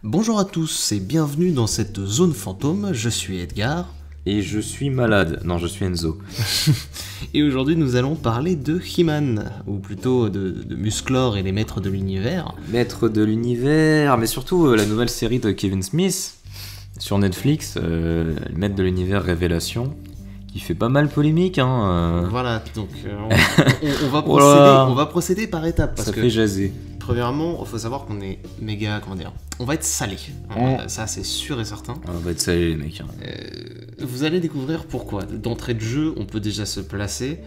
Bonjour à tous et bienvenue dans cette zone fantôme, je suis Edgar. Et je suis malade. Non, je suis Enzo. Et aujourd'hui nous allons parler de He-Man, ou plutôt de Musclor et les maîtres de l'univers. Maître de l'univers, mais surtout la nouvelle série de Kevin Smith sur Netflix, le Maître de l'univers Révélation, qui fait pas mal polémique. Voilà, donc on va procéder par étapes. Parce Ça que, fait jaser. premièrement, il faut savoir qu'on est méga, on va être salé. Ça c'est sûr et certain. On va être salés les mecs. Vous allez découvrir pourquoi. D'entrée de jeu, on peut déjà se placer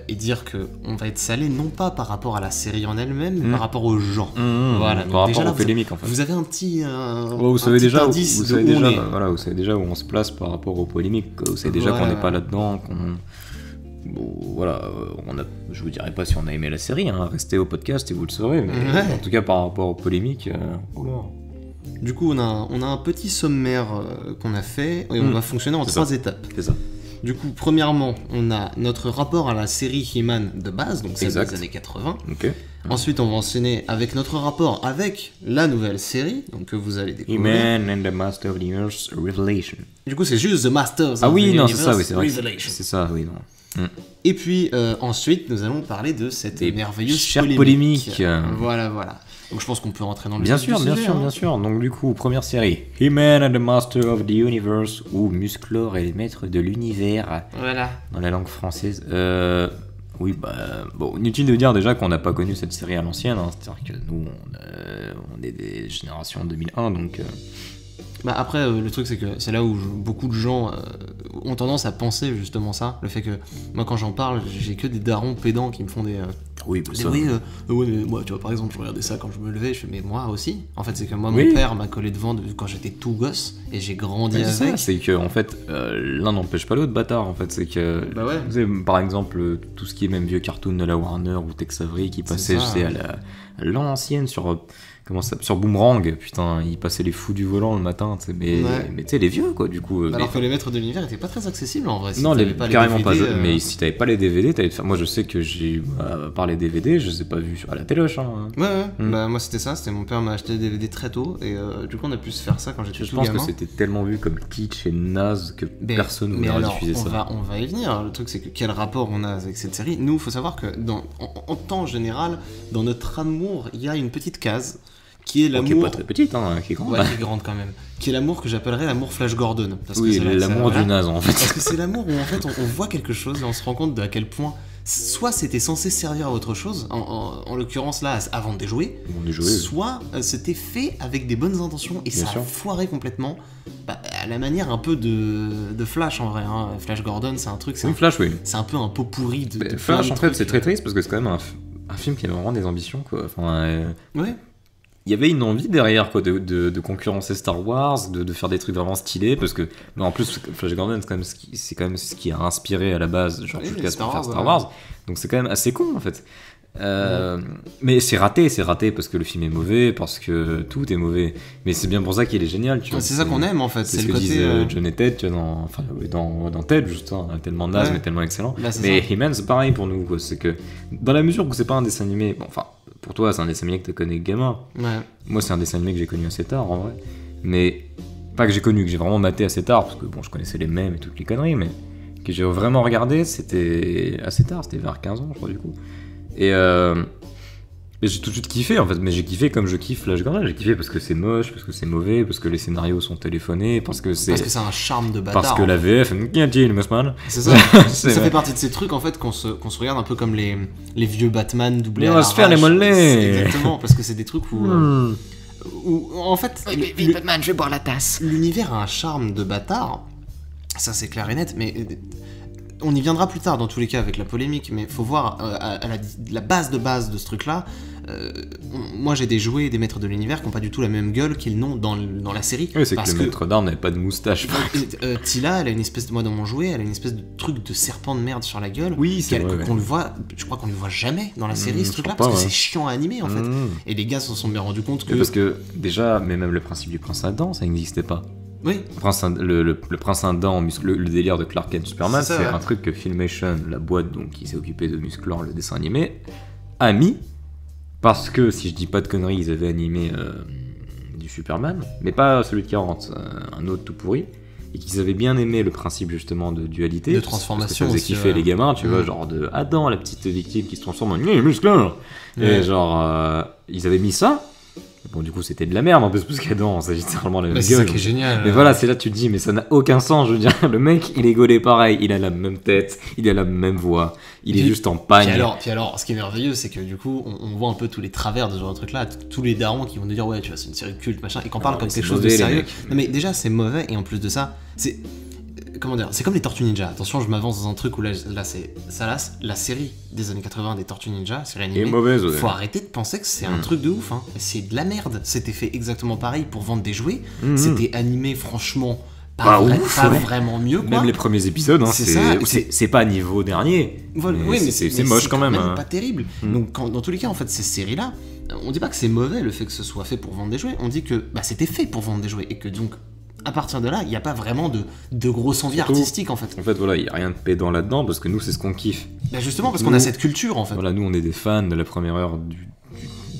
et dire que on va être salé non pas par rapport à la série en elle-même, mais par rapport aux gens. Voilà. Par Donc rapport déjà, aux polémiques en fait. Vous avez un petit, Vous savez déjà où on se place par rapport aux polémiques. Vous savez déjà qu'on n'est pas là-dedans, je vous dirai pas si on a aimé la série, restez au podcast et vous le saurez, mais en tout cas par rapport aux polémiques, Du coup, on a un petit sommaire qu'on a fait et on va fonctionner en trois étapes. C'est ça. Du coup, premièrement, on a notre rapport à la série He-Man de base, donc celle des années 80. Ok. Ensuite, on va enchaîner avec notre rapport avec la nouvelle série, donc que vous allez découvrir. He-Man and the Master of the Universe Revelation. Du coup, c'est juste The Masters Ah of oui, the non, Universe c'est ça, oui, c'est vrai. Revelation. C'est ça, oui, non. Et puis, ensuite, nous allons parler de cette merveilleuse chère polémique. Voilà. Donc je pense qu'on peut rentrer dans le Bien vif du sûr, bien sujet, sûr, bien sûr. Donc du coup, première série. He-Man and the Master of the Universe, ou Musclor et les maîtres de l'univers. Voilà. Dans la langue française. Oui, bon, inutile de dire déjà qu'on n'a pas connu cette série à l'ancienne. C'est-à-dire que nous, on est des générations 2001, donc... Après, le truc, c'est que c'est là où beaucoup de gens ont tendance à penser justement ça. Le fait que, moi, quand j'en parle, j'ai que des darons pédants qui me font des... oui, mais moi, tu vois, par exemple, je regardais ça quand je me levais, je fais, mais moi aussi. En fait, c'est que moi, mon père m'a collé devant quand j'étais tout gosse, et j'ai grandi avec. C'est que, en fait, l'un n'empêche pas l'autre, bâtard, en fait. C'est que, vous savez, par exemple, tout ce qui est même vieux cartoon de la Warner ou Tex Avery qui passait, je sais, à l'ancienne sur Boomerang, putain, ils passaient les fous du volant le matin, mais tu sais, les vieux, quoi, du coup. Alors que les maîtres de l'univers étaient pas très accessibles, en vrai. Si non, carrément les pas, DVD, mais si t'avais pas les DVD, t'allais te faire... Moi, je sais que j'ai, par les DVD, je les ai pas vus à la téloche, moi, c'était ça, mon père m'a acheté des DVD très tôt, et du coup, on a pu se faire ça quand j'étais tout gamin. Je pense que c'était tellement vu comme kitsch et naze que personne ne voulait diffuser ça. On va y venir. Le truc, c'est que quel rapport on a avec cette série. Nous, il faut savoir que, en temps général, dans notre amour, il y a une petite case qui est l'amour... qui est pas très petite, qui est grande. Ouais, qui est grande quand même. Qui est l'amour que j'appellerais l'amour Flash Gordon. L'amour du naze, en fait. Parce que c'est l'amour où, en fait, on voit quelque chose et on se rend compte de à quel point... Soit c'était censé servir à autre chose, en l'occurrence là, avant de jouer, soit c'était fait avec des bonnes intentions et ça a foiré complètement, à la manière un peu de Flash en vrai. Flash Gordon, c'est un truc... Flash, oui. C'est un peu un pot pourri de Flash, en fait, c'est très triste parce que c'est quand même un film qui avait vraiment des ambitions, quoi. Ouais. Il y avait une envie derrière, quoi, de concurrencer Star Wars, de faire des trucs vraiment stylés, parce que en plus Flash Gordon c'est quand même ce qui a inspiré à la base George Lucas pour faire Star Wars, donc c'est quand même assez con en fait. Mais c'est raté parce que le film est mauvais, parce que tout est mauvais, mais c'est bien pour ça qu'il est génial, tu vois. C'est ça qu'on aime en fait, c'est ce que disent John et Ted, tu vois, dans Ted, juste tellement naze mais tellement excellent. Mais He-Man c'est pareil pour nous, quoi. C'est que dans la mesure où c'est pas un dessin animé, pour toi c'est un dessin animé que tu connais gamin, moi c'est un dessin animé que j'ai connu assez tard en vrai, mais pas que j'ai connu, que j'ai vraiment maté assez tard, parce que bon, je connaissais les mèmes et toutes les conneries, mais que j'ai vraiment regardé, c'était assez tard, c'était vers 15 ans je crois du coup. Et j'ai tout de suite kiffé en fait, mais j'ai kiffé comme je kiffe Flash Gordon, j'ai kiffé parce que c'est moche, parce que c'est mauvais, parce que les scénarios sont téléphonés, parce que c'est un charme de bâtard. Parce que la VF, c'est ça. Ça fait partie de ces trucs en fait qu'on se regarde un peu comme les vieux Batman doublés à on va se faire les mollets. Exactement, parce que c'est des trucs où en fait Batman, je vais boire la tasse. L'univers a un charme de bâtard, ça c'est clair et net, mais on y viendra plus tard dans tous les cas avec la polémique, mais faut voir à la base de ce truc-là. Moi j'ai des jouets des maîtres de l'univers qui n'ont pas du tout la même gueule qu'ils n'ont dans la série. Oui, c'est que le maître d'armes n'avait pas de moustache. Tila, elle a une espèce de... Moi dans mon jouet, elle a une espèce de truc de serpent de merde sur la gueule. Oui, c'est vrai. Qu'on le voit, je crois qu'on le voit jamais dans la série, ce truc-là, parce que c'est chiant à animer en fait. Et les gars se sont bien rendus compte que... Parce que déjà, mais même le principe du prince Adam, ça n'existait pas. Oui. Le prince Adam, le délire de Clark Kent Superman, c'est un truc que Filmation, la boîte donc, qui s'est occupée de Musclor, le dessin animé, a mis, parce que si je dis pas de conneries, ils avaient animé du Superman, mais pas celui de 40, un autre tout pourri. Et qu'ils avaient bien aimé le principe justement de dualité, de transformation, ça faisait kiffer les gamins, tu vois, genre de Adam, la petite victime qui se transforme en muscleur. Et genre ils avaient mis ça. Bon, du coup, c'était de la merde en plus, parce qu'Adam, c'est littéralement la même gueule. C'est ça qui est génial. Mais voilà, c'est là que tu te dis, mais ça n'a aucun sens. Je veux dire, le mec, il est gaulé pareil, il a la même tête, il a la même voix, il est juste en pagne. Puis alors, ce qui est merveilleux, c'est que du coup, on voit un peu tous les travers de ce genre de truc-là, tous les darons qui vont nous dire, ouais, tu vois, c'est une série culte, machin, et qu'on parle comme quelque chose de sérieux. Non, mais déjà, c'est mauvais, et en plus de ça, c'est. Comment dire, c'est comme les Tortues Ninja. Attention, je m'avance dans un truc où là c'est Salas, la série des années 80 des Tortues Ninja, série animée. Et mauvaise, ouais. Faut arrêter de penser que c'est un truc de ouf, hein. C'est de la merde. C'était fait exactement pareil pour vendre des jouets. C'était animé franchement pas vraiment mieux, quoi. Même les premiers épisodes, hein, c'est pas niveau dernier. Voilà, oui, mais c'est moche quand même. Pas terrible. Donc dans tous les cas, en fait, ces séries-là, on dit pas que c'est mauvais le fait que ce soit fait pour vendre des jouets. On dit que c'était fait pour vendre des jouets et que donc à partir de là, il n'y a pas vraiment de grosse envie artistique en fait. En fait, voilà, il n'y a rien de pédant là-dedans parce que nous, c'est ce qu'on kiffe. Bah justement, parce qu'on a cette culture en fait. Voilà, nous, on est des fans de la première heure du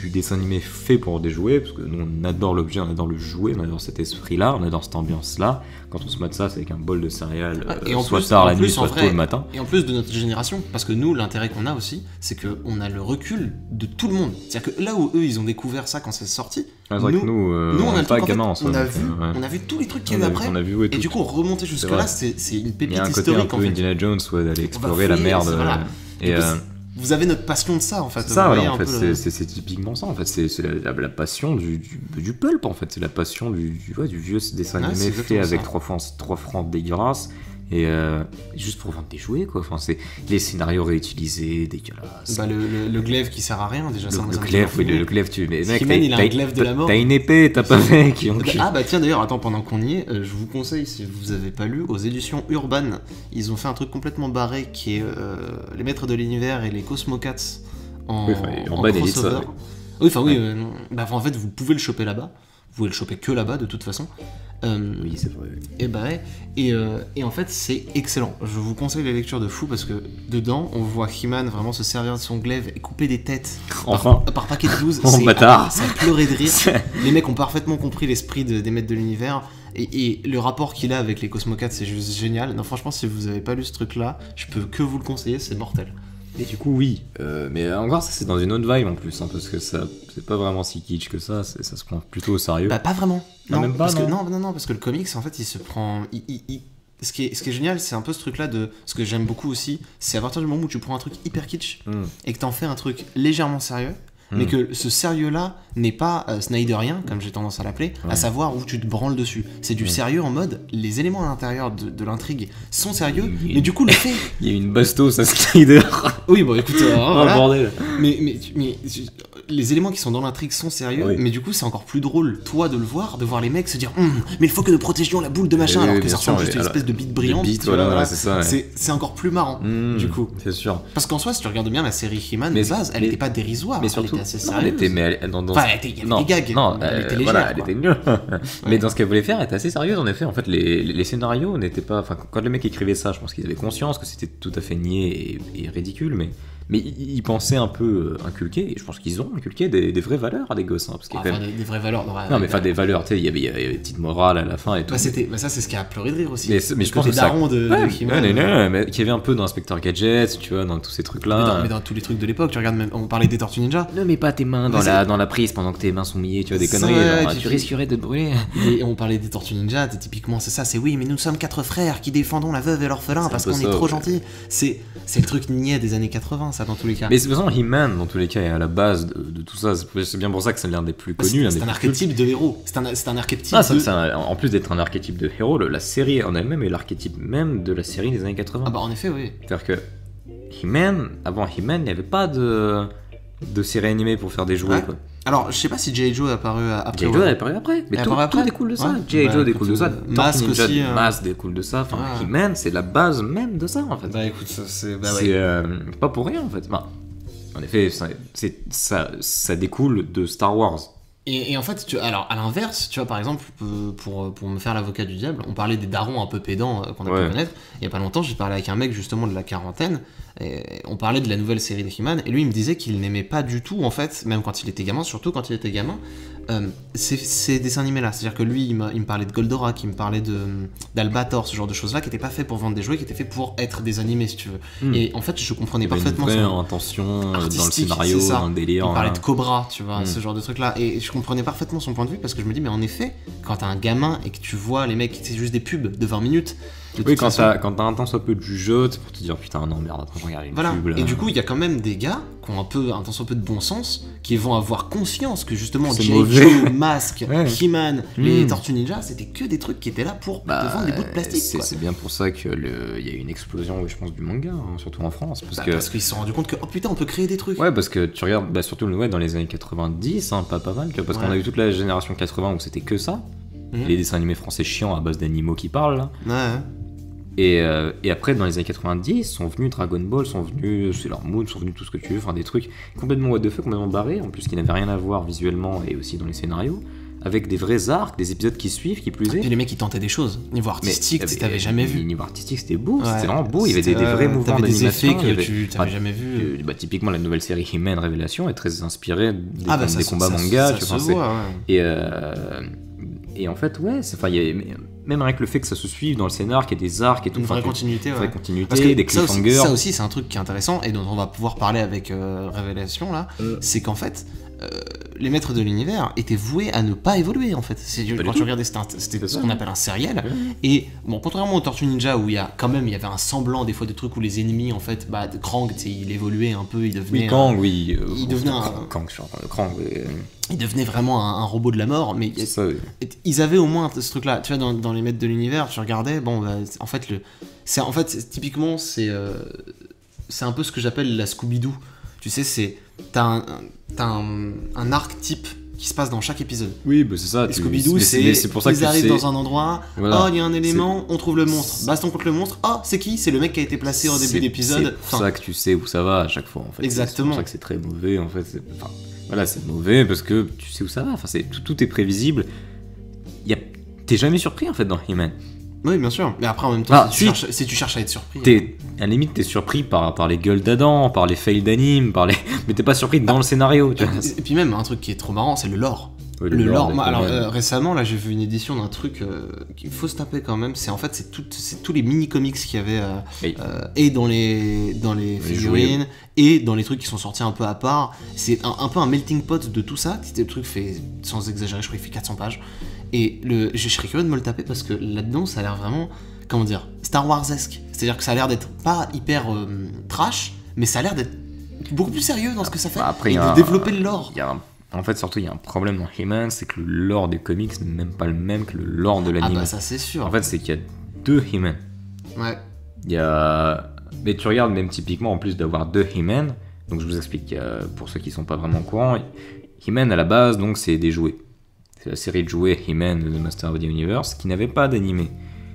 dessin animé fait pour des jouets, parce que nous, on adore l'objet, on adore le jouet, on adore cet esprit-là, on adore cette ambiance-là. Quand on se mate ça, c'est avec un bol de céréales, soit tard la nuit, soit tôt le matin. Et en plus de notre génération, parce que nous, l'intérêt qu'on a aussi, c'est qu'on a le recul de tout le monde. C'est-à-dire que là où eux, ils ont découvert ça quand c'est sorti, c'est vrai que nous on a pas gamin en soi. On a vu tous les trucs qu'il y a eu après, et du coup, remonter jusque-là, c'est une pépite historique. Il y a un côté un peu Indiana Jones, d'aller explorer la merde. Et vous avez notre passion de ça en fait. Ça, voilà, en fait, c'est typiquement ça en fait. C'est la passion du pulp en fait. C'est la passion du vieux dessin animé fait avec 3 francs dégueulasses. Et juste pour vendre des jouets quoi. Enfin, c'est les scénarios réutilisés, dégueulasses. Le glaive qui sert à rien déjà. Le glaive, tu. Mais mec, il a un glaive de la mort. T'as une épée, t'as pas mec. Ah bah tiens d'ailleurs, attends, pendant qu'on y est, je vous conseille, si vous avez pas lu, aux éditions Urban, ils ont fait un truc complètement barré qui est les Maîtres de l'Univers et les Cosmocats en crossover. En fait, vous pouvez le choper là-bas. Vous pouvez le choper que là-bas de toute façon. Oui, c'est vrai. Et en fait, c'est excellent. Je vous conseille la lecture de fou parce que dedans, on voit He-Man vraiment se servir de son glaive et couper des têtes par paquet de 12. C'est bâtard. Ça pleurait de rire. Les mecs ont parfaitement compris l'esprit des Maîtres de l'Univers. Et le rapport qu'il a avec les Cosmocats, c'est juste génial. Non, franchement, si vous avez pas lu ce truc-là, je peux que vous le conseiller, c'est mortel. Et du coup, oui. Mais encore, ça, c'est dans une autre vibe en plus, hein, parce que ça, c'est pas vraiment si kitsch que ça se prend plutôt au sérieux. Bah, pas vraiment. Non, même pas, parce que le comics, en fait, il se prend. Ce qui est génial, c'est un peu ce truc-là de. Ce que j'aime beaucoup aussi, c'est à partir du moment où tu prends un truc hyper kitsch et que t'en fais un truc légèrement sérieux. Mais que ce sérieux-là n'est pas snyderien, comme j'ai tendance à l'appeler, à savoir où tu te branles dessus. C'est du sérieux en mode, les éléments à l'intérieur de l'intrigue sont sérieux, mais du coup le fait... Il y a une bastos à Snyder. Oui, bon écoute, voilà. Bordel. Mais les éléments qui sont dans l'intrigue sont sérieux, mais du coup c'est encore plus drôle, toi, de voir les mecs se dire mais il faut que nous protégions la boule de machin, alors que ça ressemble juste à une espèce de bite brillante. Voilà, c'est ça. C'est encore plus marrant, du coup. C'est sûr. Parce qu'en soi, si tu regardes bien la série He-Man, de base, elle n'était pas dérisoire. Mais surtout, assez sérieuse. Il y avait des gags. Non, elle était légère. Elle était nulle. Mais dans ce qu'elle voulait faire, elle était assez sérieuse en effet. En fait, les scénarios n'étaient pas. Enfin, quand le mec écrivait ça, je pense qu'ils avaient conscience que c'était tout à fait niais et ridicule, mais ils pensaient un peu inculquer, et je pense qu'ils ont inculqué des vraies valeurs à des gosses. Hein, parce qu'il y a des vraies valeurs. Non, mais enfin des valeurs, tu sais, il y avait des petites morales à la fin et tout. Ça, c'est ce qui a pleuré de rire aussi. Mais je pense que darons de He-Man. Mais qu'il y avait un peu dans Inspecteur Gadget, tu vois, dans tous ces trucs-là. Mais dans tous les trucs de l'époque, tu regardes même, on parlait des Tortues Ninja. Ne mets pas tes mains dans la prise pendant que tes mains sont mouillées, tu vois, des conneries. Tu risquerais de te brûler. Et on parlait des Tortues Ninja, typiquement, c'est ça, c'est oui, mais nous sommes 4 frères qui défendons la veuve et l'orphelin parce qu'on est trop gentils. C'est le truc niais des années 80, ça, dans tous les cas. Mais de toute façon, He-Man, dans tous les cas, est à la base de tout ça. C'est bien pour ça que c'est l'un des plus connus. C'est un archétype de héros. C'est un archétype en plus d'être un archétype de héros, la série en elle-même est l'archétype même de la série des années 80. Ah bah en effet, oui. C'est-à-dire que avant He-Man, il n'y avait pas de série animée pour faire des jouets, quoi. Alors, je sais pas si G.I. Joe est apparu après. G.I. Joe est apparu après. Mais tout découle de ça. G.I. Joe découle de ça. Mask aussi. Mask découle de ça. Enfin, He-Man, c'est la base même de ça, en fait. Bah écoute, c'est pas pour rien, en fait. Bah, en effet, ça découle de Star Wars. Et en fait, alors à l'inverse, tu vois, par exemple, pour me faire l'avocat du diable, on parlait des darons un peu pédants qu'on a pu connaître. Il y a pas longtemps, j'ai parlé avec un mec justement de la quarantaine, et on parlait de la nouvelle série de He-Man, et lui il me disait qu'il n'aimait pas du tout, en fait, même quand il était gamin, surtout quand il était gamin, ces dessins animés là. C'est-à-dire que lui, il me parlait de Goldorak, il me parlait d'Albator, ce genre de choses là, qui n'étaient pas fait pour vendre des jouets, qui étaient fait pour être des animés, si tu veux. Et en fait, je comprenais parfaitement ça. Il y avait une vraie intention dans le scénario, dans le délire. Il parlait de Cobra, tu vois, ce genre de trucs là. Et je comprenais parfaitement son point de vue, parce que je me dis, mais en effet, quand t'as un gamin et que tu vois les mecs, c'est juste des pubs de 20 minutes. Oui, quand t'as un temps soit peu de jugeote pour te dire putain, non, merde, attends, regarde une pub là. Et du coup, il y a quand même des gars qui ont un temps soit peu de bon sens, qui vont avoir conscience que justement, G.I. Joe, Mask, He-Man, les Tortues Ninja, c'était que des trucs qui étaient là pour te vendre des bouts de plastique. C'est bien pour ça qu'il y a eu une explosion, je pense, du manga, surtout en France. Parce qu'ils se sont rendus compte que, oh putain, on peut créer des trucs. Ouais, parce que tu regardes, surtout dans les années 90, pas mal, parce qu'on a eu toute la génération 80 où c'était que ça. Les dessins animés français chiants à base d'animaux qui parlent là. Ouais. Et après, dans les années 90, sont venus Dragon Ball, sont venus Sailor Moon, sont venus tout ce que tu veux, enfin des trucs complètement what the fuck, complètement barrés, en plus qui n'avaient rien à voir visuellement et aussi dans les scénarios, avec des vrais arcs, des épisodes qui suivent, qui plus est. Et puis les mecs ils tentaient des choses, niveau artistique, tu t'avais jamais vu. Niveau artistique c'était beau, c'était vraiment beau, il y avait des vrais mouvements d'animation. Des effets que tu n'avais jamais vu. Typiquement la nouvelle série He-Man Révélation est très inspirée des combats manga, tu vois. Et en fait, même avec le fait que ça se suive dans le scénar, qu'il y a des arcs et tout. Une vraie continuité, Parce que des cliffhangers. Ça aussi, c'est un truc qui est intéressant et dont on va pouvoir parler avec Révélation, là. C'est qu'en fait, les maîtres de l'univers étaient voués à ne pas évoluer, en fait. Quand tu regardais, c'était ce qu'on appelle un serial. Et bon, contrairement aux Tortues Ninja, où il y avait un semblant, des fois, de trucs où les ennemis, en fait, Krang, il évoluait un peu, il devenait. Il devenait vraiment un robot de la mort, mais ils avaient au moins ce truc-là. Tu vois, dans les maîtres de l'univers, tu regardais, en fait, typiquement, c'est un peu ce que j'appelle la Scooby-Doo. Tu sais, t'as un arc type qui se passe dans chaque épisode. Oui, c'est ça. Et Scooby-Doo, c'est pour ça qu'ils arrivent dans un endroit, il y a un élément, on trouve le monstre. Baston contre le monstre, c'est qui ? C'est le mec qui a été placé au début d'épisode. C'est pour ça que tu sais où ça va à chaque fois, en fait. Exactement. C'est pour ça que c'est très mauvais, en fait. C'est mauvais parce que tu sais où ça va. Enfin, tout est prévisible. T'es jamais surpris en fait dans He-Man. Oui, bien sûr. Mais après, en même temps, si tu cherches à être surpris. À la limite, t'es surpris par les gueules d'Adam, par les fails d'anime, mais t'es pas surpris dans le scénario. Tu vois. Et puis même, un truc qui est trop marrant, c'est le lore. Oui, le lore. Récemment, là, j'ai vu une édition d'un truc qu'il faut se taper quand même. C'est tous les mini-comics qu'il y avait et dans les figurines et dans les trucs qui sont sortis un peu à part. C'est un peu un melting pot de tout ça. Le truc fait, sans exagérer, je crois qu'il fait 400 pages. Et je serais curieux de me le taper parce que là-dedans, ça a l'air vraiment, comment dire, Star Wars-esque. C'est-à-dire que ça a l'air d'être pas hyper trash, mais ça a l'air d'être beaucoup plus sérieux dans ce que ça fait. Après, et de développer le lore. En fait, surtout, il y a un problème dans He-Man, c'est que le lore des comics n'est même pas le même que le lore de l'anime. Ça c'est sûr. En fait, c'est qu'il y a 2 He-Man. Ouais. Mais tu regardes même typiquement, en plus d'avoir 2 He-Man, donc je vous explique, pour ceux qui sont pas vraiment au courant, He-Man à la base, donc c'est des jouets. C'est la série de jouets He-Man de Master of the Universe qui n'avait pas d'animé.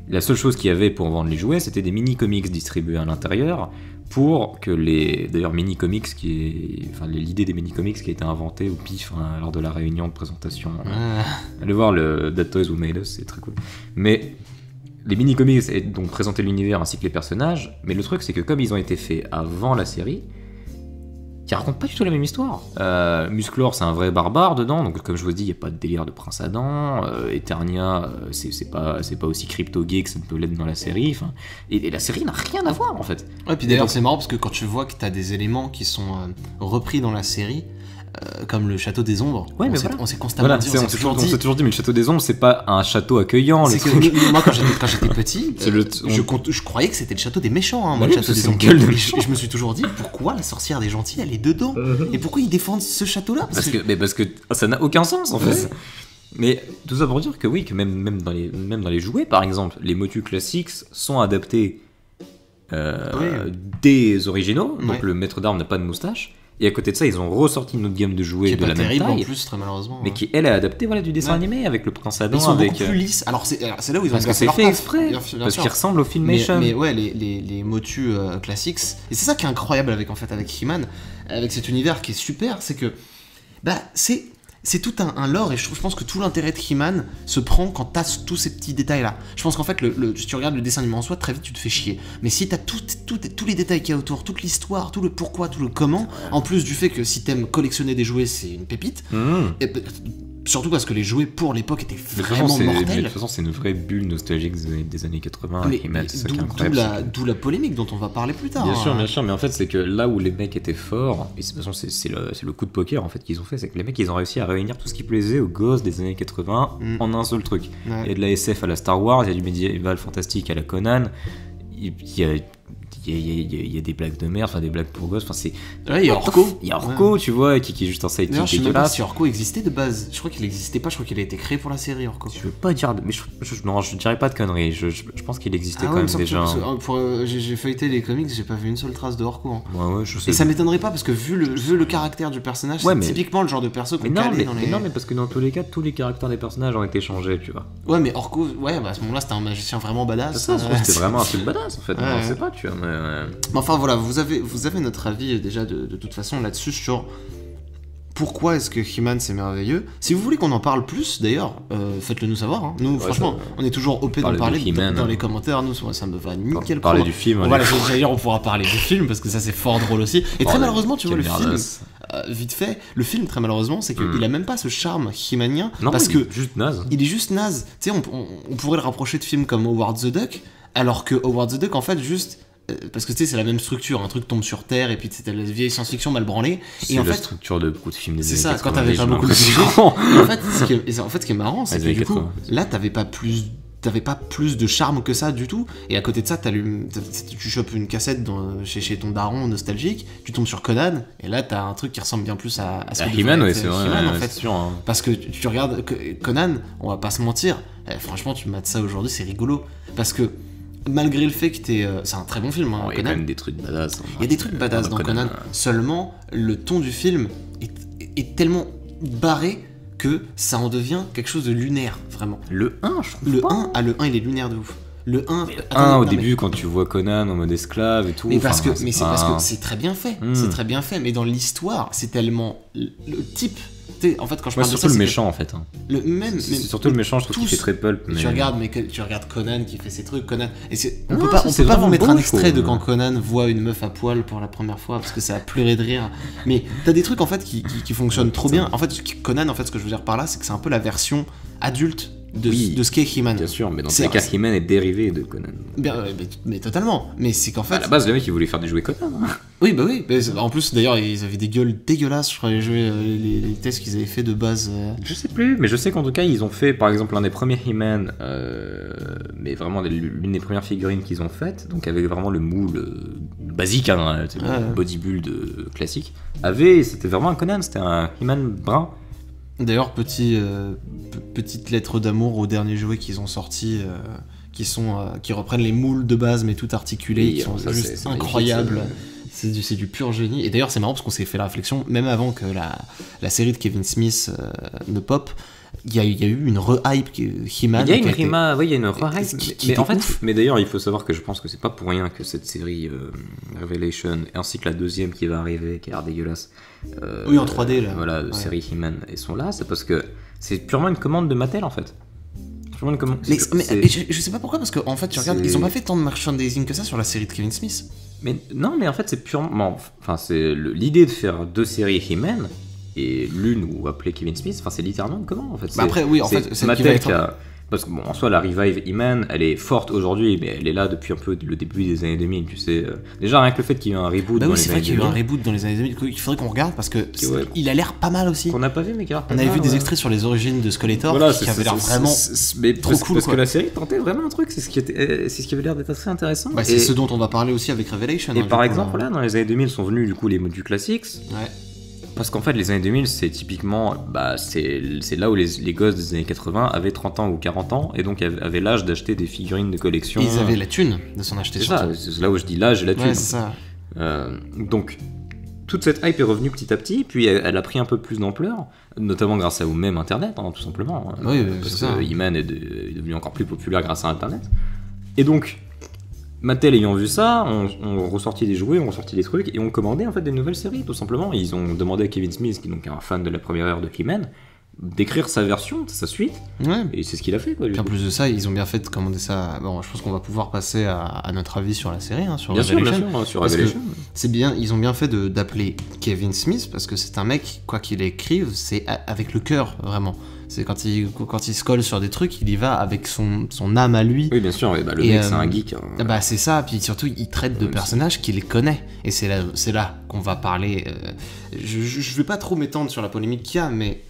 La seule chose qu'il y avait pour vendre les jouets, c'était des mini-comics distribués à l'intérieur pour que d'ailleurs, mini-comics l'idée des mini-comics qui a été inventée au pif lors de la réunion de présentation. Allez voir le That Toys Who Made Us, c'est très cool. Mais les mini-comics donc présentaient l'univers ainsi que les personnages, mais le truc c'est que comme ils ont été faits avant la série, qui raconte pas du tout la même histoire. Musclor, c'est un vrai barbare dedans, donc comme je vous dis, il n'y a pas de délire de prince Adam. Eternia, c'est pas aussi crypto-gay que ça peut l'être dans la série. Et la série n'a rien à voir en fait. Ouais, puis d'ailleurs, c'est marrant parce que quand tu vois que t'as des éléments qui sont repris dans la série, comme le château des ombres, on s'est constamment dit, on s'est toujours dit, mais le château des ombres, c'est pas un château accueillant. C'est que moi, quand j'étais petit, je croyais que c'était le château des méchants, moi, le château des ombres. Je me suis toujours dit, pourquoi la sorcière des gentils, elle est dedans et pourquoi ils défendent ce château-là parce que ça n'a aucun sens en fait. Mais tout ça pour dire que oui, que même dans les jouets, par exemple, les motus classiques sont adaptés des originaux, donc le maître d'armes n'a pas de moustache. Et à côté de ça, ils ont ressorti une autre gamme de jouets de la même taille, en plus, très malheureusement, mais qui elle est adaptée du dessin animé avec le prince Adam. Ils sont beaucoup plus lisses. Alors c'est là où ils ont parce que c'est fait exprès, parce qu'ils ressemblent au Filmation. Mais ouais, les motus classiques. Et c'est ça qui est incroyable avec He-Man, avec cet univers qui est super, c'est que c'est tout un lore, et je pense que tout l'intérêt de He-Man se prend quand t'as tous ces petits détails-là. Je pense qu'en fait, si tu regardes le dessin animé en soi, très vite tu te fais chier. Mais si t'as tous les détails qu'il y a autour, toute l'histoire, tout le pourquoi, tout le comment, en plus du fait que si t'aimes collectionner des jouets, c'est une pépite, et surtout parce que les jouets pour l'époque étaient vraiment mortels. De toute façon, c'est une vraie bulle nostalgique des années 80. D'où la polémique dont on va parler plus tard. Bien sûr, mais en fait, c'est que là où les mecs étaient forts, et de toute façon, c'est le coup de poker en fait qu'ils ont fait, c'est que les mecs ils ont réussi à réunir tout ce qui plaisait aux gosses des années 80 en un seul truc. Il y a de la SF à la Star Wars, il y a du médiéval fantastique à la Conan, il y a des blagues de merde, enfin des blagues pour gosses, enfin c'est... Ouais, il y a Orko. Il y a Orko, tu vois, qui est juste un sidekick dégueulasse. Je sais même pas si Orko existait de base. Je crois qu'il existait pas, je crois qu'il a été créé pour la série, Orko. Je veux pas dire... Mais je dirais pas de conneries, je pense qu'il existait quand même déjà. J'ai feuilleté les comics, j'ai pas vu une seule trace de Orko. Hein. Ouais, je sais. Et ça m'étonnerait pas, parce que vu le caractère du personnage, c'est typiquement le genre de perso qu'on calait dans les... Non, mais parce que dans tous les cas, tous les caractères des personnages ont été changés, tu vois. Ouais, mais Orko, à ce moment-là, c'était un magicien vraiment badass. C'était vraiment un truc badass, en fait. On sait pas, tu vois, mais enfin, voilà, vous avez notre avis déjà de toute façon là-dessus sur pourquoi est-ce que He-Man c'est merveilleux. Si vous voulez qu'on en parle plus d'ailleurs, faites-le nous savoir. Hein. Nous, franchement, on est toujours OP d'en parler dans les commentaires. Nous, ça me va nickel. Parler du film. Voilà, d'ailleurs, on pourra parler du film parce que ça c'est fort drôle aussi. Et très malheureusement, tu vois, le film, vite fait, le film très malheureusement, c'est qu'il a même pas ce charme He-Manien parce que juste naze. Il est juste naze. Tu sais, on pourrait le rapprocher de films comme Howard the Duck, alors que Howard the Duck en fait juste parce que tu sais c'est la même structure, un truc tombe sur terre et puis c'était la vieille science-fiction mal branlée. C'est la structure de beaucoup de films des années 80. C'est ça, quand t'avais pas beaucoup de budget. En fait, ce qui est marrant, c'est que du coup, là t'avais pas plus de charme que ça du tout. Et à côté de ça, tu chopes une cassette chez ton daron nostalgique, tu tombes sur Conan, et là t'as un truc qui ressemble bien plus à ce que He-Man, ouais, c'est vrai, He-Man, en fait. c'est sûr. Hein. Parce que tu regardes Conan, on va pas se mentir, franchement, tu mates ça aujourd'hui, c'est rigolo. Parce que malgré le fait que c'est un très bon film, hein, il y a quand même des trucs badass. Il y a des trucs badass dans Conan. Seulement, le ton du film est tellement barré que ça en devient quelque chose de lunaire, vraiment. Le 1, je trouve pas. Le 1, il est lunaire de ouf. Le 1, au début, quand tu vois Conan en mode esclave et tout... Mais parce que c'est très bien fait. C'est très bien fait, mais dans l'histoire, c'est tellement... Le type... En fait, quand je parle de ça, surtout le méchant en fait. Hein. C'est surtout le méchant, je trouve qu'il fait très pulp. Mais... Tu regardes Conan qui fait ses trucs. Conan. Et on peut pas vous mettre un extrait de quand Conan voit une meuf à poil pour la première fois parce que ça a pleuré de rire. Mais t'as des trucs en fait qui fonctionnent trop bien. En fait, Conan, en fait, ce que je veux dire par là, c'est que c'est un peu la version adulte de ce qu'est He-Man. Bien sûr, mais dans tous les cas, He-Man est dérivé de Conan. Mais totalement. Mais c'est qu'en fait. À la base, le mec, il voulait faire des jouets Conan. Hein. Oui. Mais en plus, d'ailleurs, ils avaient des gueules dégueulasses, je crois, les tests qu'ils avaient fait de base. Je sais plus, mais je sais qu'en tout cas, ils ont fait, par exemple, l'un des premiers He-Man, mais vraiment l'une des premières figurines qu'ils ont faites, donc avec vraiment le moule basique, hein, bodybuild classique, c'était vraiment un Conan, c'était un He-Man brun. D'ailleurs, petite lettre d'amour aux derniers jouets qu'ils ont sortis, qui reprennent les moules de base mais tout articulés, qui sont juste incroyables. C'est du pur génie. Et d'ailleurs, c'est marrant parce qu'on s'est fait la réflexion, même avant que la série de Kevin Smith ne pop, il y a eu une re-hype He-Man. Il y a une re-hype. Mais d'ailleurs, il faut savoir que je pense que c'est pas pour rien que cette série Revelation, ainsi que la deuxième qui va arriver, qui a l'air dégueulasse. Oui, en 3D là. Voilà, série He-Man, elles sont là, c'est parce que c'est purement une commande de Mattel en fait. Mais je sais pas pourquoi, parce qu'en fait, tu regardes, ils ont pas fait tant de merchandising que ça sur la série de Kevin Smith. Mais non, mais en fait, c'est purement. Enfin, c'est l'idée de faire deux séries He-Man. Et l'une où appeler Kevin Smith, enfin c'est littéralement comment en fait. Après oui, en fait c'est Mattel qui a... Parce que bon, en soi la revive He-Man, elle est forte aujourd'hui, mais elle est là depuis un peu le début des années 2000, tu sais. Déjà rien que le fait qu'il y ait eu un reboot dans les années 2000. C'est vrai qu'il y a eu un reboot dans les années 2000, il faudrait qu'on regarde parce que il a l'air pas mal aussi. Qu'on n'a pas vu mais qui a l'air pas mal. On avait vu des extraits sur les origines de Skeletor qui avait l'air vraiment trop cool. Parce que la série tentait vraiment un truc, c'est ce qui avait l'air d'être assez intéressant. C'est ce dont on va parler aussi avec Revelation. Et par exemple là, dans les années 2000 sont venus du coup les modules classiques. Ouais. Parce qu'en fait, les années 2000, c'est typiquement, c'est là où les gosses des années 80 avaient 30 ans ou 40 ans, et donc avaient l'âge d'acheter des figurines de collection. Ils avaient la thune de s'en acheter. C'est ça, c'est là où je dis l'âge et la thune. Ouais, c'est ça. Donc, toute cette hype est revenue petit à petit, puis elle a pris un peu plus d'ampleur, notamment grâce au même Internet, hein, tout simplement. Oui, parce que He-Man est devenu encore plus populaire grâce à Internet. Et donc, Mattel ayant vu ça, on ressortit des jouets, on ressortit des trucs, et on commandait en fait des nouvelles séries, tout simplement. Ils ont demandé à Kevin Smith, qui est donc un fan de la première heure de He-Man, d'écrire sa version, sa suite, et c'est ce qu'il a fait, quoi. En plus de ça, ils ont bien fait de commander ça. Bon, je pense qu'on va pouvoir passer à notre avis sur la série, sur bien Revelation. Sûr, sur Revelation. C'est bien, ils ont bien fait d'appeler Kevin Smith, parce que c'est un mec, quoi qu'il écrive, c'est avec le cœur, vraiment. C'est quand il se colle sur des trucs, il y va avec son âme à lui. Oui, bien sûr, le mec c'est un geek. C'est ça, puis surtout il traite de personnages qu'il connaît. Et c'est là qu'on va parler. Je vais pas trop m'étendre sur la polémique qu'il y a, mais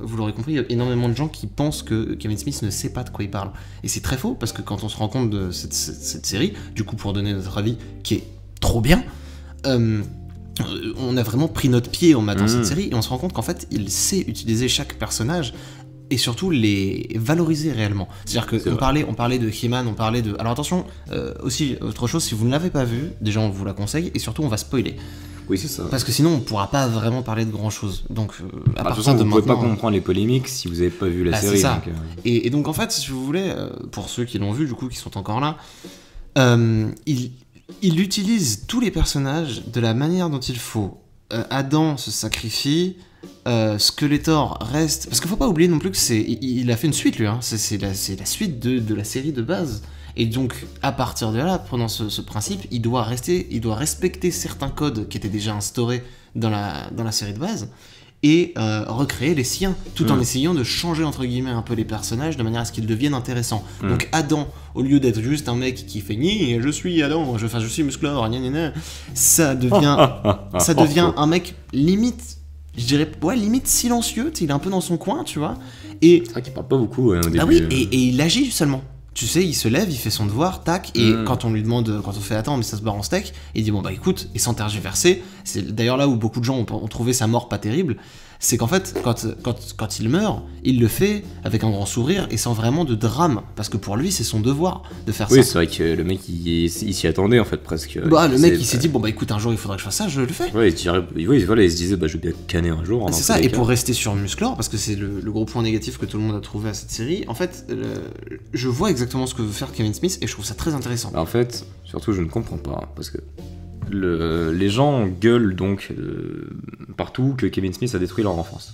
vous l'aurez compris, il y a énormément de gens qui pensent que Kevin Smith ne sait pas de quoi il parle. Et c'est très faux, parce que quand on se rend compte de cette série, du coup pour donner notre avis, qui est trop bien, on a vraiment pris notre pied en matant cette série et on se rend compte qu'en fait il sait utiliser chaque personnage et surtout les valoriser réellement. C'est-à-dire qu'on parlait de He-Man, on parlait de... Alors attention, aussi autre chose, si vous ne l'avez pas vu, déjà on vous la conseille et surtout on va spoiler. Oui, c'est ça. Parce que sinon on pourra pas vraiment parler de grand chose. Donc à partir de maintenant, vous pouvez pas comprendre les polémiques si vous avez pas vu la série. C'est ça. Donc, et donc en fait, si vous voulez, pour ceux qui l'ont vu du coup, qui sont encore là, il utilise tous les personnages de la manière dont il faut. Adam se sacrifie, Skeletor reste... Parce qu'il faut pas oublier non plus que il a fait une suite, lui. C'est la suite de la série de base. Et donc, à partir de là, prenant ce principe, il doit respecter certains codes qui étaient déjà instaurés dans la série de base et recréer les siens, tout en essayant de changer entre guillemets un peu les personnages de manière à ce qu'ils deviennent intéressants. Donc Adam, au lieu d'être juste un mec qui fait je suis Adam, je suis Musclor, ça devient un mec limite, je dirais limite silencieux, il est un peu dans son coin, tu vois. Et c'est vrai qu'il parle pas beaucoup au début. Ah oui, et il agit seulement. Tu sais, il se lève, il fait son devoir, tac, et quand on lui demande, quand on fait attends, mais ça se barre en steak, il dit écoute, et sans tergiverser, c'est d'ailleurs là où beaucoup de gens ont trouvé sa mort pas terrible, c'est qu'en fait, quand il meurt, il le fait avec un grand sourire et sans vraiment de drame, parce que pour lui, c'est son devoir de faire ça. Oui, c'est vrai que le mec, il s'y attendait en fait presque. Le mec, il s'est dit écoute, un jour, il faudrait que je fasse ça, je le fais. Ouais, il se disait, je vais bien canner un jour. C'est ça, et pour rester sur Musclor, parce que c'est le gros point négatif que tout le monde a trouvé à cette série, en fait, je vois exactement ce que veut faire Kevin Smith et je trouve ça très intéressant. En fait, surtout, je ne comprends pas, parce que les gens gueulent donc partout que Kevin Smith a détruit leur enfance.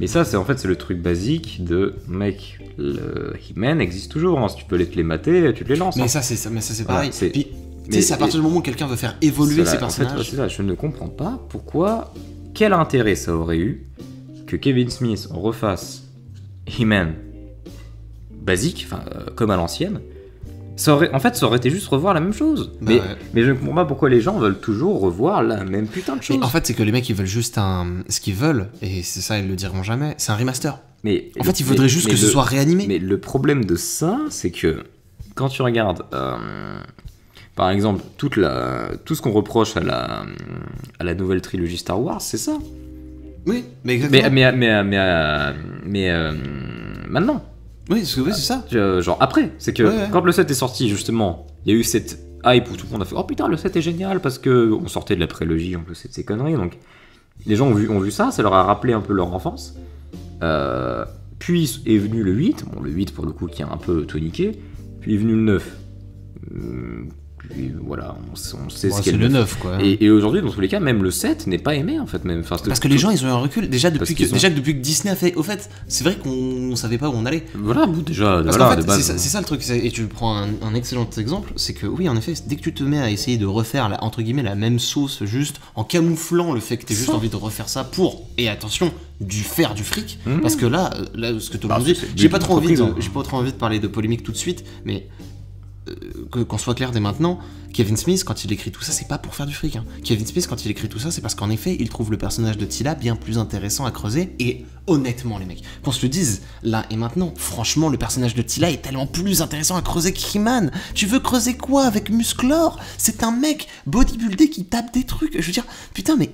Mais ça, c'est le truc basique de mec, le He-Man existe toujours, si tu peux les mater, tu te les lances. Mais ça, c'est pareil. Puis, c'est à partir du moment où quelqu'un veut faire évoluer ses personnages. En fait, c'est ça, je ne comprends pas quel intérêt ça aurait eu que Kevin Smith refasse He-Man basique, comme à l'ancienne. Ça aurait été juste revoir la même chose. Mais je ne comprends pas pourquoi les gens veulent toujours revoir la même putain de chose. Mais en fait, c'est que les mecs, ils veulent juste ce qu'ils veulent, et c'est ça, ils le diront jamais, c'est un remaster. Ils voudraient juste que ce soit réanimé. Mais le problème de ça, c'est que quand tu regardes, par exemple, tout ce qu'on reproche à la nouvelle trilogie Star Wars, c'est ça. Oui, mais exactement. Mais maintenant. Oui, c'est ça. Genre après, c'est que quand le 7 est sorti, justement, il y a eu cette hype où tout le monde a fait oh putain, le 7 est génial parce que on sortait de la prélogie en plus de ces conneries, donc les gens ont vu ça leur a rappelé un peu leur enfance. Puis est venu le 8, le 8 pour le coup qui est un peu toniqué, puis est venu le 9. Puis voilà, on sait ce qu'est le 9 quoi. Et aujourd'hui, dans tous les cas, même le 7 n'est pas aimé en fait. Parce que les gens ils ont eu un recul. Déjà depuis que Disney a fait. Au fait, c'est vrai qu'on savait pas où on allait. Voilà, déjà. Parce qu'en fait, c'est ça le truc. Et tu prends un excellent exemple, c'est que oui, en effet, dès que tu te mets à essayer de refaire entre guillemets la même sauce, juste en camouflant le fait que t'aies juste envie de refaire ça pour, et attention, faire du fric. Parce que là, ce que tout le monde dit, j'ai pas trop envie de parler de polémique tout de suite, mais. Qu'on soit clair dès maintenant, Kevin Smith, quand il écrit tout ça, c'est pas pour faire du fric. Kevin Smith, quand il écrit tout ça, c'est parce qu'en effet, il trouve le personnage de Tila bien plus intéressant à creuser. Et honnêtement, les mecs, qu'on se le dise là et maintenant, franchement, le personnage de Tila est tellement plus intéressant à creuser que He-Man. Tu veux creuser quoi avec Musclor? C'est un mec bodybuildé qui tape des trucs. Je veux dire, putain, mais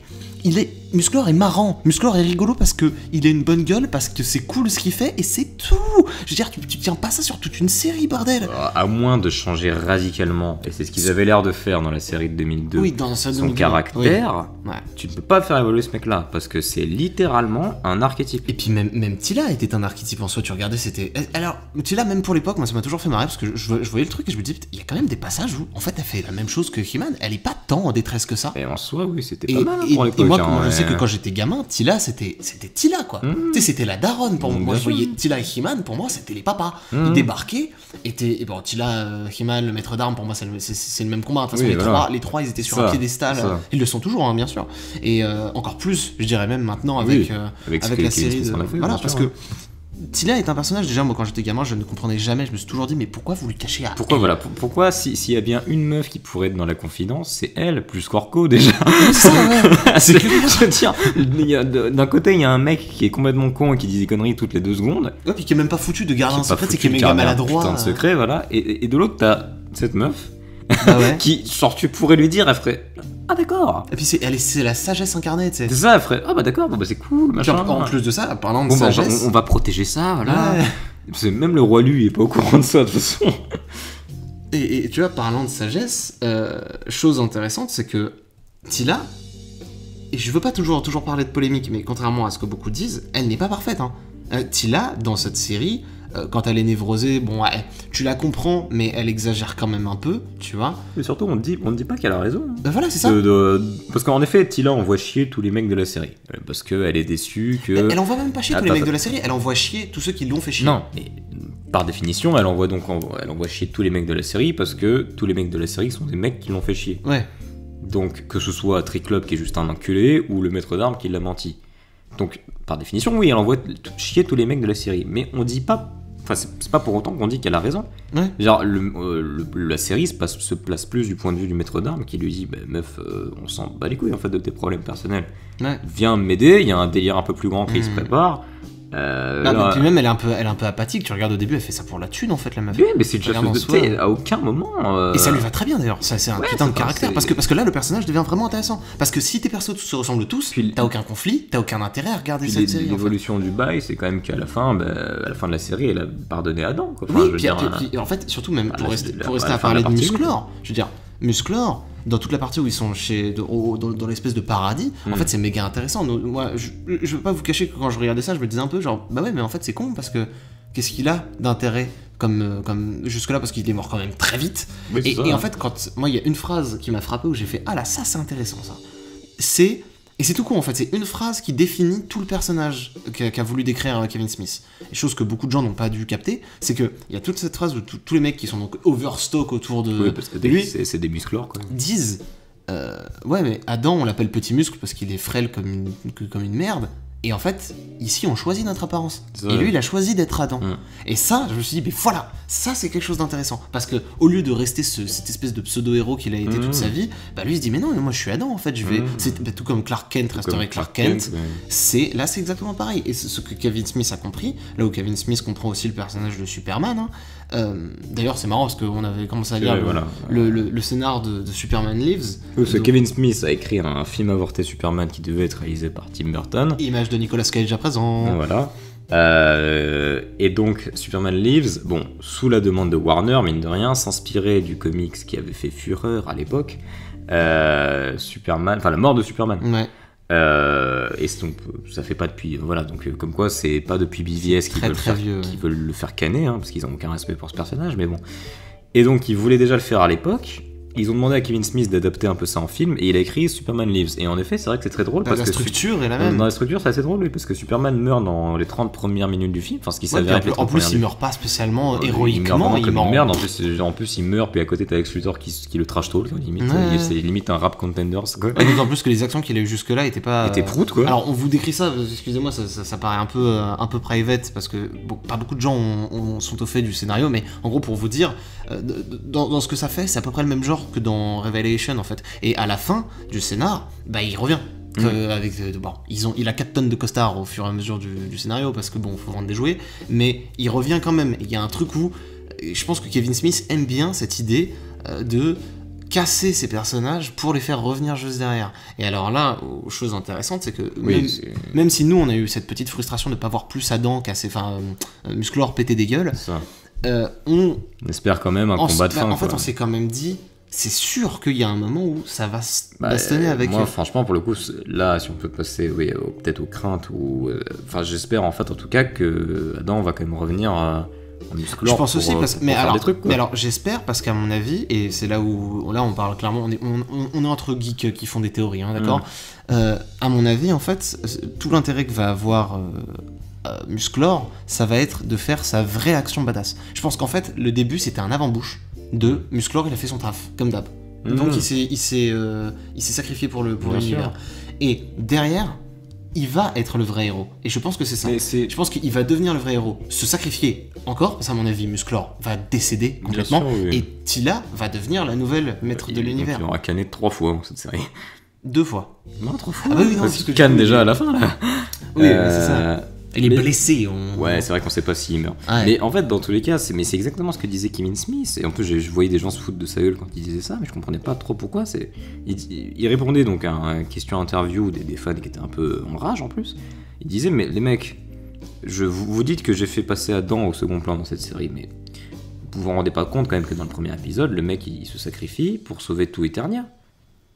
Musclor est marrant. Musclor est rigolo parce que il a une bonne gueule, parce que c'est cool ce qu'il fait, et c'est tout. Je veux dire, tu tiens pas ça sur toute une série, bordel. À moins de changer radicalement, et c'est ce qu'ils avaient l'air l'air de faire dans la série de 2002, son caractère, tu ne peux pas faire évoluer ce mec-là, parce que c'est littéralement un archétype. Et puis même Tila était un archétype en soi, tu regardais, c'était... Alors, Tila, même pour l'époque, moi ça m'a toujours fait marrer, parce que je voyais le truc et je me disais, il y a quand même des passages où, en fait, elle fait la même chose que He-Man, elle est pas tant en détresse que ça. Et en soi, oui, c'était pas mal pour l'époque. Et moi, je sais que quand j'étais gamin, Tila, c'était Tila, quoi. Tu sais, c'était la daronne pour moi. Moi, je voyais Tila et He-Man, pour moi, c'était les papas. Ils débarquaient, et bon, Tila, He-Man, le maître d'armes, pour moi, c'est le même combat. De toute façon, les trois, ils étaient sur un piédestal. Ils le sont toujours, hein, bien sûr. Et encore plus, je dirais même maintenant, avec la série de... Voilà, parce que Tila est un personnage, déjà, moi, quand j'étais gamin, je ne comprenais jamais. Je me suis toujours dit, mais pourquoi vous lui cachez à Pourquoi s'il y a bien une meuf qui pourrait être dans la confidence, c'est elle, plus qu'Orko, déjà. Ça, ouais. Je veux dire, d'un côté, il y a un mec qui est complètement con et qui dit des conneries toutes les 2 secondes. Ouais, puis qui est même pas foutu de garder un secret, c'est qui est méga maladroit. Putain de secret, voilà. Et de l'autre, t'as cette meuf qui, genre, tu pourrais lui dire, elle ferait... Ah d'accord. Et puis c'est la sagesse incarnée, tu sais. C'est ça, elle ferait. Ah bah d'accord, bon bah c'est cool, machin. En plus de ça, parlant de sagesse, on va protéger ça, voilà. Ouais. Même le roi lui il est pas au courant de ça de toute façon. Et tu vois, parlant de sagesse, chose intéressante, c'est que Tila, et je veux pas toujours parler de polémique, mais contrairement à ce que beaucoup disent, elle n'est pas parfaite. Hein. Tila, dans cette série, quand elle est névrosée, bon, tu la comprends, mais elle exagère quand même un peu, tu vois. Mais surtout, on ne dit pas qu'elle a raison. Ben voilà, c'est ça. Parce qu'en effet, Tila envoie chier tous les mecs de la série. Parce qu'elle est déçue que... Elle envoie même pas chier tous les mecs de la série, elle envoie chier tous ceux qui l'ont fait chier. Non, mais par définition, elle envoie chier tous les mecs de la série parce que tous les mecs de la série sont des mecs qui l'ont fait chier. Ouais. Donc, que ce soit Triclope qui est juste un enculé ou le maître d'armes qui l'a menti. Donc, par définition, oui, elle envoie chier tous les mecs de la série. Mais on dit pas... Enfin, c'est pas pour autant qu'on dit qu'elle a raison. Ouais. Genre, la série se place plus du point de vue du maître d'armes qui lui dit bah, meuf, on s'en bat les couilles en fait de tes problèmes personnels. Ouais. Viens m'aider, il y a un délire un peu plus grand qui se prépare. Puis même elle est un peu apathique, tu regardes au début, elle fait ça pour la thune en fait la meuf. Oui, mais c'est déjà fait à aucun moment. Et ça lui va très bien d'ailleurs, ça c'est un putain de caractère. Parce que là le personnage devient vraiment intéressant. Parce que si tes persos se ressemblent tous, t'as aucun conflit, t'as aucun intérêt à regarder cette série. L'évolution du bail, c'est quand même qu'à la fin, à la fin de la série, elle a pardonné Adam. Quoi. Enfin, oui, puis en fait, surtout même pour rester à parler de Musclor, je veux dire, Musclor, dans toute la partie où ils sont dans l'espèce de paradis, en fait c'est méga intéressant. Moi, je veux pas vous cacher que quand je regardais ça, je me disais un peu genre, bah ouais, mais en fait c'est con parce que qu'est-ce qu'il a d'intérêt comme jusque-là, parce qu'il est mort quand même très vite. Oui, et en fait, moi il y a une phrase qui m'a frappé où j'ai fait, ah là, ça c'est intéressant ça. Et c'est tout con en fait, c'est une phrase qui définit tout le personnage qu'a voulu décrire Kevin Smith. Et chose que beaucoup de gens n'ont pas dû capter, c'est qu'il y a toute cette phrase où tous les mecs qui sont donc overstock autour de lui, c'est des musclores quoi. Disent ouais mais Adam on l'appelle petit muscle parce qu'il est frêle comme une merde. Et en fait, ici, on choisit notre apparence. Et lui, il a choisi d'être Adam. Et ça, je me suis dit, mais voilà, ça, c'est quelque chose d'intéressant. Parce que au lieu de rester cette espèce de pseudo-héros qu'il a été toute sa vie, bah lui, il se dit, mais non, moi, je suis Adam, en fait. C'est tout comme Clark Kent resterait Clark Kent. Là, c'est exactement pareil. Et ce que Kevin Smith a compris, là où Kevin Smith comprend aussi le personnage de Superman. D'ailleurs, c'est marrant parce qu'on avait commencé à lire le scénar de Superman Lives. Kevin Smith a écrit un film avorté Superman qui devait être réalisé par Tim Burton. Image de Nicolas Cage à présent. Voilà. Et donc, Superman Lives, bon, sous la demande de Warner, mine de rien, s'inspirait du comics qui avait fait fureur à l'époque, Superman, enfin la mort de Superman. Ouais. Et donc, ça fait pas depuis. Voilà, donc comme quoi, c'est pas depuis BVS qu'ils veulent le faire canner, hein, parce qu'ils ont aucun respect pour ce personnage, mais bon. Et donc, ils voulaient déjà le faire à l'époque. Ils ont demandé à Kevin Smith d'adapter un peu ça en film et il a écrit Superman Lives. Et en effet, c'est vrai que c'est très drôle parce que la structure est la même. Dans la structure, c'est assez drôle, oui, parce que Superman meurt dans les 30 premières minutes du film. Enfin, ce qui s'avère être les 30 en plus, il meurt pas spécialement héroïquement. Il meurt merde. En plus, il meurt, puis à côté, t'as Lex Luthor qui le trash talk. C'est limite un rap contenders. D'autant plus que les actions qu'il a eu jusque-là étaient pas. Étaient proutes, quoi. Alors, on vous décrit ça, excusez-moi, ça paraît un peu private parce que pas beaucoup de gens sont au fait du scénario, mais en gros, pour vous dire, dans ce que ça fait, c'est à peu près le même genre que dans Revelation en fait. Et à la fin du scénar, bah il revient. Il a 4 tonnes de costards au fur et à mesure du scénario parce que bon, faut vendre des jouets, mais il revient quand même. Il y a un truc où je pense que Kevin Smith aime bien cette idée de casser ces personnages pour les faire revenir juste derrière. Et alors là, chose intéressante, c'est que même si nous on a eu cette petite frustration de ne pas voir plus Adam casser, Musclor péter des gueules, on espère quand même un combat de fin. En fait, on s'est quand même dit, c'est sûr qu'il y a un moment où ça va bastonner avec... Moi, franchement, pour le coup, là, si on peut passer peut-être aux craintes, ou j'espère en fait, en tout cas, que Adam va quand même revenir en Musclor. Je pense aussi, mais alors j'espère, parce qu'à mon avis, et c'est là où on parle clairement, on est entre geeks qui font des théories, hein, d'accord. À mon avis, en fait, tout l'intérêt que va avoir... Musclor, ça va être de faire sa vraie action badass. Je pense qu'en fait, le début, c'était un avant-bouche de Musclor, il a fait son taf, comme d'hab. Donc il s'est sacrifié pour l'univers. Et derrière, il va être le vrai héros. Et je pense que c'est ça. Je pense qu'il va devenir le vrai héros. Se sacrifier encore, parce qu'à mon avis, Musclor va décéder complètement. Sûr, oui. Et Tila va devenir la nouvelle maître de l'univers. Il aura canné 3 fois dans cette série. 2 fois. Non, 3 fois. Ah bah oui, non, parce que tu cannes déjà à la fin, là. Oui, c'est ça. Il est blessé. Ouais, c'est vrai qu'on sait pas s'il meurt. Ouais. Mais en fait, dans tous les cas, c'est exactement ce que disait Kevin Smith. Et en plus, je voyais des gens se foutre de sa gueule quand il disait ça, mais je comprenais pas trop pourquoi. Il répondait donc à une question interview des fans qui étaient un peu en rage en plus. Il disait, mais les mecs, vous dites que j'ai fait passer Adam au second plan dans cette série, mais vous vous rendez pas compte quand même que dans le premier épisode, le mec il se sacrifie pour sauver tout Eternia.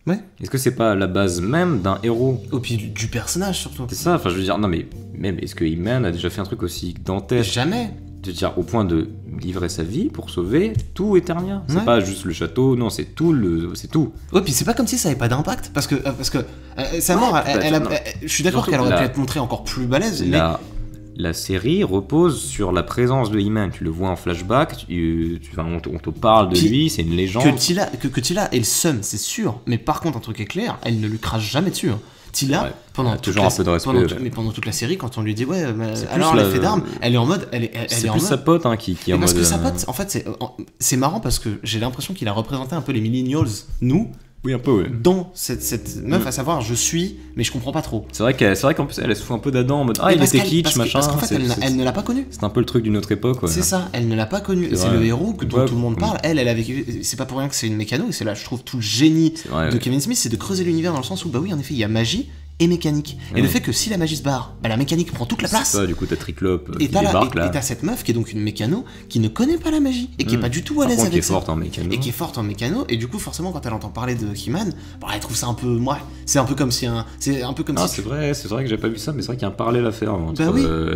Ouais. Est-ce que c'est pas la base même d'un héros? Au pied du personnage surtout. C'est ça, enfin je veux dire, non mais même est-ce que He-Man a déjà fait un truc aussi dantesque? Jamais. Je veux dire, au point de livrer sa vie pour sauver tout Eternia. C'est pas juste le château, non, c'est tout. Ouais, puis c'est pas comme si ça avait pas d'impact, parce que sa mort, je suis d'accord qu'elle aurait pu être montrée encore plus balèze, mais... La série repose sur la présence de He-Man. Tu le vois en flashback, on te parle de lui, c'est une légende. Que Tila est le seum, c'est sûr. Mais par contre, un truc est clair, elle ne lui crache jamais dessus. Hein. Tila, pendant toute la série, quand on lui dit alors l'effet d'armes, elle est en mode, c'est plus sa pote qui est en mode. Parce que sa pote, en fait, c'est marrant parce que j'ai l'impression qu'il a représenté un peu les millennials, nous. Oui, un peu, ouais. Dans cette meuf, à savoir, je suis, mais je comprends pas trop. C'est vrai qu'en plus, elle se fout un peu d'Adam en mode il était kitsch, machin. Parce qu'en fait, elle ne l'a pas connu. C'est un peu le truc d'une autre époque, ouais. C'est ça, elle ne l'a pas connu. C'est le héros dont tout le monde parle. Elle a vécu. C'est pas pour rien que c'est une mécano, et c'est là, je trouve, tout le génie de Kevin Smith, c'est de creuser l'univers dans le sens où, bah oui, en effet, il y a magie et mécanique. Et le fait que si la magie se barre, la mécanique prend toute la place. C'est ça, du coup, t'as Triclope qui débarque là. Et t'as cette meuf qui est donc une mécano qui ne connaît pas la magie et qui est pas du tout à l'aise avec ça. Et qui est forte en mécano. Et du coup, forcément, quand elle entend parler de He-Man, elle trouve ça un peu. C'est un peu comme si c'est vrai que j'ai pas vu ça, mais c'est vrai qu'il y a un parallèle à faire entre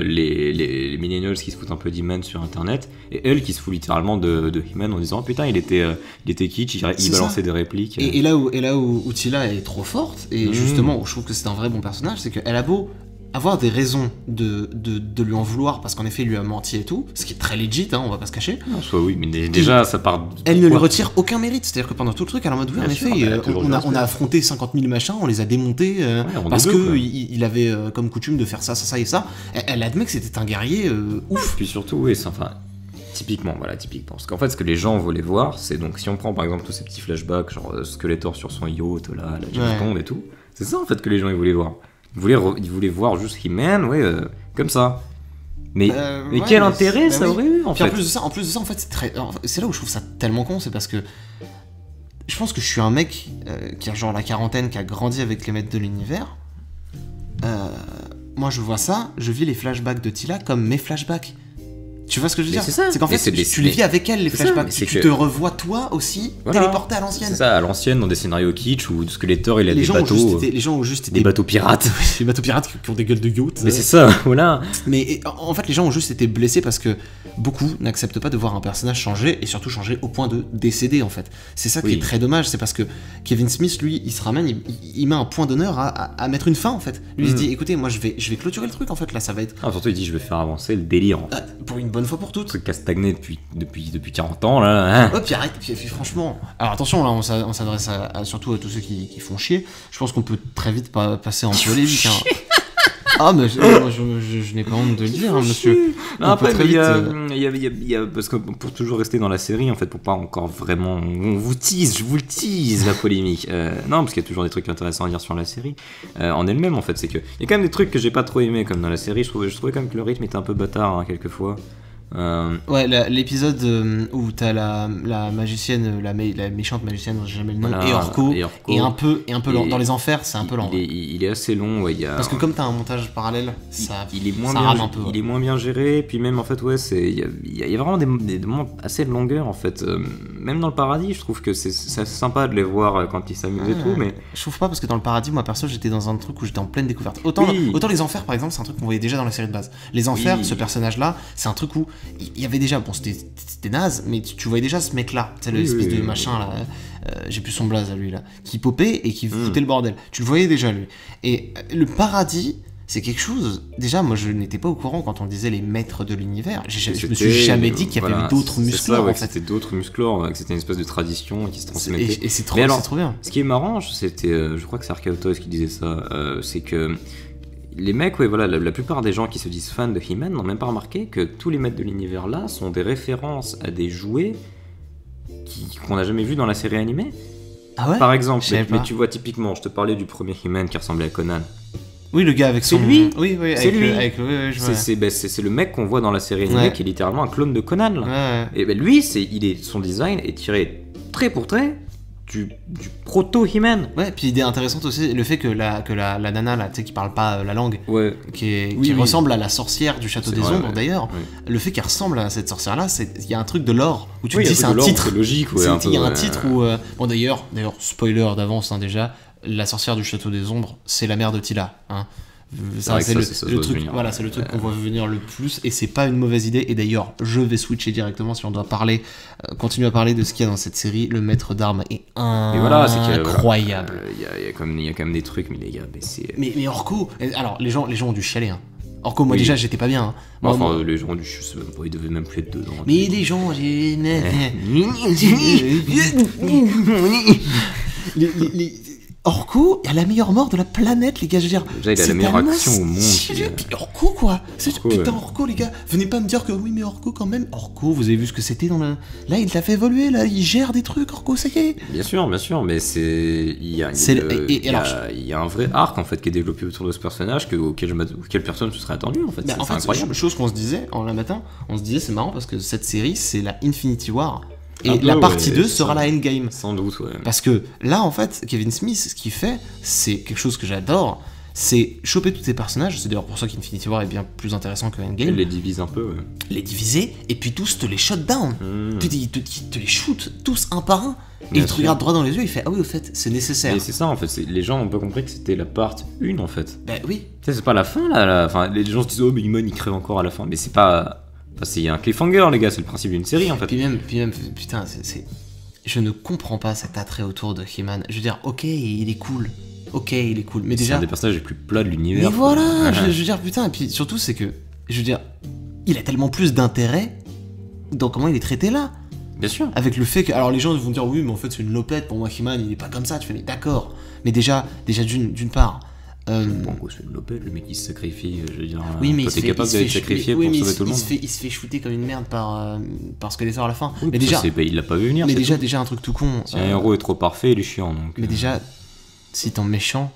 les millennials qui se foutent un peu d'He-Man sur internet et elle qui se fout littéralement de He-Man en disant oh, putain, il était kitsch, il balançait des répliques. Et là où Tila est trop forte, et justement, je trouve que c'est un vrai bon personnage, c'est qu'elle a beau avoir des raisons de lui en vouloir parce qu'en effet il lui a menti et tout, ce qui est très legit, hein, on va pas se cacher. Non, soit oui, mais déjà ça part. Elle ne lui retire aucun mérite, c'est-à-dire que pendant tout le truc, elle est en mode oui, en effet, on a affronté 50 000 machins, on les a démontés parce que il avait comme coutume de faire ça et ça. Elle admet que c'était un guerrier ouf. Puis surtout, oui, typiquement, parce qu'en fait, ce que les gens voulaient voir, c'est donc si on prend par exemple tous ces petits flashbacks, genre Skeletor sur son yacht, là, la James Bond et tout, c'est ça en fait que les gens ils voulaient voir. Ils voulaient voir juste He-Man, comme ça. Mais quel intérêt ça aurait eu en fait. En plus de ça, en fait, c'est là où je trouve ça tellement con, c'est parce que je pense que je suis un mec qui a genre la quarantaine, qui a grandi avec les maîtres de l'univers. Moi, je vois ça, je vis les flashbacks de Tila comme mes flashbacks. Tu vois ce que je veux dire? C'est qu'en fait, tu les vis avec elle, les flashbacks. Tu te revois toi aussi téléporté à l'ancienne. C'est ça, à l'ancienne, dans des scénarios kitsch où Skeletor il a des bateaux. Les gens ont juste été. Des bateaux pirates. Des bateaux pirates qui ont des gueules de yacht. Mais c'est ça, voilà. Mais en fait, les gens ont juste été blessés parce que beaucoup n'acceptent pas de voir un personnage changer et surtout changer au point de décéder en fait. C'est ça qui est très dommage, c'est parce que Kevin Smith, lui, il se ramène, il met un point d'honneur à mettre une fin en fait. Lui, il se dit écoutez, moi je vais clôturer le truc en fait, là ça va être. Surtout, il dit je vais faire avancer le délire. Pour une bonne fois pour toutes. Le truc qui a stagné depuis 40 ans là. Puis arrête, puis franchement. Alors attention, là on s'adresse surtout à tous ceux qui font chier. Je pense qu'on peut très vite passer en polémique. Ah, mais je n'ai pas honte de le dire, hein, monsieur. Non, après, il y a. Parce que pour toujours rester dans la série, en fait, pour pas encore vraiment. Je vous le tease, la polémique. Non, parce qu'il y a toujours des trucs intéressants à dire sur la série. En elle-même, en fait, c'est que. Il y a quand même des trucs que j'ai pas trop aimé, comme dans la série. Je trouvais quand même que le rythme était un peu bâtard, hein, quelquefois. Ouais, l'épisode où t'as la magicienne, la méchante magicienne, j'ai jamais le nom, voilà, et Orko, et un peu dans les enfers, c'est un peu lent. Il est assez long, ouais. Parce que comme t'as un montage parallèle, il est moins bien, un peu, il est moins bien géré, puis même en fait, ouais, il y a vraiment des moments assez de longueur en fait. Même dans le paradis, je trouve que c'est assez sympa de les voir quand ils s'amusent et tout, mais. Je trouve pas, parce que dans le paradis, moi perso, j'étais dans un truc où j'étais en pleine découverte. Autant les enfers, par exemple, c'est un truc qu'on voyait déjà dans la série de base. Les enfers, ce personnage-là, c'est un truc où il y avait déjà, bon, c'était naze, mais tu voyais déjà ce mec-là, tu sais, l'espèce de machin là, j'ai plus son blaze à lui là, qui popait et qui foutait le bordel. Tu le voyais déjà lui. Et le paradis, c'est quelque chose. Déjà, moi, je n'étais pas au courant quand on disait les maîtres de l'univers. Je me suis jamais dit qu'il y avait eu d'autres musclores. En fait. C'était d'autres musclores, que c'était une espèce de tradition qui se transmettait. Et c'est trop bien. Ce qui est marrant, je crois que c'est Archaeotos qui disait ça, c'est que les mecs, ouais, voilà, la plupart des gens qui se disent fans de He-Man n'ont même pas remarqué que tous les maîtres de l'univers là sont des références à des jouets qu'on n'a jamais vus dans la série animée. Ah ouais. Par exemple, mais tu vois typiquement, je te parlais du premier He-Man qui ressemblait à Conan. Oui, le gars avec son. C'est lui. Oui, c'est lui. C'est le mec qu'on voit dans la série animée qui est littéralement un clone de Conan. Là. Ouais. Et ben lui, son design est tiré trait pour trait du proto He-Man. Ouais, puis l'idée intéressante aussi, le fait que la nana là, tu sais, qui parle pas la langue, qui ressemble à la sorcière du Château des Ombres d'ailleurs. Le fait qu'elle ressemble à cette sorcière là, il y a un truc de lore où tu te dis c'est un titre. C'est logique. Il y a un titre où bon d'ailleurs spoiler d'avance déjà. La sorcière du Château des Ombres, c'est la mère de Tila. Hein. C'est le truc. Voilà, c'est le truc qu'on voit venir le plus, et c'est pas une mauvaise idée. Et d'ailleurs, je vais switcher directement si on doit continuer à parler de ce qu'il y a dans cette série. Le maître d'armes est incroyable. Il y a quand même des trucs, mais les gars, mais Orko. Alors les gens ont dû chialer. Hein. Orko, moi déjà j'étais pas bien. Hein. Moi, les gens ont dû, je sais même pas, ils devaient même plus être dedans. Mais les gens, Orko a la meilleure mort de la planète, les gars, je veux dire. Déjà, il a la meilleure action au monde. Puis Orko, quoi. Putain, Orko, les gars. Venez pas me dire que oui, mais Orko, quand même. Orko, vous avez vu ce que c'était dans le. Là, il l'a fait évoluer, là. Il gère des trucs, Orko, ça y est. Bien sûr, mais c'est. Il y a un vrai arc, en fait, qui est développé autour de ce personnage auquel personne se serait attendu, en fait. C'est incroyable. Chose qu'on se disait en la matin, c'est marrant parce que cette série, c'est la Infinity War. Et la partie 2 sera la endgame. Sans doute, ouais. Parce que là, en fait, Kevin Smith, ce qu'il fait, c'est quelque chose que j'adore, c'est choper tous ces personnages. C'est d'ailleurs pour ça qu'Infinity War est bien plus intéressant que Endgame. Il les divise un peu, ouais. Les diviser, et puis tous te les shut down. Il te les shoot, tous un par un. Et il te regarde droit dans les yeux, il fait ah oui, au fait, c'est nécessaire. Et c'est ça, en fait. Les gens n'ont pas compris que c'était la part 1, en fait. Bah oui. Tu sais, c'est pas la fin, là. Enfin, les gens se disent oh, mais He-Man, il crève encore à la fin. Mais c'est pas. Il y a un cliffhanger, les gars, c'est le principe d'une série, en fait. Puis même putain, je ne comprends pas cet attrait autour de He-Man. Je veux dire, ok, il est cool. Mais déjà. C'est un des personnages les plus plats de l'univers. Mais voilà, je veux dire, putain, et puis surtout, c'est que, je veux dire, il a tellement plus d'intérêt dans comment il est traité là. Bien sûr. Avec le fait que. Alors les gens vont dire, oui, mais en fait, c'est une lopette, pour moi, He-Man, il est pas comme ça. Tu fais, mais d'accord. Mais déjà d'une part. Bon, c'est une lopette, le mec il se sacrifie, je veux dire. Oui, mais il est capable d'être sacrifié pour sauver tout le monde. Il se fait shooter comme une merde par Skeletor à la fin. Oui, mais déjà, il l'a pas vu venir. Mais déjà un truc tout con. Si un héros est trop parfait, il est chiant. Donc, mais déjà, si ton méchant,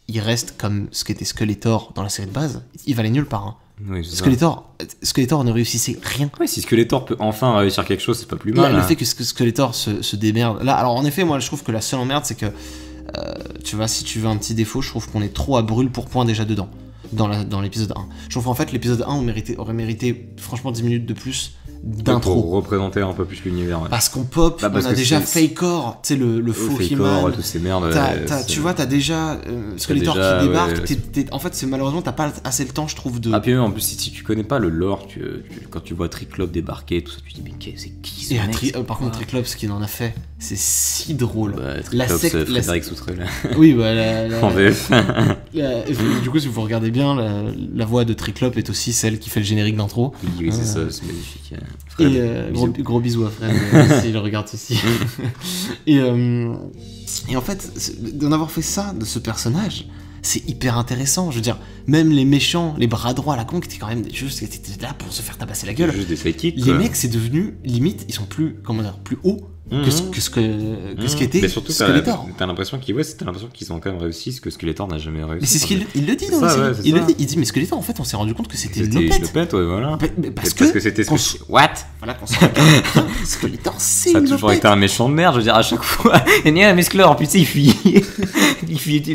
il reste comme ce qu'était Skeletor dans la série de base, il valait nulle part. Hein. Oui, Skeletor ne réussissait rien. Oui, si Skeletor peut enfin réussir quelque chose, c'est pas plus mal. Le fait que Skeletor se démerde. Là, alors en effet, moi je trouve que la seule emmerde, c'est que. Tu vois, si tu veux un petit défaut, je trouve qu'on est trop à brûle pour point déjà dedans, dans l'épisode 1. Je trouve qu'en fait, l'épisode 1 aurait mérité franchement 10 minutes de plus d'intro. Pour représenter un peu plus l'univers. Ouais. Parce qu'on pop, on a déjà Fakor, tu sais, le faux He-Man. Toutes ces merdes. Tu vois, t'as déjà Skeletor qui débarque. En fait, malheureusement, t'as pas assez le temps, je trouve, de. Ah, puis même, en plus, si tu connais pas le lore, quand tu vois Triclope débarquer, tout ça, tu te dis, mais c'est qui ce mec par contre, Triclope, ce qu'il en a fait, c'est si drôle. La secte. Frédéric Soutrel. Oui, bah, en VF. Du coup, si vous regardez bien, la voix de Triclope est aussi celle qui fait le générique d'intro. Oui, c'est ça, c'est magnifique. Fred, et gros bisous à Fred s'il regarde ceci. Et en fait, d'en avoir fait ça de ce personnage, c'est hyper intéressant. Je veux dire, même les méchants, les bras droits à la con, qui étaient quand même juste là pour se faire tabasser la gueule. Juste des sidekicks. Les mecs, c'est devenu limite, ils sont plus hauts que ce qu'était Skeletor. T'as l'impression qu'ils ont quand même réussi ce que Skeletor n'a jamais réussi. Mais c'est ce qu'il le dit dans la série. Il dit mais Skeletor en fait on s'est rendu compte que c'était une lopette. Ouais, voilà. Parce que c'était What voilà qu'on s'en rend compte. Skeletor c'est une lopette. Ça a toujours été un méchant de merde, je veux dire à chaque fois. Il y a un Mesclor, putain il fuyait.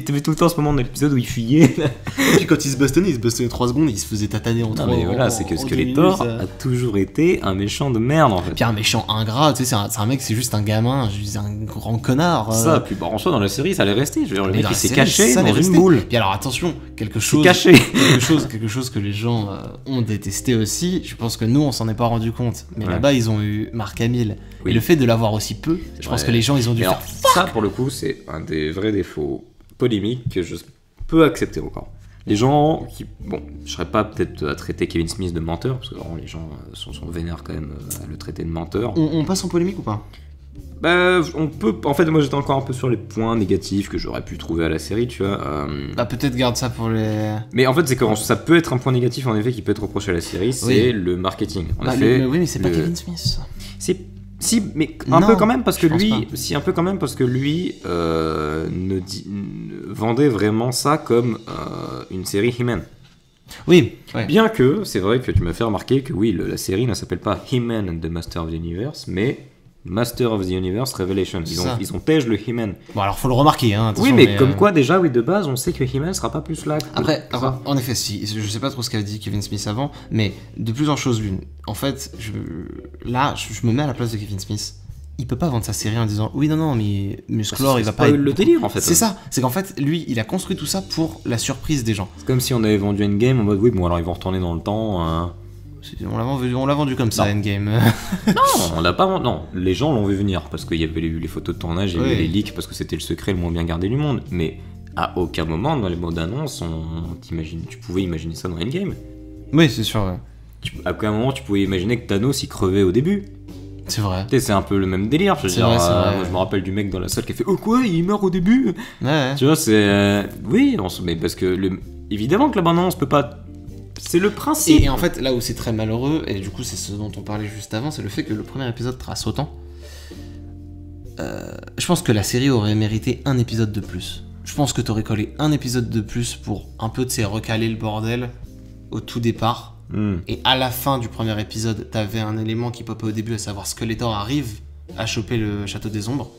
T'avais tout le temps ce moment dans l'épisode où il fuyait. Et puis quand il se bastonnait 3 secondes, il se faisait tataner en 3 minutes. Mais voilà, c'est que Skeletor a toujours été un méchant de merde en fait. Puis un méchant ingrat, tu sais, c'est un mec, c'est juste un gamin, juste un grand connard. Ça, puis en soi dans la série, ça allait rester. Je veux dire, le mec il s'est caché dans une boule. Puis alors attention, quelque chose que les gens ont détesté aussi. Je pense que nous on s'en est pas rendu compte, mais là-bas ils ont eu Mark Hamill. Oui. Et le fait de l'avoir aussi peu, je pense que les gens ils ont dû faire. Ça pour le coup, c'est un des vrais défauts polémiques que je peux accepter encore. Les gens qui... Bon, je serais pas peut-être à traiter Kevin Smith de menteur, parce que vraiment les gens sont vénères quand même à le traiter de menteur. On passe en polémique ou pas ? Bah, on peut... En fait, moi j'étais encore un peu sur les points négatifs que j'aurais pu trouver à la série, tu vois. Bah peut-être garde ça pour les... Mais en fait, c'est que ça peut être un point négatif, en effet, qui peut être reproché à la série, c'est le marketing. En effet, oui, mais c'est pas Kevin Smith. Si, mais un peu quand même parce que lui, vendait vraiment ça comme une série He-Man. Oui. Bien que c'est vrai que tu m'as fait remarquer que oui, la série ne s'appelle pas He-Man and the Master of the Universe, mais Master of the Universe Revelation. Ils ont tège le He-Man. Bon alors faut le remarquer hein. Oui mais comme quoi déjà de base on sait que He-Man sera pas plus là. Après en effet si je sais pas trop ce qu'avait dit Kevin Smith avant, mais de plusieurs choses l'une. En fait je me mets à la place de Kevin Smith. Il peut pas vendre sa série en disant oui non mais Musclor il va pas être... le délire en fait. C'est ça, c'est qu'en fait lui il a construit tout ça pour la surprise des gens. C'est comme si on avait vendu Endgame en mode oui bon alors ils vont retourner dans le temps. On l'a vendu comme ça, Endgame. Non, on l'a pas vendu. Non, les gens l'ont vu venir parce qu'il y avait eu les photos de tournage, il y avait les leaks parce que c'était le secret le moins bien gardé du monde. Mais à aucun moment dans les modes d'annonce, tu pouvais imaginer ça dans Endgame. Oui, c'est sûr. Ouais. À aucun moment tu pouvais imaginer que Thanos il crevait au début. C'est vrai. C'est un peu le même délire. Je veux dire, moi je me rappelle du mec dans la salle qui a fait oh quoi, il meurt au début. Ouais. Tu vois, c'est oui, mais parce que évidemment que la bande-annonce peut pas. C'est le principe. Et en fait, là où c'est très malheureux, et du coup c'est ce dont on parlait juste avant, c'est le fait que le premier épisode trace autant. Je pense que la série aurait mérité un épisode de plus. Je pense que t'aurais collé un épisode de plus pour un peu, recaler le bordel au tout départ. Et à la fin du premier épisode, t'avais un élément qui popait au début, à savoir Skeletor arrive à choper le château des ombres.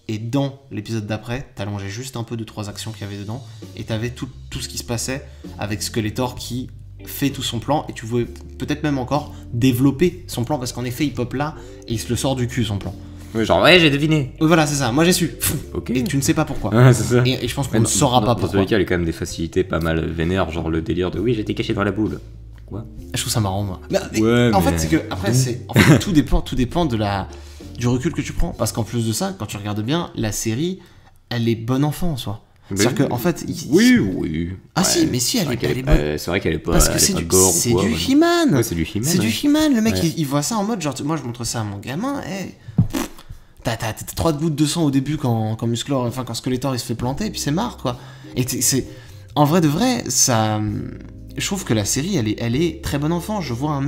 Et dans l'épisode d'après, t'allongeais juste un peu de 3 actions qu'il y avait dedans, et t'avais tout ce qui se passait avec Skeletor qui fait tout son plan, et tu pouvais peut-être même encore développer son plan, parce qu'en effet il pop là et il se le sort du cul son plan. Oui, genre ouais j'ai deviné. Oui voilà c'est ça, moi j'ai su. Okay. Et tu ne sais pas pourquoi. Ouais, c'est ça. Et je pense qu'on ne saura pas pourquoi. Dans tous les cas il y a quand même des facilités pas mal vénères, genre le délire de oui j'étais caché dans la boule. Quoi ? Je trouve ça marrant moi. En fait c'est que après tout dépend du recul que tu prends, parce qu'en plus de ça quand tu regardes bien la série elle est bonne enfant en soi. C'est-à-dire qu'en fait... Oui. Ah si, mais si, elle est bonne. C'est vrai qu'elle est pas... Parce que c'est du He-Man. Ouais, c'est du He-Man. C'est du He-Man. Le mec, il voit ça en mode, genre, moi je montre ça à mon gamin, t'as 3 gouttes de sang au début quand Musclor, enfin quand Skeletor il se fait planter, et puis c'est marre, quoi. Et c'est... En vrai de vrai, ça... Je trouve que la série, elle est très bonne enfant. Je vois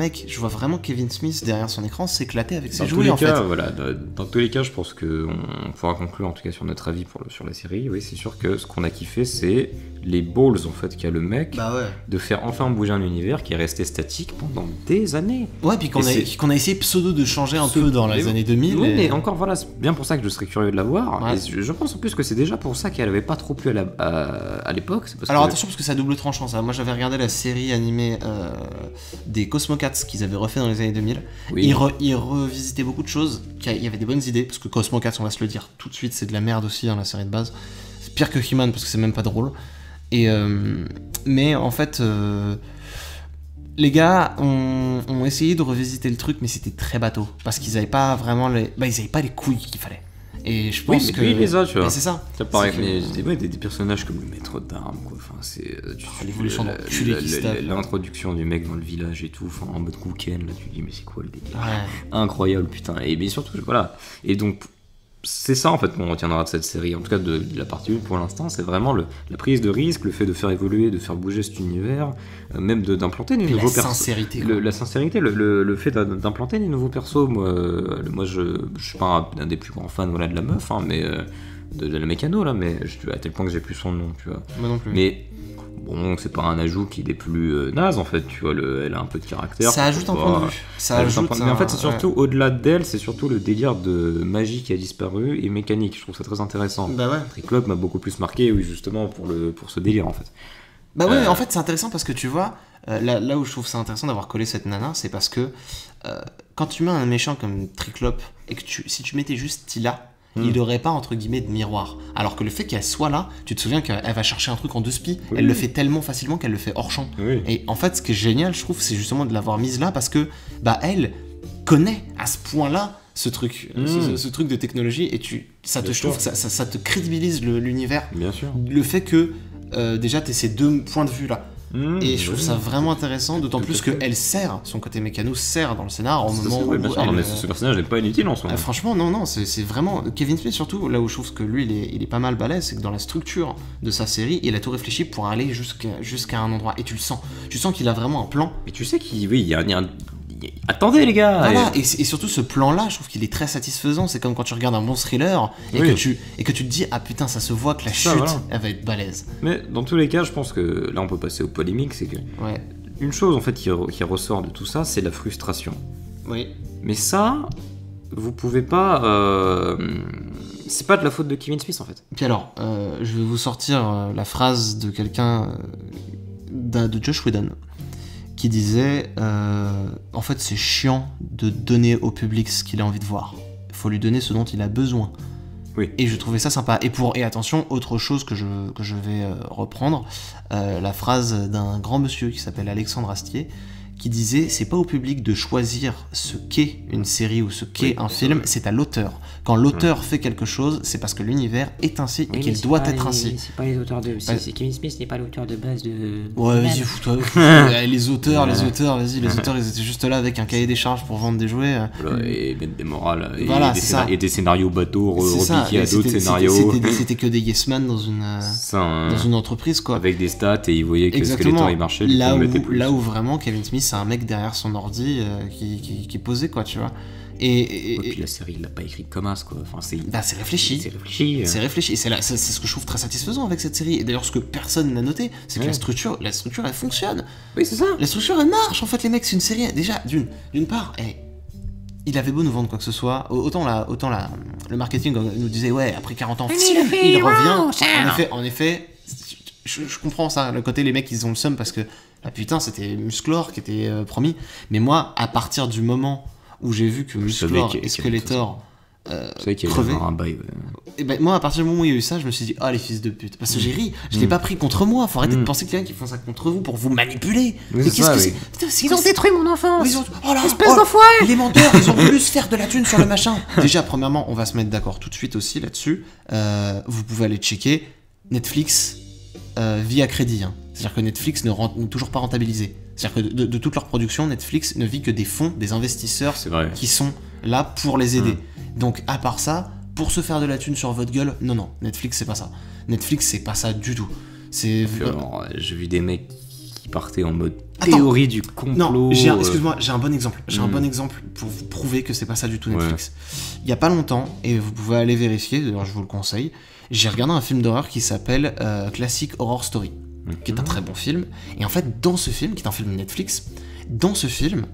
vraiment Kevin Smith derrière son écran s'éclater avec ses jouets, en fait. Voilà, dans tous les cas, je pense qu'on pourra conclure, en tout cas, sur notre avis sur la série. Oui, c'est sûr que ce qu'on a kiffé, c'est les balls, en fait, qu'a le mec de faire enfin bouger un univers qui est resté statique pendant des années. Ouais, puis qu'on a essayé pseudo de changer un peu dans les années 2000. Oui, mais encore, voilà, c'est bien pour ça que je serais curieux de la voir. Ouais. Et je pense en plus que c'est déjà pour ça qu'elle avait pas trop plu à l'époque. Alors attention, parce que c'est à double tranchant, ça. Moi, j'avais regardé la série animée des Cosmocats qu'ils avaient refait dans les années 2000. Oui. Ils revisitaient beaucoup de choses, il y avait des bonnes idées, parce que Cosmocats, on va se le dire tout de suite, c'est de la merde aussi dans la série de base. C'est pire que He-Man parce que c'est même pas drôle. Mais en fait, les gars ont essayé de revisiter le truc, mais c'était très bateau, parce qu'ils avaient pas vraiment ils avaient pas les couilles qu'il fallait. Et je pense que lui, les a, tu vois. C'est ça. Ça paraît des personnages comme le maître d'armes, quoi. Enfin, c'est l'évolution l'introduction du mec dans le village et tout, enfin en mode Kuken, là tu dis mais c'est quoi le délire incroyable putain. Et bien surtout voilà. Et donc c'est ça en fait qu'on retiendra de cette série, en tout cas de la partie 1 pour l'instant, c'est vraiment la prise de risque, le fait de faire évoluer, de faire bouger cet univers, même d'implanter des nouveaux persos. La sincérité, le fait d'implanter des nouveaux persos. Moi je suis pas un des plus grands fans de la meuf, hein, mais de la mécano là, mais à tel point que j'ai plus son nom, tu vois. Moi non plus. Mais bon, c'est pas un ajout qui est plus naze en fait, tu vois, elle a un peu de caractère. Ça ajoute un point de vue. Mais en fait, c'est surtout, au-delà d'elle, c'est surtout le délire de magie qui a disparu et mécanique. Je trouve ça très intéressant. Bah ouais. Triclope m'a beaucoup plus marqué, oui, justement, pour ce délire en fait. Bah ouais, en fait, c'est intéressant parce que tu vois, là où je trouve ça intéressant d'avoir collé cette nana, c'est parce que quand tu mets un méchant comme Triclope et que si tu mettais juste Tila, il n'aurait pas entre guillemets de miroir. Alors que le fait qu'elle soit là, tu te souviens qu'elle va chercher un truc en 2 spies, elle le fait tellement facilement qu'elle le fait hors champ. Et en fait, ce qui est génial, je trouve, c'est justement de l'avoir mise là parce que elle connaît à ce point-là ce truc, ce truc de technologie et ça te crédibilise l'univers. Bien sûr. Le fait que déjà tu aies ces 2 points de vue là. Et je trouve ça vraiment intéressant, d'autant plus qu'elle sert, son côté mécano sert dans le scénar au moment où mais ce personnage n'est pas inutile en soi. Franchement, non, c'est vraiment... Kevin Smith, surtout, là où je trouve que lui, il est pas mal balèze, c'est que dans la structure de sa série, il a tout réfléchi pour aller jusqu'à un endroit. Et tu le sens. Tu sens qu'il a vraiment un plan. Mais tu sais qu'il y a un... Attendez les gars. Voilà, et surtout ce plan-là, je trouve qu'il est très satisfaisant. C'est comme quand tu regardes un bon thriller et que tu te dis ah putain, ça se voit que la chute, elle va être balèze. Mais dans tous les cas, je pense que là on peut passer aux polémiques, c'est que une chose en fait qui ressort de tout ça, c'est la frustration. Oui. Mais ça, vous pouvez pas. C'est pas de la faute de Kevin Smith en fait. Puis alors, je vais vous sortir la phrase de quelqu'un de Joss Whedon. Qui disait en fait c'est chiant de donner au public ce qu'il a envie de voir, il faut lui donner ce dont il a besoin. Et je trouvais ça sympa. Et attention, autre chose que je vais reprendre, la phrase d'un grand monsieur qui s'appelle Alexandre Astier, qui disait c'est pas au public de choisir ce qu'est une série ou ce qu'est un film, c'est à l'auteur. Quand l'auteur fait quelque chose, c'est parce que l'univers est ainsi et qu'il doit être ainsi. C'est pas les auteurs de... Kevin Smith n'est pas l'auteur de base de... Ouais, vas-y, fous-toi. les auteurs, ils étaient juste là avec un cahier des charges pour vendre des jouets. Et des morales. Et des scénarios bateaux repiqués à d'autres scénarios. C'était que des yes man dans une entreprise, quoi. Avec des stats et ils voyaient que Skeletor il marchait. Là où vraiment Kevin Smith, c'est un mec derrière son ordi qui posait, quoi, tu vois. Et puis la série, il l'a pas écrite comme as, quoi. Enfin, c'est réfléchi. C'est réfléchi. Et c'est ce que je trouve très satisfaisant avec cette série. Et d'ailleurs, ce que personne n'a noté, c'est que la structure, elle fonctionne. Oui, c'est ça. La structure, elle marche. En fait, les mecs, c'est une série. Déjà, d'une part, il avait beau nous vendre quoi que ce soit. Autant le marketing nous disait, ouais, après 40 ans, il revient. En effet, je comprends ça. Le côté, les mecs, ils ont le seum parce que, putain, c'était Musclor qui était promis. Mais moi, à partir du moment où j'ai vu que Musclor et Skeletor crevaient, et moi à partir du moment où il y a eu ça, je me suis dit les fils de pute, parce que j'ai ri, je l'ai pas pris contre moi, faut arrêter de penser qu'il y a qui font ça contre vous pour vous manipuler. Mais qu'est-ce que c'est? Ils ont détruit mon enfance, espèce d'enfoiré. Les menteurs, ils ont voulu se faire de la thune sur le machin. Déjà, premièrement, on va se mettre d'accord tout de suite aussi là-dessus, vous pouvez aller checker Netflix vit à crédit, hein. C'est-à-dire que Netflix n'est toujours pas rentabilisé. C'est-à-dire que de toute leur production, Netflix ne vit que des fonds, des investisseurs qui sont là pour les aider. Donc, à part ça, pour se faire de la thune sur votre gueule, non, Netflix, c'est pas ça. Netflix, c'est pas ça du tout. J'ai vu des mecs qui partaient en mode théorie du complot. Non, excuse-moi, j'ai un bon exemple. J'ai un bon exemple pour vous prouver que c'est pas ça du tout, Netflix. Il y a pas longtemps, et vous pouvez aller vérifier, d'ailleurs, je vous le conseille, j'ai regardé un film d'horreur qui s'appelle Classic Horror Story. Qui est un très bon film. Et en fait, dans ce film, qui est un film de Netflix, dans ce film,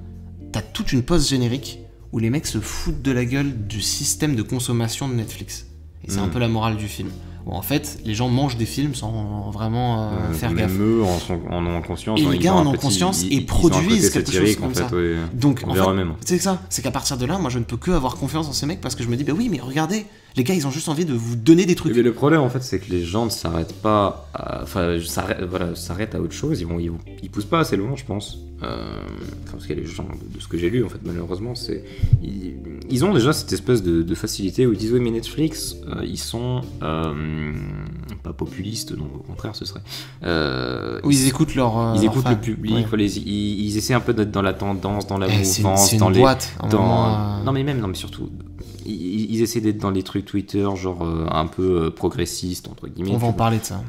t'as toute une pause générique où les mecs se foutent de la gueule du système de consommation de Netflix. Et c'est un peu la morale du film. Où en fait, les gens mangent des films sans vraiment faire gaffe. Même eux en ont conscience. Et les gars en ont conscience et produisent quelque chose comme ça. Donc, en fait, c'est ça. C'est qu'à partir de là, moi, je ne peux que avoir confiance en ces mecs parce que je me dis, bah oui, mais regardez, les gars, ils ont juste envie de vous donner des trucs. Mais le problème, en fait, c'est que les gens ne s'arrêtent pas. S'arrêtent à autre chose. Ils poussent pas assez loin, je pense. Parce que les gens, de ce que j'ai lu, en fait, malheureusement, ils ont déjà cette espèce de facilité où ils disent oui, mais Netflix, ils sont pas populiste, non, au contraire, ce serait. Où ils écoutent ils écoutent le public, ils essaient un peu d'être dans la tendance, dans la mouvance, dans les. Boîte, non, mais surtout. Ils essaient d'être dans les trucs Twitter, genre un peu progressistes, entre guillemets. On va en parler de ça.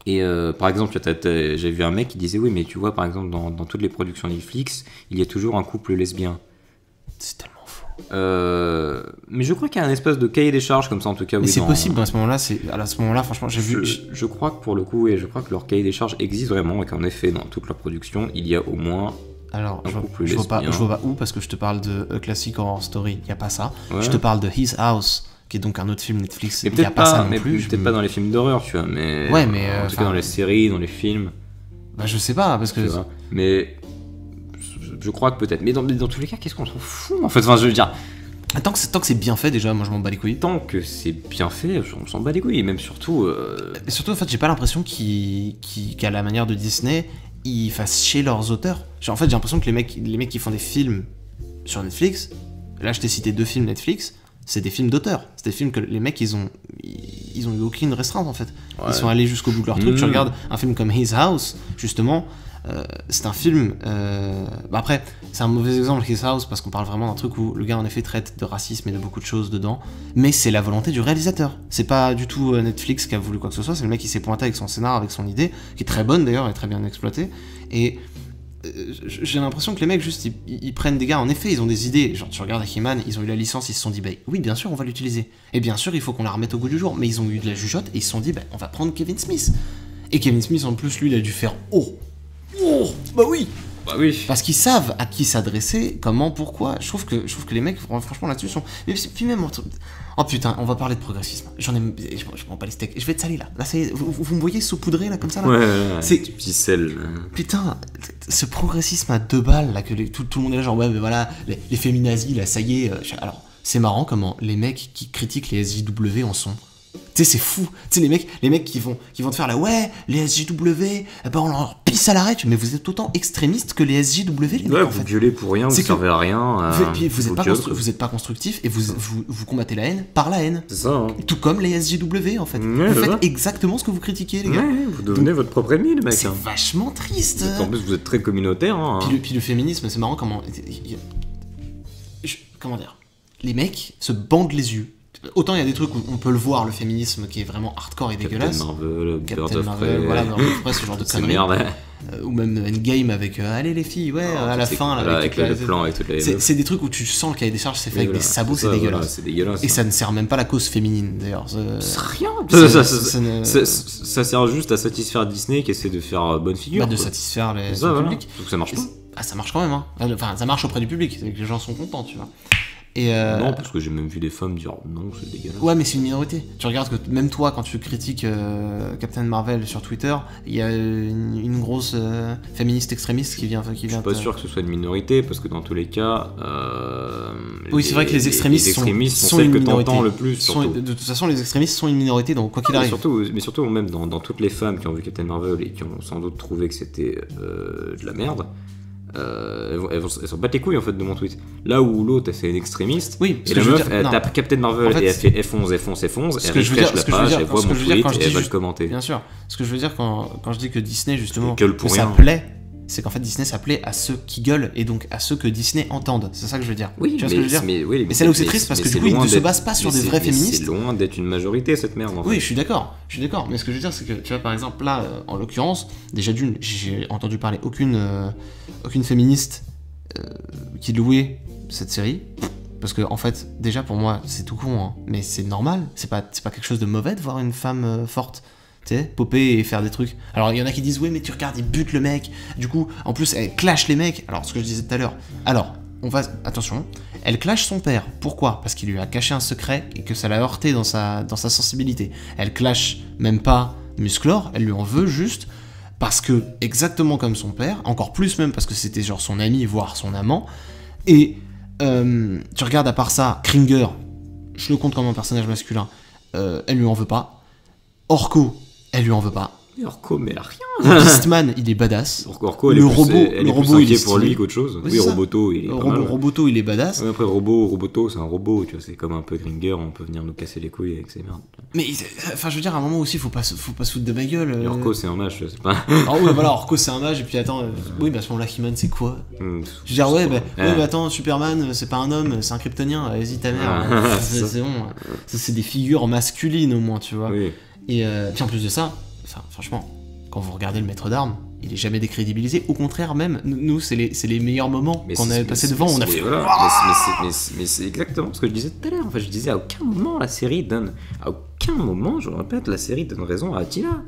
Et par exemple, j'ai vu un mec qui disait oui, mais tu vois, par exemple, dans toutes les productions Netflix, il y a toujours un couple lesbien. C'est tellement faux. Mais je crois qu'il y a un espèce de cahier des charges comme ça, en tout cas. Mais c'est possible, à ce moment-là, franchement, j'ai vu. Je crois que pour le coup, je crois que leur cahier des charges existe vraiment et qu'en effet, dans toute leur production, il y a au moins. Alors, je vois pas où, parce que je te parle de A Classic Horror Story, il n'y a pas ça. Ouais. Je te parle de His House, qui est donc un autre film Netflix, il n'y a pas ça non plus. Peut-être pas dans les films d'horreur, tu vois, mais. Ouais, mais. En tout cas, dans les séries, dans les films. Bah, je sais pas, parce que. Mais. Je crois que peut-être. Mais dans tous les cas, qu'est-ce qu'on s'en fout en fait, enfin, je veux dire. Tant que c'est bien fait, déjà, moi je m'en bats les couilles. Tant que c'est bien fait, on s'en bat les couilles, et même surtout. Et surtout, en fait, j'ai pas l'impression qu'à la manière de Disney, ils fassent chier leurs auteurs. En fait, j'ai l'impression que les mecs qui font des films sur Netflix, là je t'ai cité 2 films Netflix, c'est des films d'auteurs. C'est des films que les mecs ils ont eu aucune restreinte en fait. Ouais. Ils sont allés jusqu'au bout de leur truc. Tu regardes un film comme His House, justement, c'est un film. Après, c'est un mauvais exemple His House parce qu'on parle vraiment d'un truc où le gars en effet traite de racisme et de beaucoup de choses dedans. Mais c'est la volonté du réalisateur. C'est pas du tout Netflix qui a voulu quoi que ce soit. C'est le mec qui s'est pointé avec son scénar, avec son idée, qui est très bonne d'ailleurs et très bien exploitée. Et j'ai l'impression que les mecs juste ils prennent des gars, en effet ils ont des idées, genre tu regardes He-Man, ils ont eu la licence, ils se sont dit bah oui bien sûr on va l'utiliser, et bien sûr il faut qu'on la remette au goût du jour, mais ils ont eu de la jugeote et ils se sont dit bah on va prendre Kevin Smith, et Kevin Smith en plus lui il a dû faire bah oui parce qu'ils savent à qui s'adresser, comment, pourquoi. Je trouve que les mecs franchement là-dessus sont, puis même oh putain, on va parler de progressisme. Je prends pas les steaks. Je vais être salé là. Là, ça y est, vous me voyez saupoudré là comme ça là. Ouais. C'est du petit sel. Putain, ce progressisme à 2 balles là que tout le monde est là genre ouais mais voilà les féminazis là ça y est. Alors c'est marrant comment les mecs qui critiquent les SJW en sont. Tu sais c'est fou. Tu sais les mecs qui vont te faire là ouais les SJW on leur pisse à l'arrêt, mais vous êtes autant extrémistes que les SJW les mecs, vous gueulez pour rien, vous servez à rien. Vous êtes pas constructif et vous combattez la haine par la haine. C'est ça. Hein. Tout comme les SJW en fait. Vous faites exactement ce que vous critiquez les gars. Vous devenez votre propre ennemi les mecs. C'est vachement triste. En plus vous êtes très communautaire. Hein. Puis le féminisme c'est marrant comment dire. Les mecs se bandent les yeux. Autant il y a des trucs où on peut le voir, le féminisme qui est vraiment hardcore et dégueulasse. Captain Marvel, voilà, ce genre de conneries. Ou même Endgame avec allez les filles, à la fin là, avec le plan avec toutes les. C'est des trucs où tu sens le cahier des charges c'est fait avec des sabots, c'est dégueulasse. C'est dégueulasse. Et ça ne sert même pas la cause féminine d'ailleurs. C'est rien. Ça sert juste à satisfaire Disney qui essaie de faire bonne figure. De satisfaire le public. Donc ça marche pas. Ça marche quand même. Enfin ça marche auprès du public, c'est que les gens sont contents, tu vois. Non, parce que j'ai même vu des femmes dire non, c'est dégueulasse. Ouais, mais c'est une minorité. Tu regardes que même toi, quand tu critiques Captain Marvel sur Twitter, il y a une grosse féministe extrémiste qui vient. Je suis pas sûr que ce soit une minorité, parce que dans tous les cas. Oui, c'est vrai que les extrémistes sont celles une que minorité. t'entends le plus. De toute façon, les extrémistes sont une minorité, donc quoi qu'il arrive. Mais surtout, même dans toutes les femmes qui ont vu Captain Marvel et qui ont sans doute trouvé que c'était de la merde. Elles s'en battent les couilles en fait de mon tweet. Là où l'autre c'est une extrémiste, oui, et la meuf elle tape Captain Marvel en fait, et elle fait F11, elle refresh la page, elle voit mon tweet et elle va le commenter. Bien sûr, ce que je veux dire quand je dis que Disney justement que ça plaît, c'est qu'en fait Disney ça plaît à ceux qui gueulent et donc à ceux que Disney entendent. C'est ça que je veux dire. Oui, tu vois ce que je veux dire. Mais c'est là où c'est triste parce que du coup ils ne se basent pas sur des vrais féministes. C'est loin d'être une majorité cette merde. Oui, je suis d'accord. Mais ce que je veux dire c'est que tu vois par exemple là en l'occurrence déjà j'ai entendu parler aucune féministe qui louait cette série, parce que en fait déjà pour moi c'est tout con mais c'est normal, c'est pas quelque chose de mauvais de voir une femme forte, tu sais, popper et faire des trucs. Alors il y en a qui disent oui mais tu regardes il bute le mec, du coup en plus elle clash les mecs. Alors ce que je disais tout à l'heure, attention, elle clash son père, pourquoi? Parce qu'il lui a caché un secret et que ça l'a heurté dans sa sensibilité. Elle clash même pas Musclor, elle lui en veut juste parce que, exactement comme son père, encore plus même parce que c'était genre son ami, voire son amant, et tu regardes à part ça, Kringer, je le compte comme un personnage masculin, elle lui en veut pas, Orko, elle lui en veut pas, Orko, mais rien. Beastman, il est badass. Orko, le robot, il est pour lui qu'autre chose. Oui, Roboto, il est Roboto, il est badass. Ouais, après, Roboto, c'est un robot, tu vois, c'est comme un peu Gringer, on peut venir nous casser les couilles avec ses merdes. Mais, enfin, je veux dire, à un moment aussi, faut pas se foutre de ma gueule. Et Orko, c'est un mage, c'est pas... Ah ouais, voilà, Orko, c'est un mage, et puis attends, oui, bah à ce moment-là, He-Man, c'est quoi? Je veux dire, ouais, bah attends, Superman, c'est pas un homme, c'est un kryptonien, vas-y, ta mère. C'est bon. C'est des figures masculines, au moins, tu vois. Oui. Et puis en plus de ça, franchement, quand vous regardez le maître d'armes, il est jamais décrédibilisé. Au contraire, même, nous, c'est les meilleurs moments qu'on avait passé devant. On a fait. Voilà. Mais c'est exactement ce que je disais tout à l'heure. En fait, je disais, à aucun moment, la série donne. À aucun moment, je répète, la série donne raison à Attila.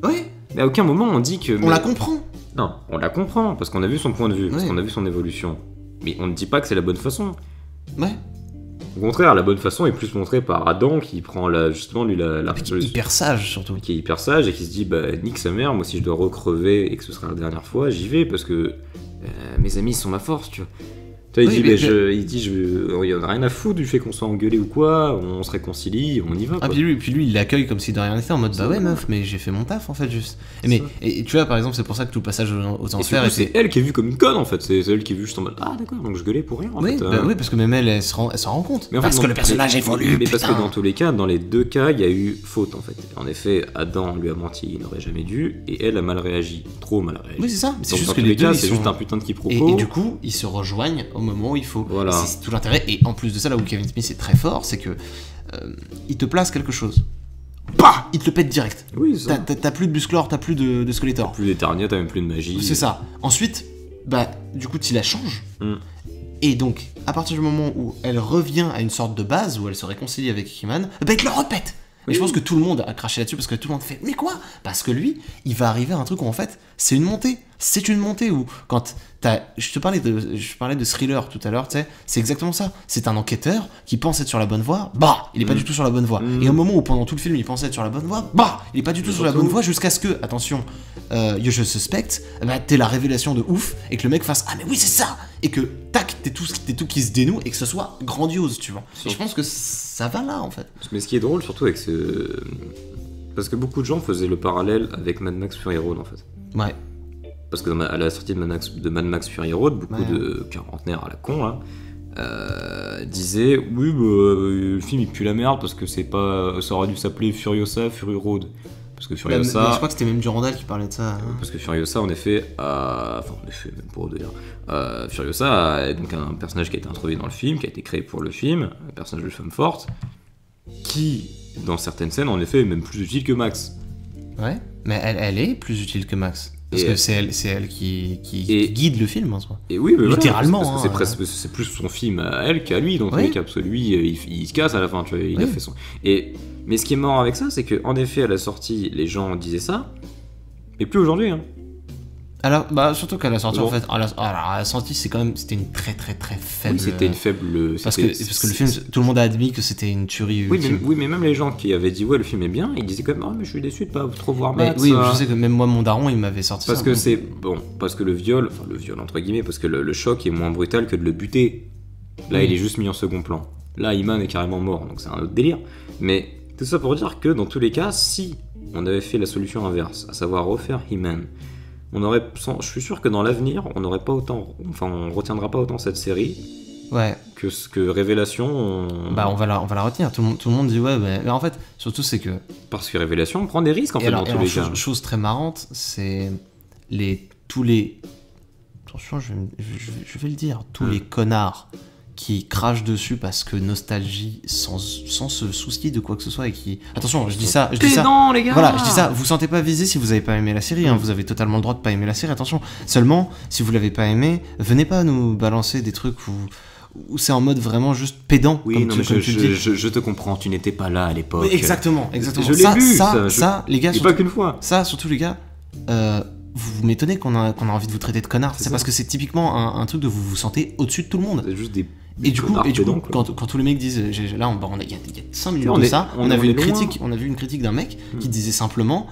Oui. Mais à aucun moment, on dit que. On la comprend. Non, on la comprend, parce qu'on a vu son point de vue, parce qu'on a vu son évolution. Mais on ne dit pas que c'est la bonne façon. Ouais. Au contraire, la bonne façon est plus montrée par Adam qui prend justement lui la qui est hyper sage surtout. Qui est hyper sage et qui se dit bah nique sa mère, moi si je dois recrever et que ce sera la dernière fois, j'y vais parce que mes amis sont ma force, tu vois. Il dit, il y en a rien à foutre du fait qu'on soit engueulé ou quoi, on se réconcilie, on y va. Ah, puis lui, il l'accueille comme si de rien n'était, en mode bah ouais, meuf, mais j'ai fait mon taf en fait, juste. Et tu vois, par exemple, c'est pour ça que tout le passage aux enfers. C'est elle qui est vue comme une conne en fait, c'est elle qui est vue juste en mode ah d'accord, donc je gueulais pour rien en fait. Oui, parce que même elle s'en rend compte. Mais en fait, parce que le personnage évolue. Mais parce que dans tous les cas, dans les deux cas, il y a eu faute en fait. En effet, Adam lui a menti, il n'aurait jamais dû, et elle a mal réagi, trop mal réagi. Oui, c'est ça. C'est juste que les deux, c'est juste un putain de quiproquo. Et du coup, ils se rejoignent au moment où il faut. Voilà. C'est tout l'intérêt, et en plus de ça, là où Kevin Smith est très fort, c'est que il te place quelque chose. Bah, il te le pète direct. Oui, ça. T'as plus de Musclor, t'as plus de Skeletor. T'as plus d'Eternia, t'as même plus de magie. C'est ça. Ensuite, bah, du coup, tu la changes. Et donc, à partir du moment où elle revient à une sorte de base, où elle se réconcilie avec He-Man, bah, il te le repète. Et je pense que tout le monde a craché là-dessus parce que tout le monde fait mais quoi? Parce que lui, il va arriver à un truc où en fait, c'est une montée. C'est une montée où quand je parlais de Thriller tout à l'heure, tu sais, c'est exactement ça. C'est un enquêteur qui pense être sur la bonne voie, bah, il est pas du tout sur la bonne voie. Et au moment où pendant tout le film, il pensait être sur la bonne voie, bah, il est pas du tout sur la bonne voie jusqu'à ce que, attention, je suspecte, bah, t'aies la révélation de ouf et que le mec fasse ah mais oui c'est ça et que tac, t'es tout qui se dénoue et que ce soit grandiose, tu vois. Et je pense que ça va là en fait. Mais ce qui est drôle surtout avec parce que beaucoup de gens faisaient le parallèle avec Mad Max Fury Road en fait. Ouais. Parce que à la sortie de Mad Max Fury Road, beaucoup de quarantenaires à la con là disaient oui le film il pue la merde parce que ça aurait dû s'appeler Furiosa Fury Road. Parce que Furiosa... Mais je crois que c'était même Durandal qui parlait de ça. Hein. Parce que Furiosa en effet même pour dire Furiosa est donc un personnage qui a été introduit dans le film, qui a été créé pour le film, un personnage de femme forte qui dans certaines scènes en effet est même plus utile que Max. Ouais, mais elle est plus utile que Max. Parce que c'est elle qui guide le film en soi. Et oui, mais littéralement. Voilà, parce que c'est plus son film à elle qu'à lui, dans tous les cas, parce que lui, il se casse à la fin, tu vois, il a fait son... Mais ce qui est marrant avec ça, c'est qu'en effet, à la sortie, les gens disaient ça, mais plus aujourd'hui, hein. Alors, bah, surtout qu'à la sortie, en fait, à la sortie, c'était une très très très faible... Oui, c'était une faible... Parce que le film, tout le monde a admis que c'était une tuerie. Oui, mais même les gens qui avaient dit, ouais, le film est bien, ils disaient quand même, oh, mais je suis déçu de pas trop voir Max. Oui, je sais que même moi, mon daron, il m'avait sorti parce ça. Parce que le viol entre guillemets, parce que le choc est moins brutal que de le buter. Là, il est juste mis en second plan. Là, He-Man est carrément mort, donc c'est un autre délire. Mais tout ça pour dire que, dans tous les cas, si on avait fait la solution inverse, à savoir refaire He-Man, je suis sûr que dans l'avenir, on retiendra pas autant cette série que Révélation. Bah on va la retenir. Tout le monde dit ouais, mais en fait, surtout c'est que parce que Révélation prend des risques en fait dans tous les cas. Chose très marrante, c'est tous les attention, je vais le dire, tous les connards qui crachent dessus parce que nostalgie sans se soucier de quoi que ce soit et qui... Attention, je dis ça... Non, les gars. Voilà, je dis ça, vous sentez pas visé si vous avez pas aimé la série, hein, vous avez totalement le droit de pas aimer la série, attention. Seulement, si vous l'avez pas aimé, venez pas nous balancer des trucs où c'est en mode vraiment juste pédant. Oui, non, mais je te comprends, tu n'étais pas là à l'époque. Oui, exactement. Je l'ai vu, ça, les gars... Et pas qu'une fois. Ça, surtout les gars... vous m'étonnez qu'on a envie de vous traiter de connard. C'est parce que c'est typiquement un truc de vous sentez au-dessus de tout le monde. C'est juste des... Et du coup, quand tous les mecs disent, là, il y a 5 minutes de ça, on a vu une critique d'un mec qui disait simplement,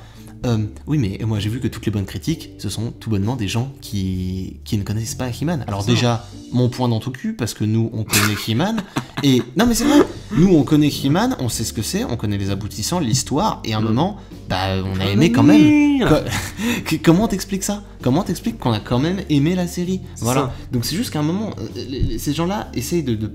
oui, mais moi j'ai vu que toutes les bonnes critiques, ce sont tout bonnement des gens qui ne connaissent pas He-Man. Alors déjà, mon point dans tout cul, parce que nous, on connaît He-Man, et non mais c'est vrai. Nous, on connaît He-Man, on sait ce que c'est, on connaît les aboutissants, l'histoire, et à un moment, on a aimé quand même. Comment t'expliques ça? Comment t'expliques qu'on a quand même aimé la série? Voilà. Ça. Donc c'est juste qu'à un moment, ces gens-là essayent de...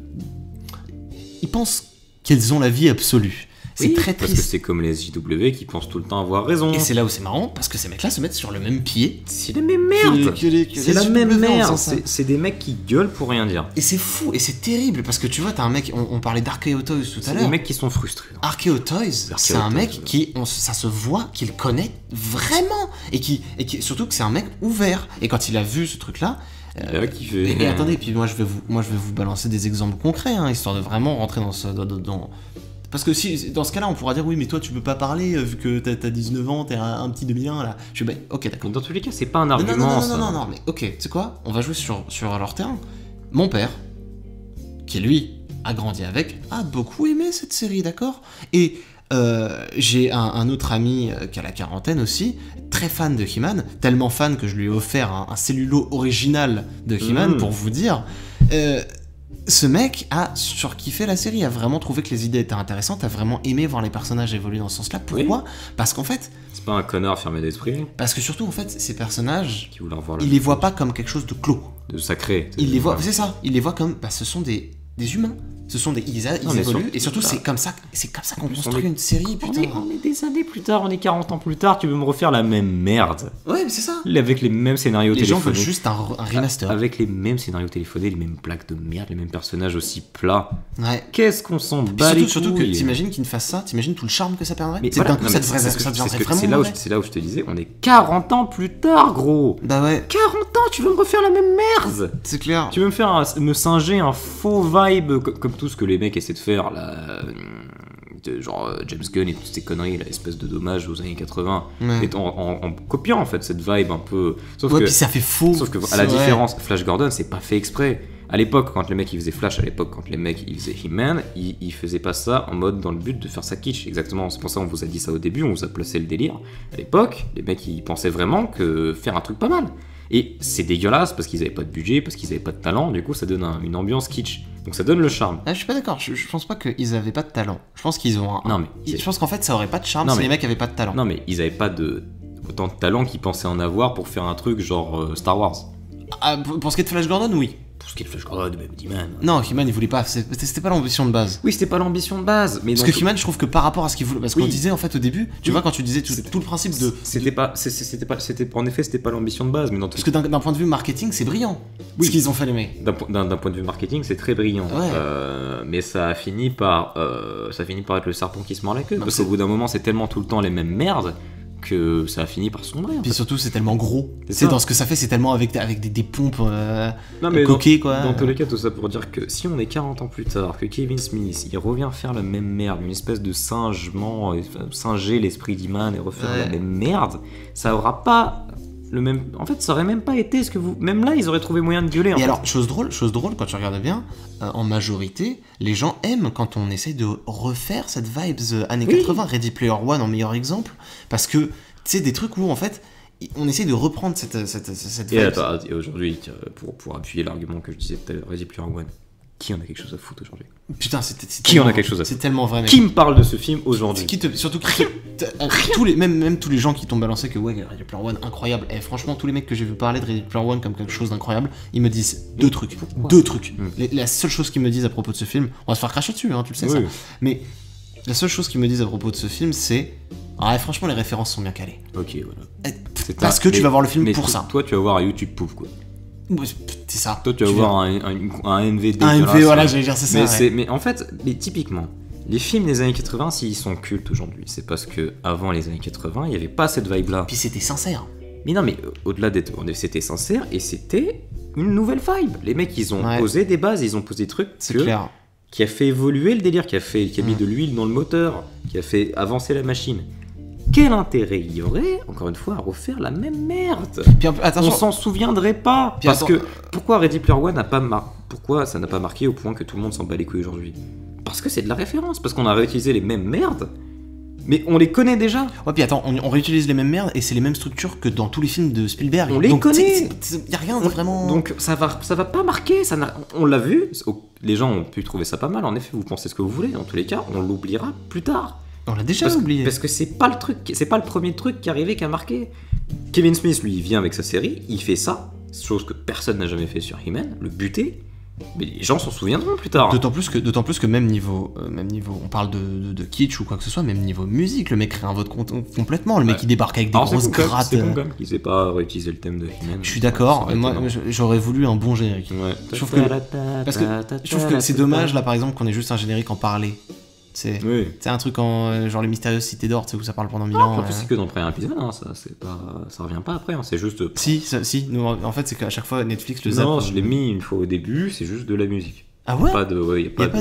Ils pensent qu'ils ont la vie absolue. C'est très triste. Parce que c'est comme les JW qui pensent tout le temps avoir raison. Et c'est là où c'est marrant, parce que ces mecs-là se mettent sur le même pied. C'est la même merde. C'est la même merde. C'est des mecs qui gueulent pour rien dire. Et c'est fou, et c'est terrible, parce que tu vois, t'as un mec, on parlait d'Archeo Toys tout à l'heure. C'est des mecs qui sont frustrés. Archeo Toys, c'est un mec qui, ça se voit qu'il connaît vraiment. Et qui surtout que c'est un mec ouvert. Et quand il a vu ce truc-là, et attendez, puis moi je vais vous balancer des exemples concrets, hein, histoire de vraiment rentrer dans parce que si, dans ce cas-là, on pourra dire oui, mais toi tu peux pas parler vu que t'as 19 ans, t'es un petit 2001 là. Je suis ok, d'accord. Dans tous les cas, c'est pas un argument. Non, mais ok, tu sais quoi? On va jouer sur leur terrain. Mon père, qui lui a grandi avec, a beaucoup aimé cette série, d'accord? Et j'ai un autre ami qui a la quarantaine aussi, très fan de He-Man, tellement fan que je lui ai offert un cellulo original de He-Man pour vous dire. Ce mec a surkiffé la série, a vraiment trouvé que les idées étaient intéressantes, a vraiment aimé voir les personnages évoluer dans ce sens-là. Pourquoi ? Parce qu'en fait... C'est pas un connard fermé d'esprit. Parce que surtout, en fait, ces personnages, il les voit pas comme quelque chose de clos. De sacré. Il les voit, c'est ça, il les voit comme, ce sont des humains. Ce sont ils évoluent, et surtout c'est comme ça qu'on construit une série, putain. On est des années plus tard, on est 40 ans plus tard, tu veux me refaire la même merde. Ouais, mais c'est ça. Avec les mêmes scénarios téléphonés. Les gens veulent juste un remaster. Avec les mêmes scénarios téléphonés, les mêmes plaques de merde, les mêmes personnages aussi plats. Ouais. Qu'est-ce qu'on s'en bat les couilles. Surtout que t'imagines qu'ils ne fassent ça, t'imagines tout le charme que ça perdrait. Mais d'un coup, ça deviendrait vraiment c'est là où je te disais, on est 40 ans plus tard, gros. Bah ouais. 40 ans, tu veux me refaire la même merde. C'est clair. Tu veux me singer un faux vibe comme tout ce que les mecs essaient de faire là, genre James Gunn et toutes ces conneries, là, espèce de dommage aux années 80, en copiant en fait cette vibe un peu. Sauf que puis ça fait faux. Sauf que à la différence, Flash Gordon, c'est pas fait exprès. À l'époque, quand les mecs ils faisaient Flash, à l'époque, quand les mecs ils faisaient He-Man, ils faisaient pas ça en mode dans le but de faire ça kitsch. Exactement, c'est pour ça qu'on vous a dit ça au début, on vous a placé le délire. À l'époque, les mecs ils pensaient vraiment que faire un truc pas mal. Et c'est dégueulasse parce qu'ils avaient pas de budget, parce qu'ils avaient pas de talent, du coup ça donne une ambiance kitsch. Donc ça donne le charme. Ah, je suis pas d'accord, je pense pas qu'ils avaient pas de talent. Je pense qu'ils ont je pense qu'en fait ça aurait pas de charme si les mecs avaient pas de talent. Non mais ils avaient pas autant de talent qu'ils pensaient en avoir pour faire un truc genre Star Wars. Ah, pour ce qui est de Flash Gordon, oui. Pour ce qui est de Flash Gordon, même He-Man. Non, He-Man il voulait pas, c'était pas l'ambition de base. Oui, c'était pas l'ambition de base. Mais parce que He-Man, je trouve que par rapport à ce qu'il voulait. Parce qu'on disait en fait au début, tu vois, quand tu disais tout le principe de. En effet, c'était pas l'ambition de base. Mais parce que d'un point de vue marketing, c'est brillant. Ce qu'ils ont fait, les mecs. D'un point de vue marketing, c'est très brillant. Ouais. Mais ça a fini par être le serpent qui se mord la queue. Parce qu'au bout d'un moment, c'est tellement tout le temps les mêmes merdes que ça a fini par sombrer. Puis surtout, c'est tellement gros. C'est dans ce que ça fait, c'est tellement avec des pompes coquées, quoi. Dans tous les cas, tout ça pour dire que si on est 40 ans plus tard, que Kevin Smith, il revient faire la même merde, une espèce de singer l'esprit d'He-Man et refaire la même merde, ça aura pas le même... En fait, ça aurait même pas été ce que vous... Même là, ils auraient trouvé moyen de gueuler. Et alors, chose drôle, quand tu regardes bien, en majorité, les gens aiment quand on essaye de refaire cette vibes années 80, Ready Player One en meilleur exemple, parce que, tu sais, des trucs où, en fait, on essaye de reprendre cette vibes. Et aujourd'hui, pour appuyer l'argument que je disais tout à l'heure, Ready Player One, qui en a quelque chose à foutre aujourd'hui? Putain, qui en a quelque chose à foutre? C'est tellement vrai. Qui me parle de ce film aujourd'hui? Surtout même tous les gens qui t'ont balancé que ouais, Ready Player One incroyable. Et franchement, tous les mecs que j'ai vu parler de Ready Player One comme quelque chose d'incroyable, ils me disent deux trucs. La seule chose qu'ils me disent à propos de ce film, on va se faire cracher dessus, hein, tu le sais ça. Mais la seule chose qu'ils me disent à propos de ce film, c'est franchement, les références sont bien calées. Ok, voilà. Parce que tu vas voir le film pour ça. Toi, tu vas voir un YouTube pouf, quoi. C'est ça. Toi, tu vas voir un MV dégueulasse. Un MV, voilà, j'allais dire, c'est ça. Mais en fait, typiquement, les films des années 80, s'ils sont cultes aujourd'hui, c'est parce que avant les années 80, il n'y avait pas cette vibe-là. Puis c'était sincère. Mais non, mais au-delà d'être... C'était sincère et c'était une nouvelle vibe. Les mecs, ils ont posé des bases, ils ont posé des trucs. C'est clair. Qui a fait évoluer le délire, qui a mis de l'huile dans le moteur, qui a fait avancer la machine. Quel intérêt il y aurait, encore une fois, à refaire la même merde? Puis, on s'en souviendrait pas. Parce que pourquoi Ready Player One pourquoi ça n'a pas marqué au point que tout le monde s'en bat les couilles aujourd'hui? Parce que c'est de la référence, parce qu'on a réutilisé les mêmes merdes Mais on les connaît déjà. Ouais, puis attends, on réutilise les mêmes merdes et c'est les mêmes structures que dans tous les films de Spielberg. On les connaît. Y a rien de vraiment. Donc ça va pas marquer. On l'a vu. Les gens ont pu trouver ça pas mal. En effet, vous pensez ce que vous voulez. Dans tous les cas, on l'oubliera plus tard. On l'a déjà oublié. Parce que c'est pas le truc, c'est pas le premier truc qui est arrivé qui a marqué. Kevin Smith, lui, il vient avec sa série, il fait ça, chose que personne n'a jamais fait sur He-Man, le buter. Mais les gens s'en souviendront plus tard. D'autant plus que même niveau, on parle de kitsch ou quoi que ce soit, même niveau musique, le mec réinvente complètement. Le mec il débarque avec des grosses grattes. C'est bon qu'il sait pas réutiliser le thème de He-Man. Je suis d'accord. Moi, j'aurais voulu un bon générique. Ouais. Je trouve que c'est dommage là, par exemple, qu'on ait juste un générique en parler. C'est un truc en genre les mystérieuses cités d'or, où ça parle pendant 1000 ans. En plus, c'est que dans le premier épisode, hein, ça revient pas après, hein, c'est juste. Si, nous, en fait, c'est qu'à chaque fois Netflix le zappe. Non, je l'ai mis une fois au début, c'est juste de la musique. Ah ouais? Y a pas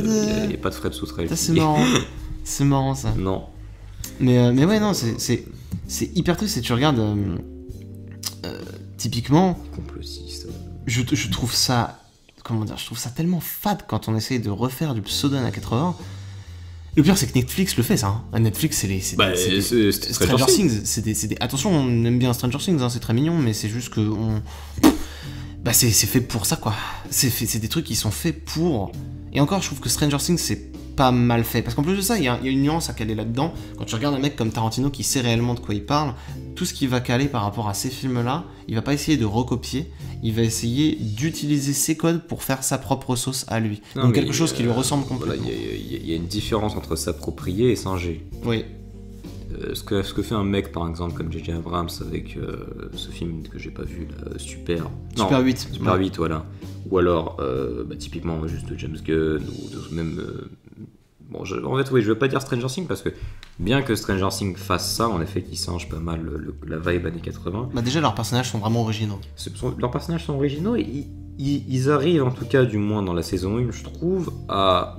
de frais de sous-trail. Ça, c'est marrant. C'est marrant ça. Non. Mais ouais, non, c'est hyper triste. Et tu regardes typiquement. Complotiste. Je trouve ça. Comment dire? Je trouve ça tellement fade quand on essaye de refaire du pseudo à 80. Le pire, c'est que Netflix le fait, ça. Hein. Netflix, c'est Stranger Things. Attention, on aime bien Stranger Things, hein, c'est très mignon, mais c'est juste que c'est fait pour ça, quoi. C'est des trucs qui sont faits pour. Et encore, je trouve que Stranger Things, c'est pas mal fait. Parce qu'en plus de ça, il y a une nuance à caler là-dedans. Quand tu regardes un mec comme Tarantino qui sait réellement de quoi il parle, tout ce qu'il va caler par rapport à ces films-là, il va pas essayer de recopier, il va essayer d'utiliser ses codes pour faire sa propre sauce à lui. Non, donc quelque chose qui lui ressemble complètement. Il y a une différence entre s'approprier et singer. Oui. Ce que fait un mec par exemple comme J.J. Abrams avec ce film que j'ai pas vu là, Super 8, voilà, ou alors typiquement juste James Gunn ou même je vais pas dire Stranger Things parce que bien que Stranger Things fasse ça, en effet, qu'ils singe pas mal la vibe années 80. Déjà leurs personnages sont vraiment originaux. Leurs personnages sont originaux et ils arrivent en tout cas du moins dans la saison 1 je trouve à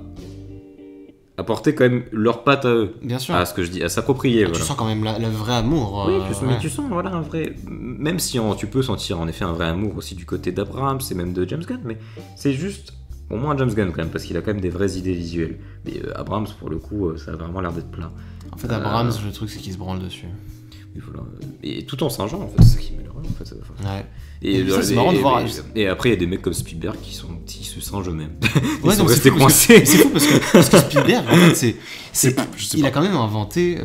apporter quand même leur patte à eux. Bien sûr. À ce que je dis, à s'approprier. Tu sens quand même le vrai amour. Oui, mais tu sens un vrai. Même si tu peux sentir en effet un vrai amour aussi du côté d'Abrams et même de James Gunn, mais c'est juste. Au moins James Gunn quand même, parce qu'il a quand même des vraies idées visuelles. Mais Abrams, pour le coup, ça a vraiment l'air d'être plat. En fait, Abrams, le truc, c'est qu'il se branle dessus. Et voilà. Et tout en singeant, en fait, c'est ce qui est malheureux. En fait. Ouais. Et ça, c'est marrant de voir. Et après, il y a des mecs comme Spielberg qui se singent eux-mêmes. Ils sont restés coincés. C'est fou parce que Spielberg, en fait, il a quand même inventé.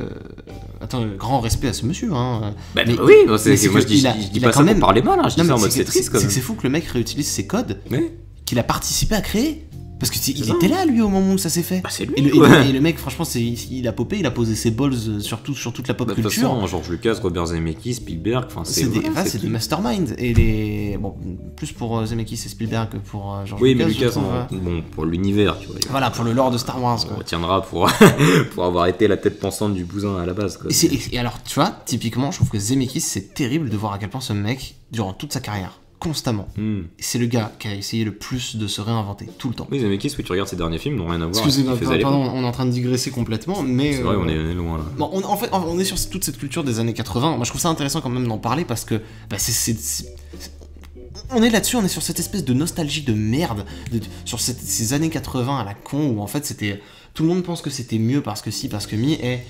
Attends, grand respect à ce monsieur. Hein. Oui, moi je dis pas ça pour parler mal, je dis ça en mode c'est triste quand même. C'est fou que le mec réutilise ses codes. Mais qu'il a participé à créer. Parce qu'il était là, lui, au moment où ça s'est fait. C'est lui. Et le mec, franchement, il a popé, il a posé ses balls sur toute la pop culture. De toute façon, George Lucas, Robert Zemeckis, Spielberg, c'est des masterminds. Et plus pour Zemeckis et Spielberg que pour George Lucas. Oui, mais Lucas, pour l'univers, tu vois. Voilà, pour le lore de Star Wars. On retiendra pour avoir été la tête pensante du bousin à la base. Quoi. Et alors, tu vois, typiquement, je trouve que Zemeckis, c'est terrible de voir à quel point ce mec, durant toute sa carrière, constamment. C'est le gars qui a essayé le plus de se réinventer tout le temps. Oui, Zemeckis, tu regardes ses derniers films, n'ont rien à voir. Excusez-moi, pardon, on est en train de digresser complètement, mais. C'est vrai, on est loin là. Bon, en fait, on est sur toute cette culture des années 80. Moi, je trouve ça intéressant quand même d'en parler parce que on est là-dessus, on est sur cette espèce de nostalgie de merde, sur ces années 80 à la con où en fait c'était. Tout le monde pense que c'était mieux parce que si, parce que mi, et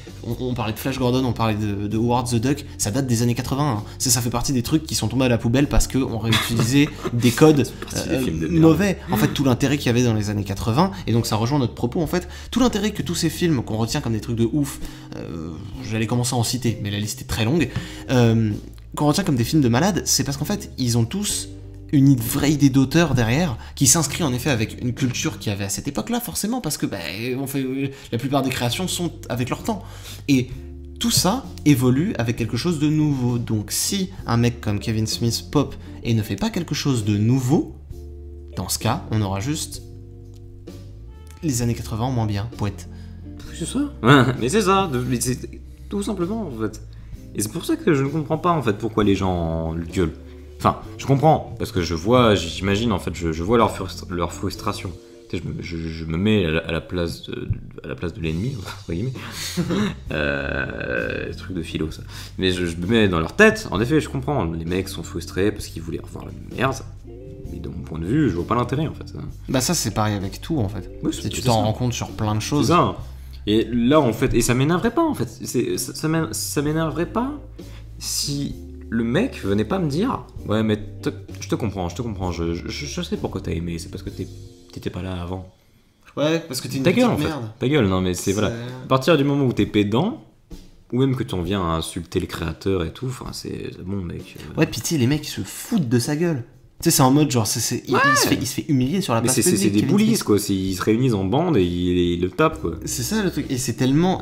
on parlait de Flash Gordon, on parlait de Howard the Duck, ça date des années 80. Hein. Ça fait partie des trucs qui sont tombés à la poubelle parce qu'on réutilisait des codes mauvais. En fait, tout l'intérêt qu'il y avait dans les années 80, et donc ça rejoint notre propos en fait, tout l'intérêt que tous ces films qu'on retient comme des trucs de ouf, j'allais commencer à en citer, mais la liste est très longue, qu'on retient comme des films de malades, c'est parce qu'en fait, ils ont tous une vraie idée d'auteur derrière qui s'inscrit en effet avec une culture qu'il y avait à cette époque-là forcément parce que la plupart des créations sont avec leur temps et tout ça évolue avec quelque chose de nouveau. Donc si un mec comme Kevin Smith pop et ne fait pas quelque chose de nouveau, dans ce cas on aura juste les années 80 en moins bien, poète. C'est ça. Mais c'est ça, c'est tout simplement en fait. Et c'est pour ça que je ne comprends pas en fait pourquoi les gens le gueulent. Enfin, je comprends, parce que j'imagine en fait, je vois leur frustration. Tu sais, je me mets à la place de l'ennemi, entre guillemets. Truc de philo, ça. Mais je me mets dans leur tête, en effet, je comprends. Les mecs sont frustrés parce qu'ils voulaient revoir la merde. Mais de mon point de vue, je vois pas l'intérêt, en fait. Ça, c'est pareil avec tout, en fait. Oui, tu t'en rends compte sur plein de choses. C'est ça. Et là, en fait, et ça m'énerverait pas, en fait. Ça m'énerverait pas si le mec venait pas me dire ouais, mais je te comprends, je sais pourquoi t'as aimé, c'est parce que t'étais pas là avant. Ouais, parce que t'es une ta petite gueule, en merde. fait. Ta gueule, non, mais c'est voilà. À partir du moment où t'es pédant, ou même que t'en viens à insulter le créateur et tout, enfin, c'est bon, mec. Ouais, puis tu sais, les mecs, ils se foutent de sa gueule. Tu sais, c'est en mode genre, il se fait humilier sur la place publique. C'est des bullies, quoi. Ils se réunissent en bande et ils le tapent, quoi. C'est ça le truc. Et c'est tellement.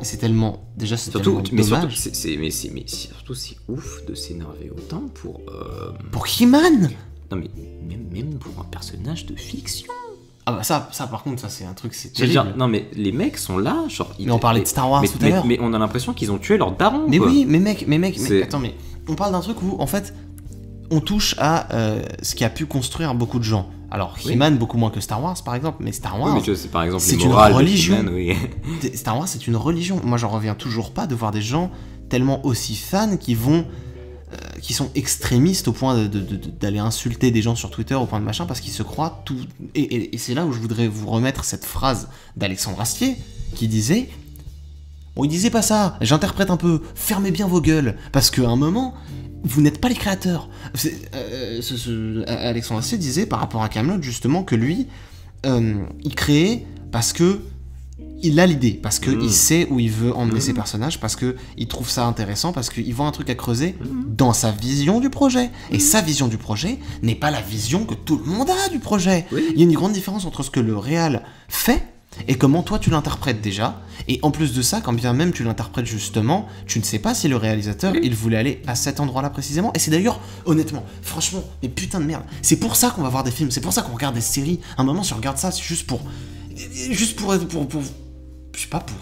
Déjà, c'est surtout, tellement mais dommage. Surtout, c'est ouf de s'énerver autant pour. Pour He-Man. Non, mais même pour un personnage de fiction. Ah bah ça par contre, ça c'est un truc, c'est terrible. Dire, non mais les mecs sont là, genre... Mais on parlait de Star Wars tout à l'heure. Mais on a l'impression qu'ils ont tué leur daron, mais quoi. Oui, mais attends, mais on parle d'un truc où, en fait, on touche à ce qui a pu construire beaucoup de gens. Alors, He-Man, beaucoup moins que Star Wars, par exemple, mais Star Wars... Oui, mais tu vois, c'est par exemple c'est une religion. Star Wars, c'est une religion. Moi, j'en reviens toujours pas de voir des gens tellement aussi fans qui sont extrémistes au point d'aller insulter des gens sur Twitter au point de machin parce qu'ils se croient tout... Et c'est là où je voudrais vous remettre cette phrase d'Alexandre Astier qui disait... Bon, il disait pas ça, j'interprète un peu, fermez bien vos gueules, parce qu'à un moment, vous n'êtes pas les créateurs. Alexandre Astier disait par rapport à Kaamelott justement que lui, il créait parce que il a l'idée, parce qu'il sait où il veut emmener ses personnages, parce qu'il trouve ça intéressant, parce qu'il voit un truc à creuser dans sa vision du projet. Et sa vision du projet n'est pas la vision que tout le monde a du projet. Oui. Il y a une grande différence entre ce que le réal fait et comment toi tu l'interprètes déjà. Et en plus de ça, quand bien même tu l'interprètes justement, tu ne sais pas si le réalisateur, il voulait aller à cet endroit-là précisément. Et c'est d'ailleurs, honnêtement, franchement, mais putain de merde. C'est pour ça qu'on va voir des films, c'est pour ça qu'on regarde des séries. À un moment, si on regarde ça, c'est juste pour je sais pas, pour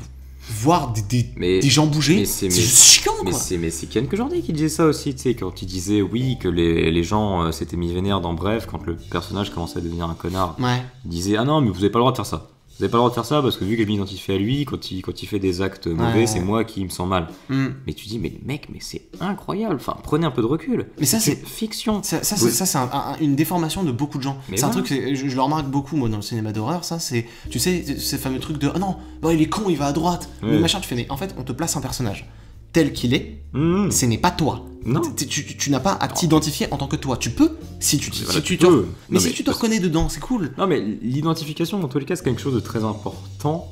voir des gens bouger, c'est juste chiant, quoi. Mais c'est Ken Kojandi qui disait ça aussi, tu sais, quand il disait oui, que les gens s'étaient mis vénères dans Bref, quand le personnage commençait à devenir un connard. Ouais. Il disait, ah non, mais vous avez pas le droit de faire ça. Vous avez pas le droit de faire ça parce que vu que je m'identifie à lui, quand il fait des actes mauvais, c'est moi qui me sens mal. Mais tu dis, mais mec, mais c'est incroyable. Enfin, prenez un peu de recul. Mais ça, c'est fiction. Ça c'est une déformation de beaucoup de gens. Mais c'est un truc, je le remarque beaucoup, moi, dans le cinéma d'horreur, ça, c'est, tu sais, ces fameux trucs de, ah non, il est con, il va à droite. Mais machin, tu fais, mais en fait, on te place un personnage tel qu'il est, ce n'est pas toi. Non. Tu n'as pas à t'identifier en tant que toi. Tu peux, si tu te reconnais dedans, c'est cool. Non, mais l'identification, dans tous les cas, c'est quelque chose de très important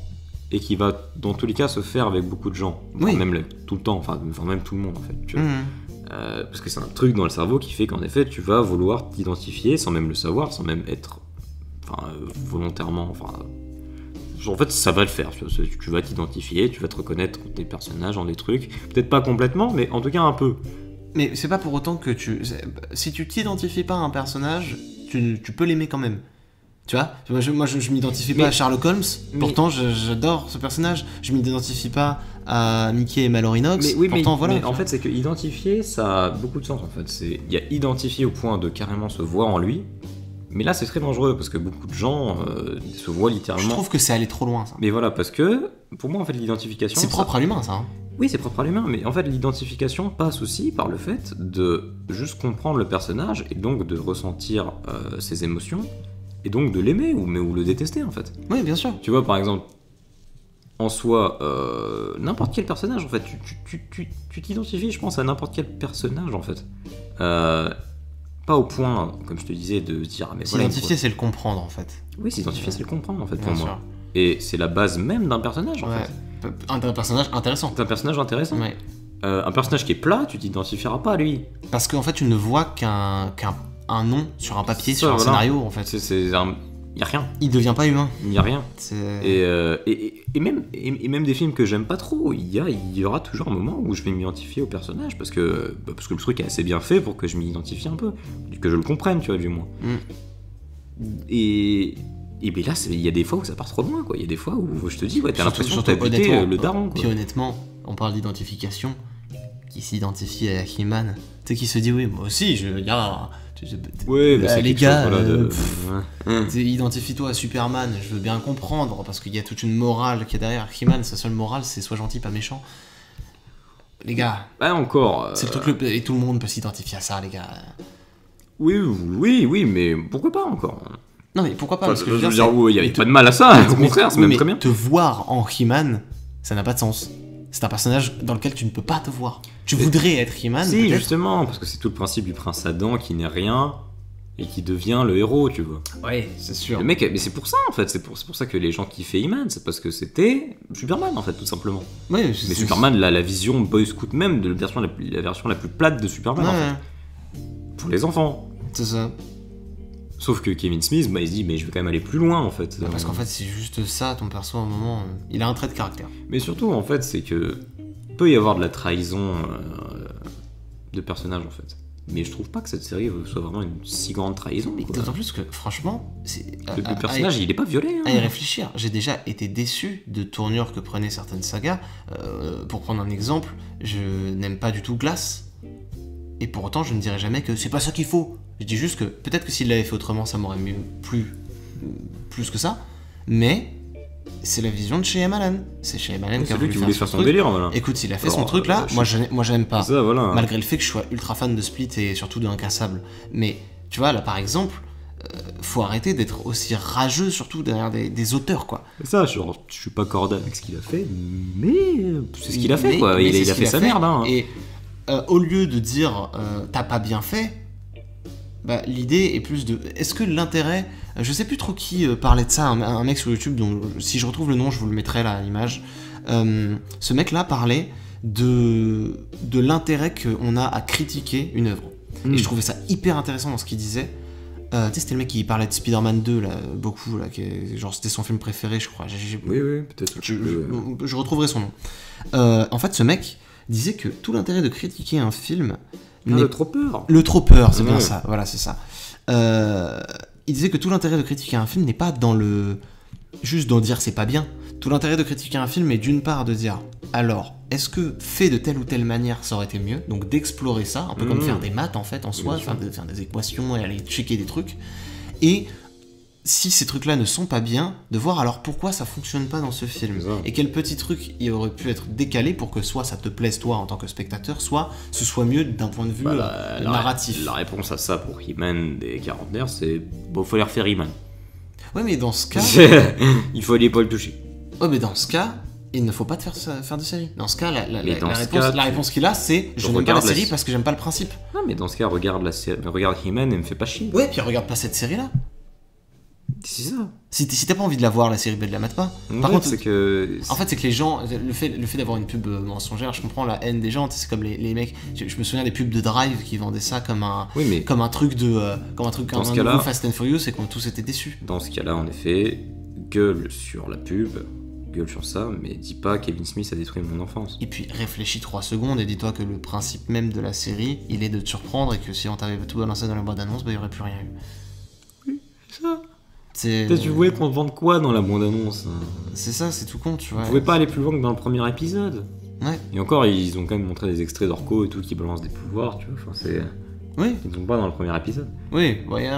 et qui va, dans tous les cas, se faire avec beaucoup de gens. Enfin, même tout le temps, enfin, même tout le monde, en fait. Tu vois. Parce que c'est un truc dans le cerveau qui fait qu'en effet, tu vas vouloir t'identifier sans même le savoir, sans même être volontairement... En fait, ça va le faire. Tu vas t'identifier, tu vas te reconnaître en des personnages, en des trucs. Peut-être pas complètement, mais en tout cas un peu. Mais c'est pas pour autant que si tu t'identifies pas à un personnage, tu peux l'aimer quand même. Tu vois, moi je m'identifie pas à Sherlock Holmes, pourtant j'adore ce personnage. Je m'identifie pas à Mickey et Mallory Knox, pourtant voilà. Mais en fait, c'est que identifier, ça a beaucoup de sens en fait. Il y a identifier au point de carrément se voir en lui. Mais là, c'est très dangereux parce que beaucoup de gens se voient littéralement. Je trouve que c'est aller trop loin, ça. Mais voilà, parce que pour moi, en fait, l'identification. C'est propre à l'humain, ça. Hein. Oui, c'est propre à l'humain, mais en fait, l'identification passe aussi par le fait de juste comprendre le personnage et donc de ressentir ses émotions et donc de l'aimer ou le détester, en fait. Oui, bien sûr. Tu vois, par exemple, en soi, n'importe quel personnage, en fait, tu t'identifies, je pense, à n'importe quel personnage, en fait. Pas au point, comme je te disais, de se dire... Mais s'identifier, c'est le comprendre, en fait. Oui, s'identifier, c'est le comprendre, en fait, pour moi. Et c'est la base même d'un personnage, en fait. Un personnage intéressant. C'est un personnage intéressant. Ouais. Un personnage qui est plat, tu t'identifieras pas à lui. Parce qu'en fait, tu ne vois qu'un nom sur un papier, sur un scénario, en fait. Il y a rien. Il devient pas humain. Il y a rien. Et même des films que j'aime pas trop, il y aura toujours un moment où je vais m'identifier au personnage parce que le truc est assez bien fait pour que je m'identifie un peu, que je le comprenne, tu vois, du moins. Et ben là, il y a des fois où ça part trop loin, quoi. Il y a des fois où je te dis, t'as l'impression que t'as buté le daron, quoi. Puis honnêtement, on parle d'identification, qui s'identifie à He-Man, tu sais, qui se dit, oui, moi aussi, ouais, mais c'est les gars, identifie-toi à Superman, je veux bien comprendre, parce qu'il y a toute une morale qui est derrière. He-Man, sa seule morale, c'est sois gentil, pas méchant. Les gars. Bah encore. C'est le truc, et tout le monde peut s'identifier à ça, les gars. Oui, mais pourquoi pas encore? Non, mais pourquoi pas? Parce que je veux dire, il n'y avait pas de mal à ça, au contraire, c'est même très bien. Te voir en He-Man, Ça n'a pas de sens. C'est un personnage dans lequel tu ne peux pas te voir. Tu voudrais être He-Man. Si, justement, parce que c'est tout le principe du prince Adam qui n'est rien et qui devient le héros, tu vois. Ouais, c'est sûr. Le mec, mais c'est pour ça en fait, c'est pour ça que les gens kiffaient He-Man, c'est parce que c'était Superman en fait, tout simplement. Ouais, mais Superman, la vision Boy Scout même, de la version la plus plate de Superman, en fait. Pour les enfants. C'est ça. Sauf que Kevin Smith, il se dit, mais je vais quand même aller plus loin en fait. Parce qu'en fait, c'est juste ça, ton perso, à un moment, il a un trait de caractère. Mais surtout, en fait, c'est que peut y avoir de la trahison de personnages en fait. Mais je trouve pas que cette série soit vraiment une si grande trahison. D'autant plus que, franchement, le personnage, il est pas violé. À y réfléchir, j'ai déjà été déçu de tournures que prenaient certaines sagas. Pour prendre un exemple, je n'aime pas du tout Glass. Et pour autant, je ne dirais jamais que c'est pas ça qu'il faut. Je dis juste que peut-être que s'il l'avait fait autrement, ça m'aurait plu plus que ça. Mais c'est la vision de Shyamalan Allen. C'est Shyamalan Allen qui a voulu faire son délire. Voilà. Écoute, il a fait son truc là. Moi, j'aime pas. Ça, voilà. Malgré le fait que je sois ultra fan de Split et surtout de Incassable. Mais tu vois, là par exemple, faut arrêter d'être aussi rageux, surtout derrière des auteurs, quoi. C'est ça, je suis pas corda avec ce qu'il a fait, mais c'est ce qu'il a fait, quoi. Il a fait sa merde. Hein. Et au lieu de dire t'as pas bien fait, bah, l'idée est plus de. Est-ce que l'intérêt. Je sais plus trop qui parlait de ça, un mec sur YouTube, dont si je retrouve le nom, je vous le mettrai là à l'image. Ce mec-là parlait de l'intérêt qu'on a à critiquer une œuvre. Et je trouvais ça hyper intéressant dans ce qu'il disait. Tu sais, c'était le mec qui parlait de Spider-Man 2, là, beaucoup, là, genre c'était son film préféré, je crois. Oui, peut-être. Je retrouverai son nom. En fait, ce mec disait que tout l'intérêt de critiquer un film. Le troppeur. Le troppeur, c'est bien ça, voilà, c'est ça. Il disait que tout l'intérêt de critiquer un film n'est pas dans le. Juste d'en dire c'est pas bien. Tout l'intérêt de critiquer un film est d'une part de dire alors, est-ce que fait de telle ou telle manière ça aurait été mieux? Donc d'explorer ça, un peu comme faire des maths en fait en soi, faire des équations et aller checker des trucs. Et si ces trucs-là ne sont pas bien, de voir alors pourquoi ça fonctionne pas dans ce film. Et quel petit truc il aurait pu être décalé pour que soit ça te plaise toi en tant que spectateur, soit ce soit mieux d'un point de vue narratif. La réponse à ça pour He-Man des quarantenaires, c'est bon, faut aller refaire He-Man. Ouais, mais dans ce cas... il faut aller pas le toucher. Ouais, mais dans ce cas, il ne faut pas te faire de série. Dans ce cas, la réponse qu'il a, c'est je n'aime pas la série parce que j'aime pas le principe. Non, mais dans ce cas, regarde He-Man et me fais pas chier. Ouais, puis regarde pas cette série-là. C'est ça. Si t'as pas envie de la voir, la série, ben de la mate pas. Par contre, c'est que... En fait, c'est que les gens, le fait d'avoir une pub mensongère, je comprends la haine des gens. C'est comme les mecs. Je me souviens des pubs de Drive qui vendaient ça comme un truc de, comme un nouveau Fast and Furious, et qu'on tous étaient déçus. Dans ce cas-là, en effet, gueule sur la pub, gueule sur ça, mais dis pas Kevin Smith a détruit mon enfance. Et puis réfléchis 3 secondes et dis-toi que le principe même de la série, il est de te surprendre, et que si on t'avait tout balancé dans la boîte d'annonce, il y aurait plus rien eu. Oui, c'est ça. Tu voulais qu'on te vende quoi dans la bande-annonce? C'est ça, c'est tout con, tu vois. On pouvait pas aller plus loin que dans le premier épisode. Ouais. Et encore, ils ont quand même montré des extraits d'Orko et tout qui balancent des pouvoirs, tu vois. Enfin, c'est... Oui. Ils sont pas dans le premier épisode. Oui, il y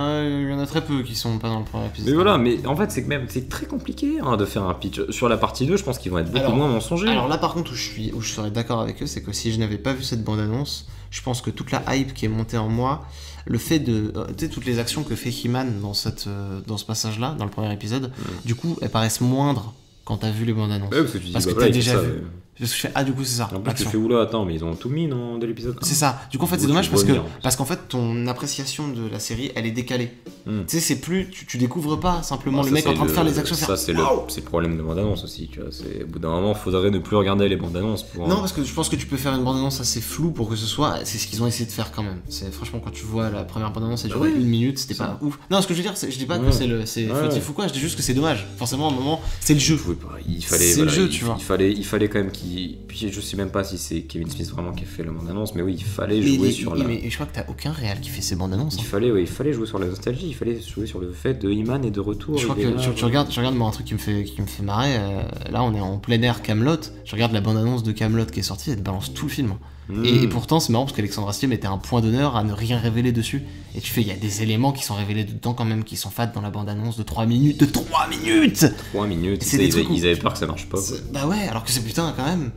en a très peu qui sont pas dans le premier épisode. Mais voilà, mais en fait, c'est très compliqué de faire un pitch. Sur la partie 2, je pense qu'ils vont être beaucoup moins mensongers. Alors là, par contre, où je serais d'accord avec eux, c'est que si je n'avais pas vu cette bande-annonce, je pense que toute la hype qui est montée en moi, le fait de... tu sais, toutes les actions que fait He-Man dans ce passage-là, dans le premier épisode, du coup, elles paraissent moindres quand t'as vu les bandes annonces. Ouais, parce que tu dis, parce que t'as déjà vu. Parce que je fais, du coup, c'est ça. En plus, tu fais, oula, attends, mais ils ont tout mis dans l'épisode. C'est ça. Du coup, en fait, c'est dommage parce qu'en fait, ton appréciation de la série, elle est décalée. Tu sais, c'est plus. Tu découvres pas simplement le mec en train de faire les actions. Ça, c'est le problème de bande-annonce aussi, tu vois. Au bout d'un moment, il faudrait ne plus regarder les bandes-annonces. Non, parce que je pense que tu peux faire une bande-annonce assez floue pour que ce soit. C'est ce qu'ils ont essayé de faire quand même. Franchement, quand tu vois la première bande-annonce, elle durait 1 minute, c'était pas ouf. Non, ce que je veux dire, je dis pas que c'est fautif ou quoi, je dis juste que c'est dommage. Forcément, à un moment, c'est le jeu. C'est le jeu, tu vois. Il fallait quand même qu'il. Je sais même pas si c'est Kevin Smith vraiment qui a fait la bande-annonce, mais oui, il fallait jouer sur la... Mais je crois que t'as aucun réal qui fait ces bandes-annonces. Il fallait jouer sur la nostalgie, il fallait jouer sur le fait de He-Man et de retour. Je crois que tu regardes moi, un truc qui me fait marrer, là on est en plein air Camelot, je regarde la bande-annonce de Camelot qui est sortie, elle te balance tout le film. Et pourtant c'est marrant parce qu'Alexandre Astier mettait un point d'honneur à ne rien révéler dessus. Et tu fais, il y a des éléments qui sont révélés dedans quand même, qui sont fat dans la bande-annonce de 3 minutes. De 3 minutes 3 minutes, ils avaient peur que ça marche pas. Bah ouais, alors que c'est putain quand même.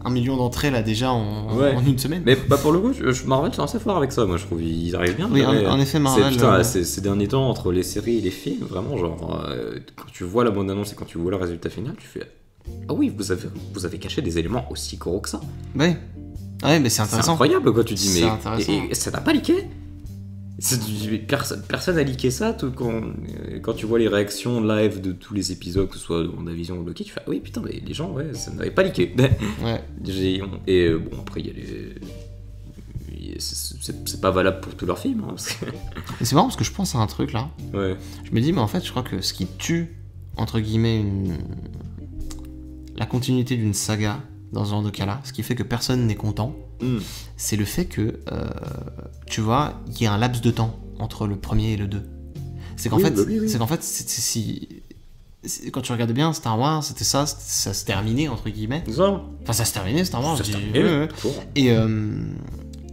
1 million d'entrées là déjà en 1 semaine. Mais pour le coup, Marvel c'est assez fort avec ça, moi je trouve ils arrivent bien. Oui, en effet, Marvel. Ces derniers temps, entre les séries et les films, vraiment, genre, quand tu vois la bande-annonce et quand tu vois le résultat final, tu fais Ah oui, vous avez caché des éléments aussi gros que ça. Ouais, mais c'est intéressant. C'est incroyable quoi, tu dis, c'est mais intéressant. Et ça n'a pas leaké. Personne n'a leaké ça. Quand tu vois les réactions live de tous les épisodes, que ce soit WandaVision ou Loki, tu fais ah oui putain, mais les gens, ouais, ça n'avait pas leaké. Ouais. Et bon, après, il y a les. C'est pas valable pour tous leurs films. Hein, parce que... Et c'est marrant parce que je pense à un truc là. Ouais. Je me dis, mais en fait, je crois que ce qui tue, entre guillemets, la continuité d'une saga dans ce genre de cas-là, ce qui fait que personne n'est content, c'est le fait que, tu vois, il y a un laps de temps entre le premier et le 2. C'est qu'en fait, quand tu regardes bien Star Wars, c'était ça se terminait, entre guillemets. Ça. Enfin, ça se terminait, Star Wars. Ça se terminait.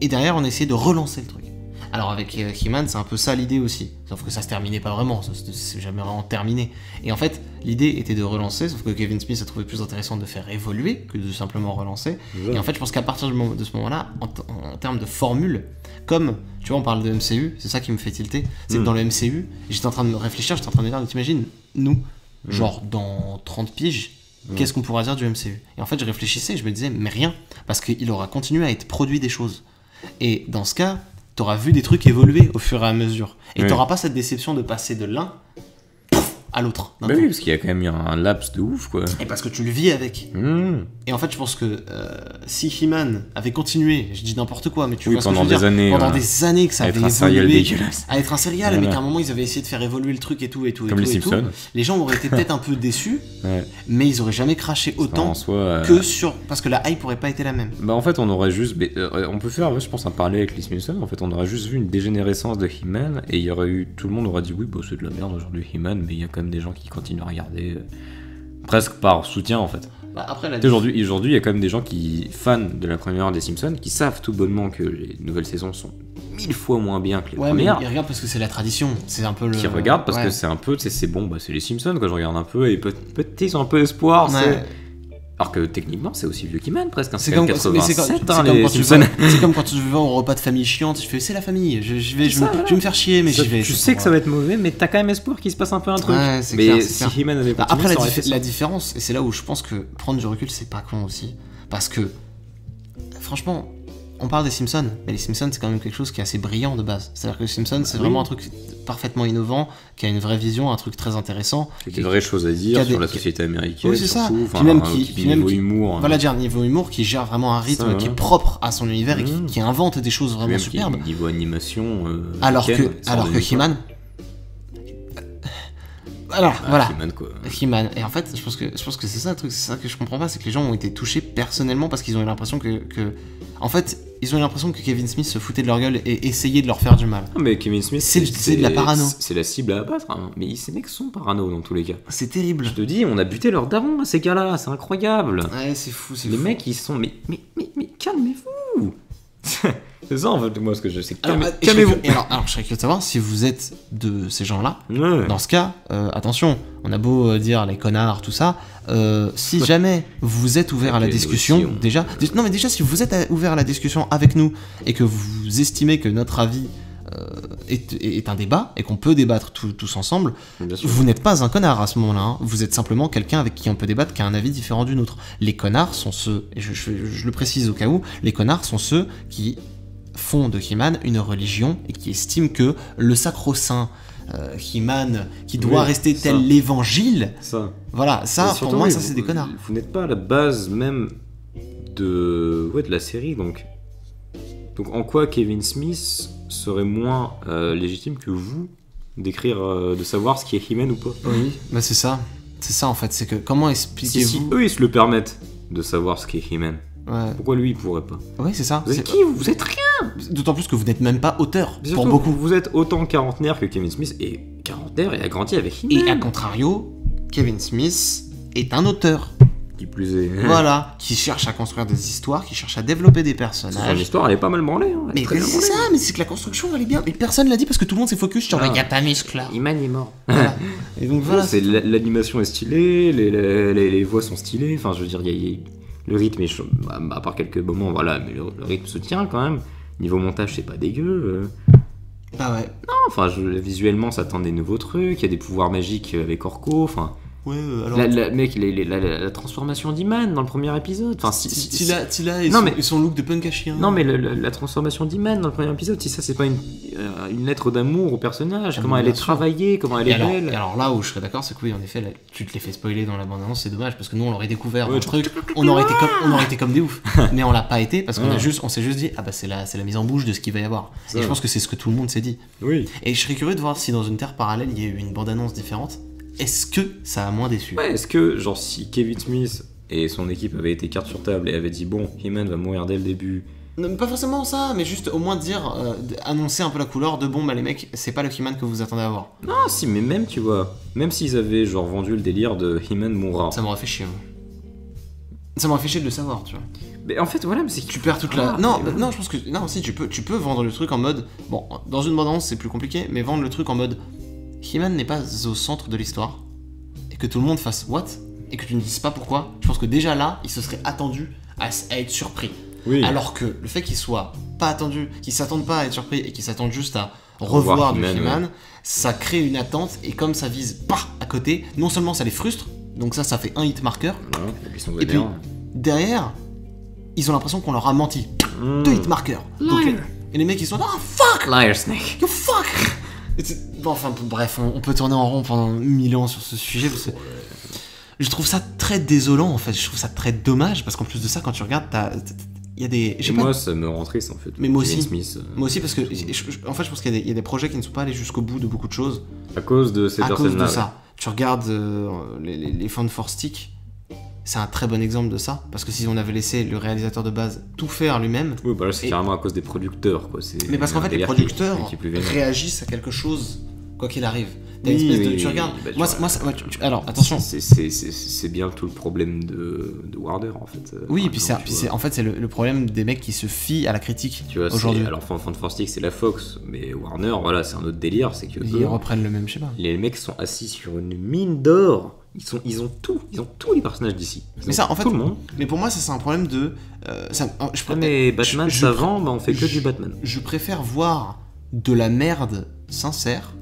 Et derrière, on essayait de relancer le truc. Alors avec He-Man, c'est un peu ça l'idée aussi, sauf que ça se terminait pas vraiment, c'est jamais vraiment terminé. Et en fait, l'idée était de relancer, sauf que Kevin Smith a trouvé plus intéressant de faire évoluer que de simplement relancer. Ouais. Et en fait, je pense qu'à partir de ce moment-là, en termes de formule, comme, tu vois, on parle de MCU, c'est ça qui me fait tilter, c'est que dans le MCU, j'étais en train de me réfléchir, j'étais en train de me dire, t'imagines, nous, genre dans 30 piges, qu'est-ce qu'on pourra dire du MCU? Et en fait, je réfléchissais et je me disais, mais rien, parce qu'il aura continué à être produit des choses. Et dans ce cas, t'auras vu des trucs évoluer au fur et à mesure. Et t'auras pas cette déception de passer de l'un à l'autre. Bah oui, parce qu'il y a quand même eu un laps de ouf, quoi. Et parce que tu le vis avec. Et en fait, je pense que si He-Man avait continué, je dis n'importe quoi, mais tu vois ce que je veux dire, pendant des années que ça avait évolué, à être un serial, mais qu'à un moment ils avaient essayé de faire évoluer le truc et tout. Comme les Simpsons. Les gens auraient été peut-être un peu déçus, mais ils auraient jamais craché autant que sur... Parce que la hype aurait pas été la même. Bah en fait, on aurait juste... on peut faire, je pense, un parallèle avec les Simpsons. En fait, on aurait juste vu une dégénérescence de He-Man, et il y aurait eu... Tout le monde aurait dit, oui, bah c'est de la merde aujourd'hui He-Man, mais il y a quand même des gens qui continuent à regarder presque par soutien en fait. Bah après, aujourd'hui, il y a quand même des gens fans de la première heure des Simpsons qui savent tout bonnement que les nouvelles saisons sont 1000 fois moins bien que les premières. Mais ils regardent parce que c'est la tradition, c'est un peu le... Qui regardent parce que c'est un peu, c'est bon, bah c'est les Simpsons quoi, je regarde un peu et peut-être ils ont un peu d'espoir. Alors que techniquement, c'est aussi vieux qu'He-Man presque. Hein. C'est comme 87, c'est comme quand tu vas au repas de famille chiant, tu fais c'est la famille, je vais me faire chier, mais j'y vais. Tu sais que ça va être mauvais, mais t'as quand même espoir qu'il se passe un peu un truc. Ouais, c'est mais clair, si He-Man avait continué, après la différence, et c'est là où je pense que prendre du recul, c'est pas con aussi. Parce que, franchement, on parle des Simpsons, mais les Simpsons, c'est quand même quelque chose qui est assez brillant de base. C'est-à-dire que les Simpsons, c'est vraiment un truc parfaitement innovant, qui a une vraie vision, un truc très intéressant. Il y a des vraies choses à dire sur la société américaine. Oui, c'est ça. Puis même niveau humour. Voilà, dire niveau humour, qui gère vraiment un rythme qui est propre à son univers et qui invente des choses vraiment superbes. Niveau animation. Alors que He-Man. Voilà. He-Man, quoi. He-Man. Et en fait, je pense que c'est ça le truc, c'est ça que je comprends pas, c'est que les gens ont été touchés personnellement parce qu'ils ont eu l'impression que en fait, ils ont eu l'impression que Kevin Smith se foutait de leur gueule et essayait de leur faire du mal. Non, mais Kevin Smith, c'est de la parano. C'est la cible à abattre, hein. Mais ces mecs sont parano dans tous les cas. C'est terrible. Je te dis, on a buté leur daron à ces gars-là, c'est incroyable. Ouais, c'est fou, les mecs, ils sont. Mais calmez-vous. C'est ça en fait, moi ce que je sais. Calmez-vous. Alors, je serais curieux de savoir si vous êtes de ces gens-là. Dans ce cas, attention, on a beau dire les connards, tout ça. Si jamais vous êtes ouvert à la discussion, déjà, si vous êtes ouvert à la discussion avec nous et que vous estimez que notre avis est un débat et qu'on peut débattre tous ensemble, vous n'êtes pas un connard à ce moment-là. Hein. Vous êtes simplement quelqu'un avec qui on peut débattre qui a un avis différent du nôtre. Les connards sont ceux, et je le précise au cas où, les connards sont ceux qui font de He-Man une religion et qui estiment que le sacro-saint He-Man qui doit rester tel l'évangile, voilà, ça pour moi ça c'est des connards. Vous n'êtes pas à la base même de la série, donc en quoi Kevin Smith serait moins légitime que vous d'écrire, de savoir ce qui est He-Man ou pas? Oui, bah c'est ça en fait, c'est que comment expliquez-vous si eux ils se le permettent de savoir ce qui est He-Man, pourquoi lui il pourrait pas? Oui, c'est ça. Vous êtes qui? Vous êtes rien. D'autant plus que vous n'êtes même pas auteur. Pour beaucoup. Vous êtes autant quarantenaire que Kevin Smith, et quarantenaire et a grandi avec He-Man. Et à contrario, Kevin Smith est un auteur. Qui plus est. Voilà, qui cherche à construire des histoires, qui cherche à développer des personnages. Son histoire, elle est pas mal branlée. Hein. Mais c'est ça, mais c'est que la construction, elle est bien. Mais personne l'a dit parce que tout le monde s'est focus sur il y a pas muscle là. He-Man est mort. Voilà. Et donc voilà. L'animation est stylée, les voix sont stylées. Enfin, je veux dire, le rythme est à part quelques moments, voilà, mais le rythme se tient quand même. Niveau montage, c'est pas dégueu. Ah ouais. Non, enfin, visuellement, ça tend des nouveaux trucs. Il y a des pouvoirs magiques avec Orko. Enfin, Ouais, alors... Mec, la transformation d'Iman dans le premier épisode. Enfin, Tila et son look de punk à chien. Non, mais la transformation d'Iman dans le premier épisode, si ça, c'est pas une lettre d'amour au personnage, comment elle est travaillée, comment elle est belle. Et alors là où je serais d'accord, c'est que oui, en effet, là, tu te l'es fait spoiler dans la bande-annonce, c'est dommage, parce que nous, on l'aurait découvert le truc, on aurait été comme des oufs. Mais on l'a pas été, parce qu'on s'est juste dit, ah bah c'est la mise en bouche de ce qu'il va y avoir. Et je pense que c'est ce que tout le monde s'est dit. Oui. Et je serais curieux de voir si dans une terre parallèle, il y a eu une bande-annonce différente. Est-ce que ça a moins déçu ? Ouais, est-ce que, genre, si Kevin Smith et son équipe avaient été carte sur table et avaient dit, bon, He-Man va mourir dès le début. Non, pas forcément ça, mais juste au moins dire, annoncer un peu la couleur de bon, bah les mecs, c'est pas le He-Man que vous attendez à voir. Non, si, mais même, tu vois, même s'ils avaient, genre, vendu le délire de He-Man mourra. Ça m'aurait fait chier. Ça m'aurait fait chier de le savoir, tu vois. Mais en fait, voilà, mais c'est que tu perds toute la. Non, je pense que. Non, si, tu peux vendre le truc en mode. Bon, dans une bande-annonce, c'est plus compliqué, mais vendre le truc en mode. He-Man n'est pas au centre de l'histoire, et que tout le monde fasse what, et que tu ne dises pas pourquoi, je pense que déjà là, il se serait attendu à être surpris. Oui. Alors que le fait qu'il soit pas attendu, qu'il s'attende pas à être surpris, et qu'il s'attende juste à revoir du He-Man, ça crée une attente, et comme ça vise pas à côté, non seulement ça les frustre, donc ça fait un hit marker, et puis derrière, ils ont l'impression qu'on leur a menti. 2 hit markers. Et les mecs ils sont oh fuck! Liar Snake. You fuck! Bon, enfin bref, on peut tourner en rond pendant 1000 ans sur ce sujet parce que je trouve ça très désolant en fait, je trouve ça très dommage parce qu'en plus de ça quand tu regardes il y a des... Moi ça me rend triste en fait. Mais moi aussi, moi aussi parce que en fait je pense qu'il y a des projets qui ne sont pas allés jusqu'au bout de beaucoup de choses. À cause de ces personnes-là. À cause de ça. Tu regardes les Fan for Stick, c'est un très bon exemple de ça, parce que si on avait laissé le réalisateur de base tout faire lui-même... Oui, bah là c'est carrément à cause des producteurs, quoi. Mais parce qu'en fait les producteurs réagissent à quelque chose, quoi qu'il arrive. Tu regardes... Bah, alors, attention. C'est bien tout le problème de Warner, en fait. Oui, et puis en fait c'est le problème des mecs qui se fient à la critique aujourd'hui. Alors Fantastic c'est la Fox, mais Warner, voilà, c'est un autre délire, c'est que... Ils reprennent le même schéma. Les mecs sont assis sur une mine d'or. Ils ont tous les personnages d'ici. Mais ça, en fait, tout le monde. Mais pour moi, ça c'est un problème de. Mais Batman, ça vend, bah on fait que du Batman. Je préfère voir de la merde sincère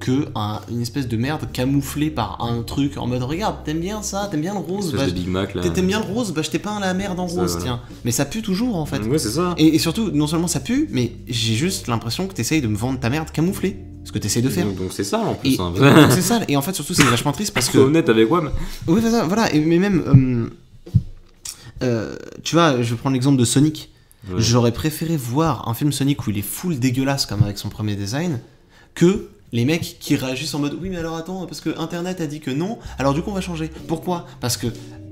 que une espèce de merde camouflée par un truc en mode regarde, t'aimes bien ça, t'aimes bien le rose, de Big Mac là. T'aimes bien le rose, bah je t'ai peint la merde en rose, voilà. Tiens. Mais ça pue toujours en fait. Ouais, c'est ça. Et surtout, non seulement ça pue, mais j'ai juste l'impression que t'essayes de me vendre ta merde camouflée. Ce que t'essayes de faire. Donc c'est ça en plus. Donc c'est ça. Et en fait, surtout, c'est vachement triste parce que. Sois honnête avec moi. Oui, voilà. Mais même. Tu vois, je vais prendre l'exemple de Sonic. Ouais. J'aurais préféré voir un film Sonic où il est full dégueulasse, comme avec son premier design, que les mecs qui réagissent en mode oui, mais alors attends, parce que Internet a dit que non, alors du coup on va changer. Pourquoi ? Parce que,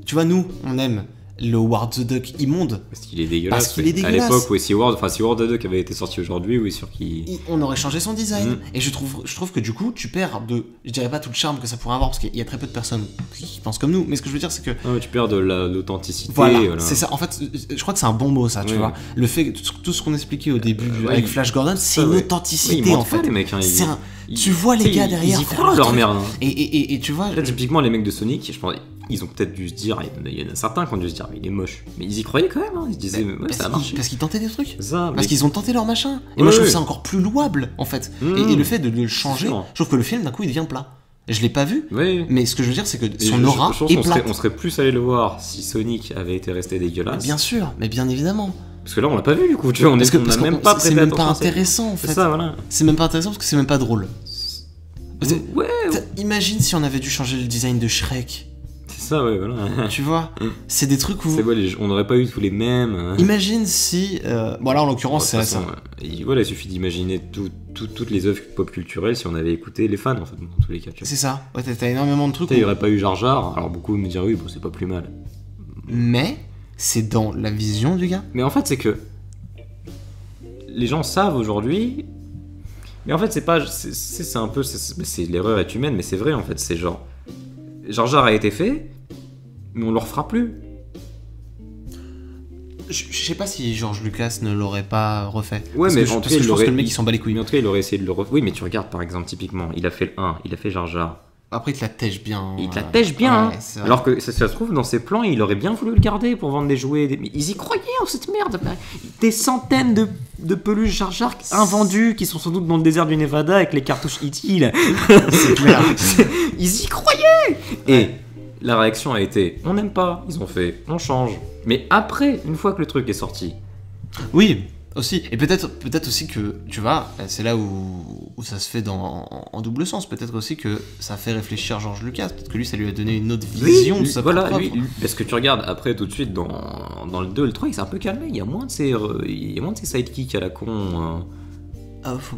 tu vois, nous, on aime le Howard the Duck immonde. Parce qu'il est dégueulasse. À l'époque, oui, si Howard the Duck avait été sorti aujourd'hui, oui, sûr qu'il... On aurait changé son design. Et je trouve que du coup, tu perds je dirais pas tout le charme que ça pourrait avoir, parce qu'il y a très peu de personnes qui pensent comme nous, mais ce que je veux dire, c'est que... Ah ouais, tu perds de l'authenticité. Voilà, c'est ça. En fait, je crois que c'est un bon mot, ça, tu vois. Le fait que tout ce qu'on expliquait au début avec Flash Gordon, c'est une authenticité, en fait. Les mecs, hein, tu vois les gars derrière. Ils y croient leur merde. Et tu vois... Là, typiquement, les mecs de Sonic, je pense... Ils ont peut-être dû se dire, il y en a certains qui ont dû se dire, mais il est moche. Mais ils y croyaient quand même, hein. Ils se disaient, ouais, ça a marché. Parce qu'ils tentaient des trucs. Ça, parce qu'ils ont tenté leur machin. Et moi, je trouve ça encore plus louable, en fait. Et le fait de le changer, je trouve que le film, d'un coup, il devient plat. Je l'ai pas vu, mais ce que je veux dire, c'est que son aura est plate. On serait plus allé le voir si Sonic avait été resté dégueulasse. Bien sûr, mais bien évidemment. Parce que là, on l'a pas vu, du coup. Tu vois, on a même pas prêté attention. C'est même pas intéressant, en fait. C'est ça, voilà. C'est même pas intéressant parce que c'est même pas drôle. Ouais. Imagine si on avait dû changer le design de Shrek. C'est ça, ouais, voilà. Tu vois, c'est des trucs où... on n'aurait pas eu tous les mêmes... Imagine si... Bon, là, en l'occurrence, c'est ça. Voilà, il suffit d'imaginer toutes les œuvres pop culturelles si on avait écouté les fans, en fait, dans tous les cas. C'est ça. Ouais, t'as énormément de trucs. Il n'y aurait pas eu Jar Jar, alors beaucoup me diraient, oui, bon, c'est pas plus mal. Mais, c'est dans la vision du gars. Mais en fait, c'est que... Les gens savent aujourd'hui... Mais en fait, c'est pas... C'est un peu... L'erreur est humaine, mais c'est vrai, en fait. C'est genre... Jar Jar a été fait, mais on le refera plus. Je sais pas si George Lucas ne l'aurait pas refait. Ouais, mais je pense que le mec il s'en bat les couilles. Mais en tout cas, il aurait essayé de le refaire. Oui, mais tu regardes par exemple, typiquement, il a fait le 1, il a fait Jar Jar. Après, il te la tèche bien. Il te la tèche bien, hein. Alors que ça se trouve, dans ses plans, il aurait bien voulu le garder pour vendre des jouets. Mais ils y croyaient en cette merde. Des centaines de peluches Jar Jar invendues qui sont sans doute dans le désert du Nevada avec les cartouches E.T. là. C'est clair. Ils y croyaient. Et la réaction a été, on n'aime pas. Ils ont fait, on change. Mais après, une fois que le truc est sorti. Oui. Aussi, et peut-être aussi que, tu vois, c'est là où ça se fait en double sens, peut-être aussi que ça fait réfléchir George Lucas, peut-être que lui ça lui a donné une autre vision de sa propre œuvre. Parce que tu regardes après tout de suite dans le 2 et le 3, il s'est un peu calmé, il y a moins de ses sidekicks à la con.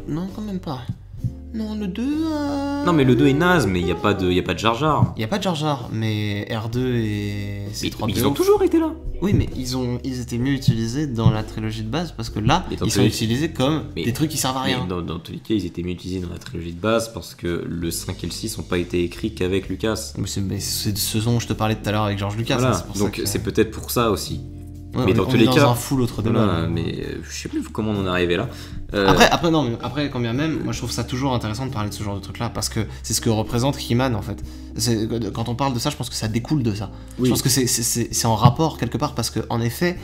Non, quand même pas. Non, le 2... Non, mais le 2 est naze, mais il n'y a pas de Jar Jar. Il n'y a pas de Jar Jar, mais R2 et C3PO... Mais ils ont toujours été là. Oui, mais ils étaient mieux utilisés dans la trilogie de base, parce que là, ils sont utilisés comme des trucs qui servent à rien. Dans tous les cas, ils étaient mieux utilisés dans la trilogie de base, parce que le 5 et le 6 n'ont pas été écrits qu'avec Lucas. Mais c'est ce dont je te parlais tout à l'heure avec George Lucas. Voilà. C'est donc c'est peut-être pour ça aussi. Ouais, mais dans tous les cas, dans un full autre débat. Mais je sais plus comment on en est arrivé là. Après, quand bien même, moi je trouve ça toujours intéressant de parler de ce genre de truc-là parce que c'est ce que représente He-Man en fait. Quand on parle de ça, je pense que ça découle de ça. Oui. Je pense que c'est en rapport quelque part parce que en effet,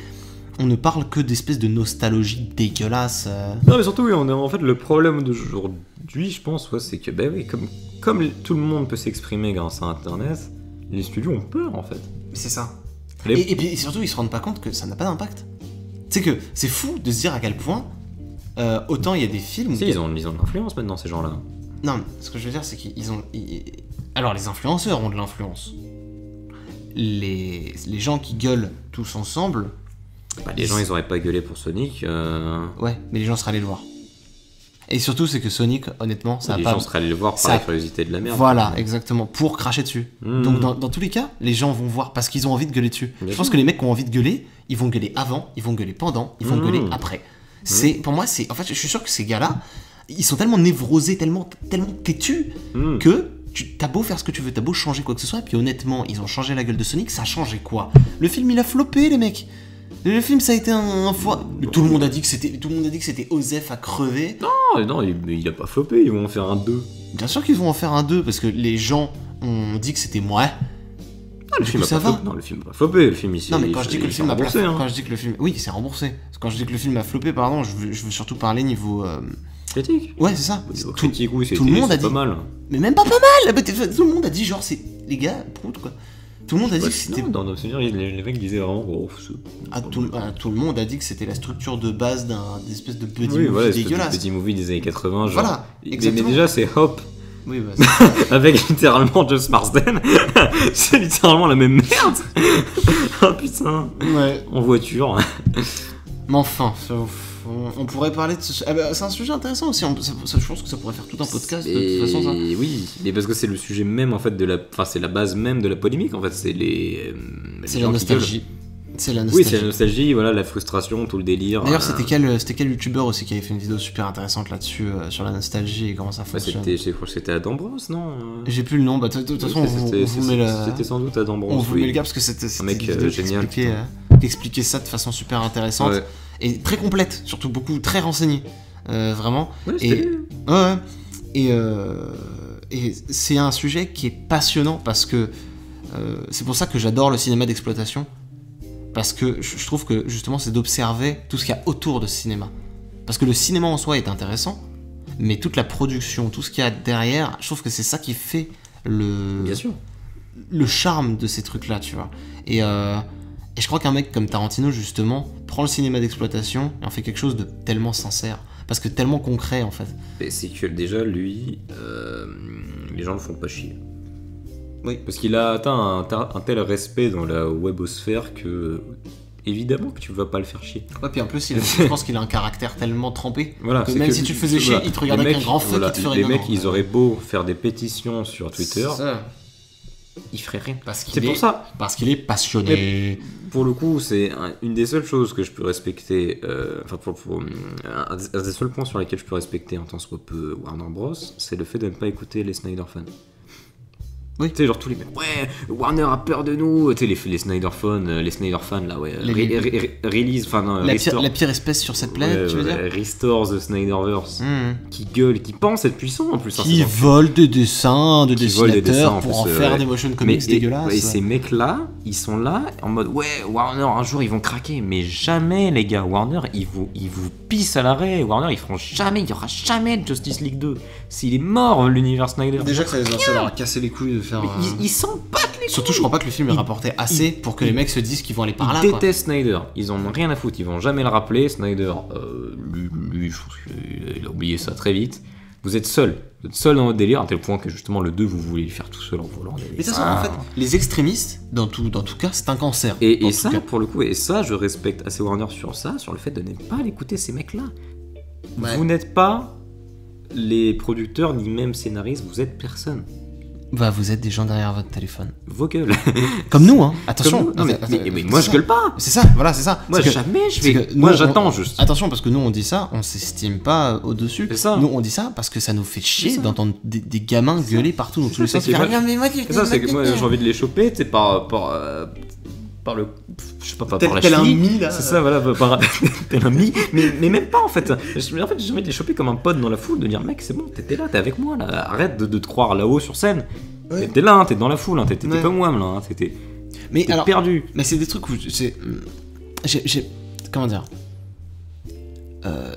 on ne parle que d'espèces de nostalgie dégueulasse. Non, mais surtout, oui, en fait, le problème d'aujourd'hui, je pense, c'est que comme tout le monde peut s'exprimer grâce à Internet, les studios ont peur en fait. C'est ça. Et puis surtout, ils se rendent pas compte que ça n'a pas d'impact. Tu sais que c'est fou de se dire à quel point autant il y a des films. Si, ils ont de l'influence maintenant, ces gens-là. Non, ce que je veux dire, c'est qu'ils ont. Alors, les influenceurs ont de l'influence. Les gens qui gueulent tous ensemble. Les gens, ils auraient pas gueulé pour Sonic. Ouais, mais les gens seraient allés le voir. Et surtout, c'est que Sonic, honnêtement, ça a pas... Les gens seraient allés le voir par la curiosité de la merde. Voilà, exactement, pour cracher dessus. Donc, dans tous les cas, les gens vont voir parce qu'ils ont envie de gueuler dessus. Je pense que les mecs qui ont envie de gueuler, ils vont gueuler avant, ils vont gueuler pendant, ils vont gueuler après. Pour moi, en fait, je suis sûr que ces gars-là, ils sont tellement névrosés, tellement têtus, que t'as beau faire ce que tu veux, t'as beau changer quoi que ce soit, et puis honnêtement, ils ont changé la gueule de Sonic, ça a changé quoi? Le film, il a floppé, les mecs. Le film, ça a été un fois. Tout le monde a dit que c'était Osef à crever. Non, il a pas floppé. Ils vont en faire un 2. Bien sûr qu'ils vont en faire un 2 parce que les gens ont dit que c'était moi. Le film ça va. Non, le film a pas floppé. Le film ici. Non, mais quand je dis que le film a remboursé, quand je dis que le film, oui, c'est remboursé. Quand je dis que le film a floppé, pardon, je veux surtout parler niveau critique. Ouais, c'est ça. Critique, oui, tout le monde a dit pas mal. Mais même pas mal. Tout le monde a dit genre c'est les gars, prout quoi. Tout le monde a dit que c'était... Dans nos souvenirs, les mecs disaient vraiment... tout le monde a dit que c'était la structure de base d'un espèce de buddy movie dégueulasse. Buddy movie des années 80, genre... Voilà, exactement. Mais déjà, c'est Hop. Oui, avec littéralement Joss Marsden. C'est littéralement la même merde. Oh putain. Ouais. En voiture. Mais enfin... On pourrait parler de ce... c'est un sujet intéressant aussi, je pense que ça pourrait faire tout un podcast de toute façon ça. Oui, mais parce que c'est le sujet même en fait c'est la base même de la polémique en fait, c'est la nostalgie. C'est la nostalgie. Oui, c'est la nostalgie, voilà, la frustration, tout le délire. D'ailleurs, c'était quel youtubeur aussi qui avait fait une vidéo super intéressante là-dessus, sur la nostalgie et comment ça fonctionne. C'était Adam Bros, non? J'ai plus le nom, de toute façon, on vous met le... C'était sans doute Adam Bros. On vous met le gars parce que c'était un mec génial. Qui expliquait ça de façon super intéressante. Ouais. Et très complète, surtout beaucoup, très renseignée, vraiment. Ouais, et c'est un sujet qui est passionnant parce que c'est pour ça que j'adore le cinéma d'exploitation, parce que je trouve que justement c'est d'observer tout ce qu'il y a autour de ce cinéma. Parce que le cinéma en soi est intéressant, mais toute la production, tout ce qu'il y a derrière, je trouve que c'est ça qui fait Bien sûr. le charme de ces trucs-là, tu vois. Et je crois qu'un mec comme Tarantino, justement, prend le cinéma d'exploitation et en fait quelque chose de tellement sincère. Parce que tellement concret, en fait. Et c'est que déjà, lui, les gens le font pas chier. Oui. Parce qu'il a atteint un tel respect dans la webosphère que... Évidemment que tu vas pas le faire chier. Ouais, puis en plus, je pense qu'il a un caractère tellement trempé voilà, que même si tu le faisais chier, il te regardait avec un grand feu qui te ferait... Les mecs, ils auraient beau faire des pétitions sur Twitter... Il ferait rien parce qu'il est passionné. Et pour le coup, c'est une des seules choses que je peux respecter, un des seuls points sur lesquels je peux respecter en tant soit peu Warner Bros, c'est le fait de ne pas écouter les Snyder fans. Oui. Tu sais, genre tous les mecs, ouais, Warner a peur de nous. Tu sais, les Snyder fans, là, ouais. Release, enfin, non, la pire espèce sur cette planète, tu veux dire Restore the Snyderverse. Qui gueule, qui pense être puissant en plus. Qui volent des dessins de dessinateurs pour en faire des motion comics dégueulasses. Et ces mecs-là, ils sont là en mode, ouais, Warner, un jour ils vont craquer. Mais jamais, les gars, Warner, ils vous pissent à l'arrêt. Warner, ils feront jamais, il y aura jamais de Justice League 2. S'il est mort, l'univers Snyder. Déjà que ça leur a cassé les couilles de faire. Ils s'en battent les couilles. Surtout, je crois pas que le film ait rapporté assez pour que les mecs se disent qu'ils vont aller par là. Ils détestent Snyder. Ils en ont rien à foutre. Ils vont jamais le rappeler. Snyder, lui, je pense qu'il a oublié ça très vite. Vous êtes seul. Vous êtes seul dans votre délire, à tel point que justement le 2, vous voulez le faire tout seul en volant. Mais de toute façon, en fait, les extrémistes, dans tout cas, c'est un cancer. Et ça, pour le coup, je respecte assez Warner sur ça, sur le fait de ne pas l'écouter ces mecs-là. Ouais. Vous n'êtes pas les producteurs ni même scénaristes, vous êtes personne. Bah, vous êtes des gens derrière votre téléphone. Vos gueules. Comme nous, hein. Attention. Non, mais moi, je gueule pas. C'est ça, voilà, c'est ça. Moi, jamais je vais. Moi, j'attends juste. Attention, parce que nous, on dit ça, on s'estime pas au-dessus. C'est ça. Nous, on dit ça parce que ça nous fait chier d'entendre des gamins gueuler partout dans tous les sens. C'est ça, c'est que moi, j'ai envie de les choper, tu sais, par le, je sais pas, par la cheville, là. C'est ça, voilà, tel un mi, mais même pas en fait. En fait, j'ai envie de les choper comme un pote dans la foule, de dire mec, c'est bon, t'étais là, t'es avec moi là, arrête de te croire là-haut sur scène. Ouais. T'es là, hein, t'es dans la foule, hein, t'étais comme moi là, hein, t'étais perdu. Mais c'est des trucs où comment dire,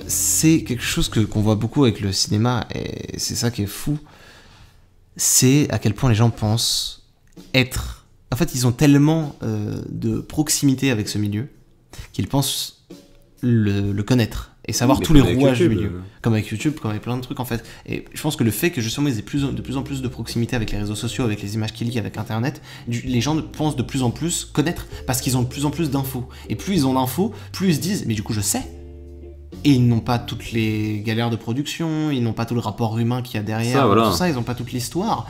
c'est quelque chose qu'on voit beaucoup avec le cinéma et c'est ça qui est fou. C'est à quel point les gens pensent être. En fait, ils ont tellement de proximité avec ce milieu qu'ils pensent le connaître et savoir tous les rouages du milieu. Comme avec YouTube, comme avec plein de trucs en fait. Et je pense que le fait que justement ils aient de plus en plus de proximité avec les réseaux sociaux, avec les images qu'ils liquent, avec Internet, les gens pensent de plus en plus connaître parce qu'ils ont de plus en plus d'infos. Et plus ils ont d'infos, plus ils se disent mais du coup je sais. Et ils n'ont pas toutes les galères de production, ils n'ont pas tout le rapport humain qu'il y a derrière, tout ça, ils n'ont pas toute l'histoire.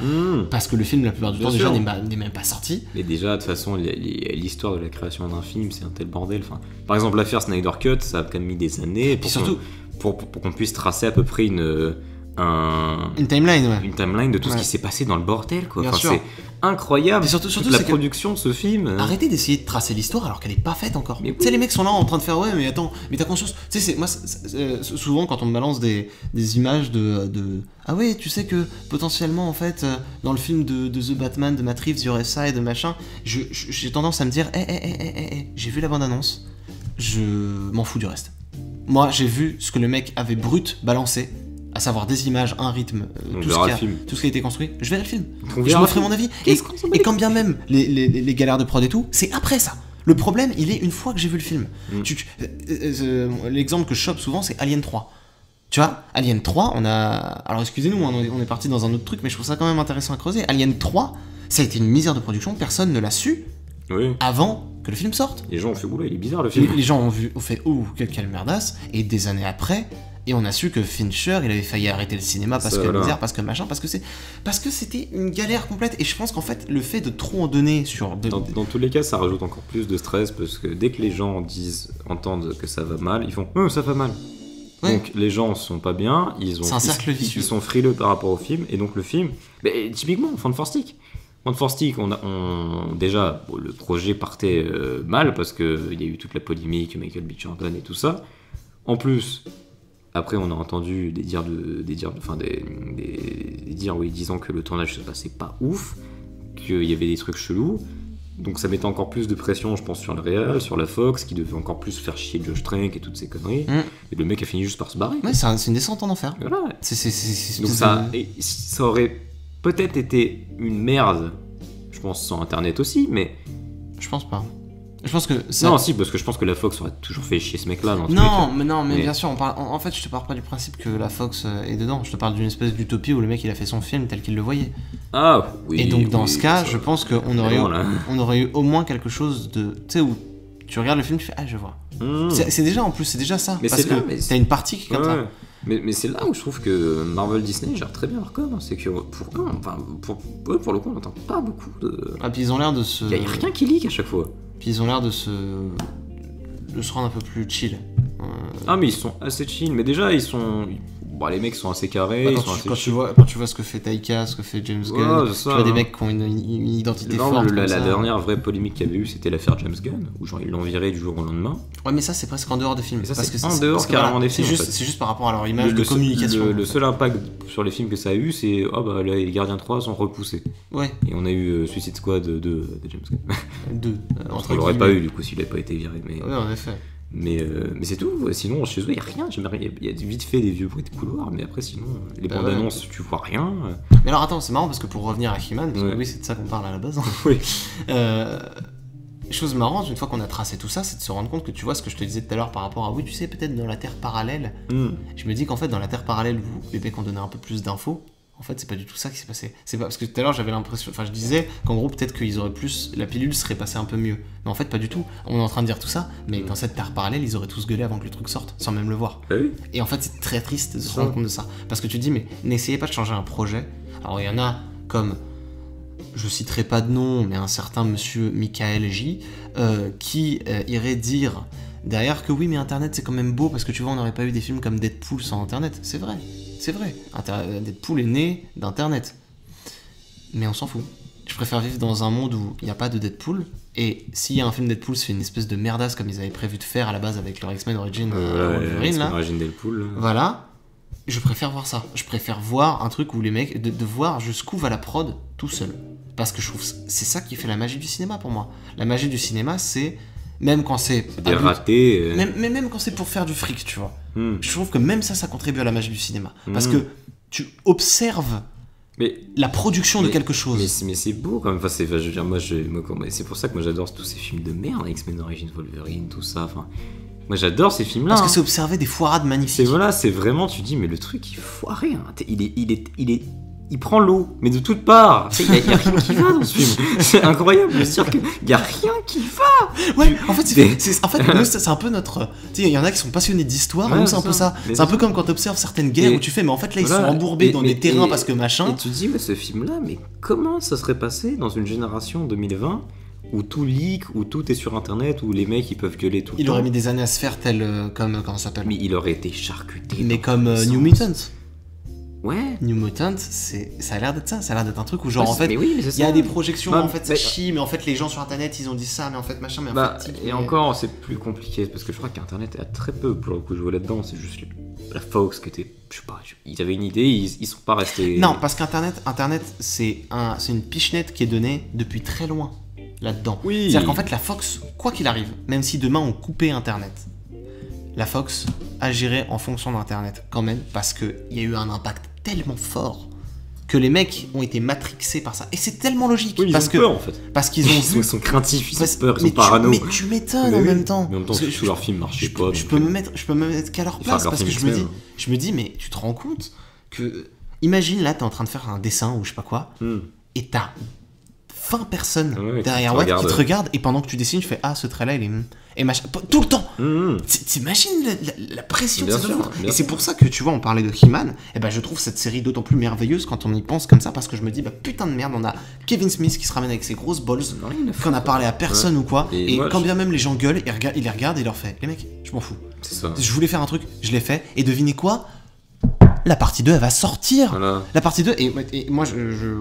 Parce que le film, la plupart du temps, déjà, n'est même pas sorti. Mais déjà, de toute façon, l'histoire de la création d'un film, c'est un tel bordel. Enfin, par exemple, l'affaire Snyder Cut, ça a quand même mis des années pour qu'on puisse tracer à peu près une timeline, ouais. Une timeline de tout ce qui s'est passé dans le bordel, quoi. C'est incroyable. Mais surtout la production de ce film. Arrêtez d'essayer de tracer l'histoire alors qu'elle est pas faite encore. Tu sais, les mecs sont là en train de faire ouais, mais attends, mais t'as conscience. Tu sais, moi, souvent quand on me balance des images de ah ouais, tu sais que potentiellement en fait dans le film de The Batman, de Matt Reeves, il y aurait ça et de machin. J'ai tendance à me dire, j'ai vu la bande annonce, je m'en fous du reste. Moi, j'ai vu ce que le mec avait brut balancé. À savoir des images, un rythme, tout ce qui a été construit, je verrai le film. Je me ferai mon avis. Et quand bien même les galères de prod et tout, c'est après ça. Le problème, il est une fois que j'ai vu le film. L'exemple que je chope souvent, c'est Alien 3. Tu vois, Alien 3, on a... Alors excusez-nous, on est parti dans un autre truc, mais je trouve ça quand même intéressant à creuser. Alien 3, ça a été une misère de production, personne ne l'a su avant que le film sorte. Les gens ont fait, oula, il est bizarre le film. Les gens ont fait, quelle merdasse. Et des années après... Et on a su que Fincher, il avait failli arrêter le cinéma parce que misère, parce que machin, parce que c'était une galère complète. Et je pense qu'en fait, le fait de trop en donner sur... Dans tous les cas, ça rajoute encore plus de stress parce que dès que les gens entendent que ça va mal, ils font « ça va mal ». Ouais. Donc les gens sont pas bien, c'est un cercle vicieux. Ils sont frileux par rapport au film, et donc le film... typiquement, Fantastic, déjà, le projet partait mal parce qu'il y a eu toute la polémique, Michael B. Jordan et tout ça. En plus... Après, on a entendu des dires disant que le tournage se passait pas ouf, qu'il y avait des trucs chelous. Donc ça mettait encore plus de pression, je pense, sur le réal, sur la Fox, qui devait encore plus faire chier Josh Trank et toutes ces conneries. Et le mec a fini juste par se barrer. Ouais, c'est une descente en enfer. Voilà. Donc ça aurait peut-être été une merde, je pense, sans Internet aussi, mais... Je pense pas. Je pense que ça... Non, si, parce que je pense que la Fox aurait toujours fait chier ce mec-là. Mais bien sûr, en fait, je te parle pas du principe que la Fox est dedans. Je te parle d'une espèce d'utopie où le mec il a fait son film tel qu'il le voyait. Ah, oui. Et donc, dans ce cas, je pense qu'on aurait eu au moins quelque chose de. Tu sais, où tu regardes le film, tu fais je vois. C'est déjà en plus, c'est déjà ça. Mais parce que t'as une partie qui est comme ça. Mais c'est là où je trouve que Marvel Disney gère très bien leur com. C'est que pour le coup, on n'entend pas beaucoup de. Ah, puis ils ont l'air de se. Il y a rien qui leak à chaque fois. Puis ils ont l'air de se rendre un peu plus chill. Ah, mais ils sont assez chill. Mais déjà, ils les mecs sont assez carrés, quand tu vois ce que fait Taika, ce que fait James Gunn, tu vois des mecs qui ont une identité forte. La dernière vraie polémique qu'il y avait eu, c'était l'affaire James Gunn, où genre ils l'ont viré du jour au lendemain. Ouais, mais ça c'est presque en dehors des films. En dehors carrément des films. C'est juste par rapport à leur image de communication. Le seul impact sur les films que ça a eu, c'est les Gardiens 3 sont repoussés. Ouais. Et on a eu Suicide Squad 2 de James Gunn. 2. On l'aurait pas eu du coup s'il avait pas été viré. Mais... Ouais, en effet. Mais c'est tout, sinon chez eux il n'y a rien, il y a vite fait des vieux bruits de couloir, mais après sinon les bandes annonces tu vois rien. Mais alors attends, c'est marrant parce que pour revenir à He-Man, parce que oui c'est de ça qu'on parle à la base, oui. Chose marrante, une fois qu'on a tracé tout ça, c'est de se rendre compte que tu vois ce que je te disais tout à l'heure par rapport à tu sais peut-être dans la Terre parallèle, je me dis qu'en fait dans la Terre parallèle où les mecs ont donné un peu plus d'infos, en fait c'est pas du tout ça qui s'est passé. C'est pas parce que tout à l'heure j'avais l'impression, je disais qu'en gros peut-être qu'ils auraient plus, la pilule serait passée un peu mieux, mais en fait pas du tout. On est en train de dire tout ça, mais dans cette Terre parallèle ils auraient tous gueulé avant que le truc sorte, sans même le voir. Oui. Et en fait c'est très triste de se rendre compte de ça, parce que tu te dis mais n'essayez pas de changer un projet. Alors il y en a comme, je citerai pas de nom, mais un certain monsieur Michael J qui irait dire derrière que oui mais Internet c'est quand même beau parce que tu vois on n'aurait pas eu des films comme Deadpool sans Internet. C'est vrai. Deadpool est né d'Internet. Mais on s'en fout. Je préfère vivre dans un monde où il n'y a pas de Deadpool, et s'il y a un film Deadpool, c'est une espèce de merdasse comme ils avaient prévu de faire à la base avec leur X-Men Origin Wolverine là. Origin Deadpool. Voilà. Je préfère voir ça. Je préfère voir un truc où les mecs, de voir jusqu'où va la prod tout seul. Parce que je trouve c'est ça qui fait la magie du cinéma pour moi. La magie du cinéma, c'est même quand c'est des ratés, même quand c'est pour faire du fric, tu vois. Je trouve que même ça contribue à la magie du cinéma, parce que tu observes la production de quelque chose. Mais c'est beau quand même. Enfin, je veux dire, c'est pour ça que moi j'adore tous ces films de merde, X-Men Origins Wolverine, tout ça. Enfin, moi j'adore ces films-là. Parce que c'est observer des foirades magnifiques. C'est vraiment, tu dis, mais le truc il foiré. Il prend l'eau, mais de toutes parts. Il y a rien qui va dans ce film. C'est incroyable de se dire qu'il y a rien qui va. Ouais, en fait, c'est un peu notre. Tu sais, il y en a qui sont passionnés d'histoire, nous c'est un peu ça. C'est un peu comme quand tu observes certaines guerres où tu fais, mais en fait là ils sont embourbés dans des terrains parce que machin. Et tu te dis, mais ce film-là, mais comment ça serait passé dans une génération 2020 où tout leak, où tout est sur internet, où les mecs ils peuvent gueuler tout le temps. Il aurait mis des années à se faire tel comme comment ça s'appelle. Mais il aurait été charcuté. Mais comme New Mutants. Ouais. New Mutant, ça a l'air d'être ça. Ça a l'air d'être un truc où genre en fait, il y a des projections, en fait ça chie, mais en fait les gens sur internet ils ont dit ça, mais en fait machin, mais en fait. Et encore c'est plus compliqué parce que je crois qu'internet a très peu pour le coup joué là-dedans. C'est juste la Fox qui était, je sais pas, ils avaient une idée, ils sont pas restés. Non, parce qu'internet, c'est une pichenette qui est donnée depuis très loin là-dedans. Oui. C'est-à-dire qu'en fait la Fox, quoi qu'il arrive, même si demain on coupait internet, la Fox agirait en fonction d'internet quand même, parce qu'il y a eu un impact tellement fort que les mecs ont été matrixés par ça, et c'est tellement logique. Oui, parce ont peur en fait. Parce qu'ils ils sont craintifs, ils ont peur, ils sont parano. Mais tu m'étonnes en même temps. Mais en même temps, tous leurs films marchaient pas. Je peux me mettre qu'à leur place, parce que je me dis, mais tu te rends compte que, imagine là, t'es en train de faire un dessin ou je sais pas quoi, et t'as 20 personnes derrière moi qui te regardent, et pendant que tu dessines, tu fais ce trait-là, il est. Et machin, tout le temps. T'imagines la pression de ça. Et c'est pour ça que tu vois, on parlait de He-Man, et ben je trouve cette série d'autant plus merveilleuse quand on y pense comme ça, parce que je me dis, putain de merde, on a Kevin Smith qui se ramène avec ses grosses balls, qu'on a parlé à personne ou quoi, et quand bien même les gens gueulent, il les regarde et il leur fait, les mecs, je m'en fous. C'est ça. Je voulais faire un truc, je l'ai fait, et devinez quoi ? La partie 2 elle va sortir. Voilà. La partie 2 et moi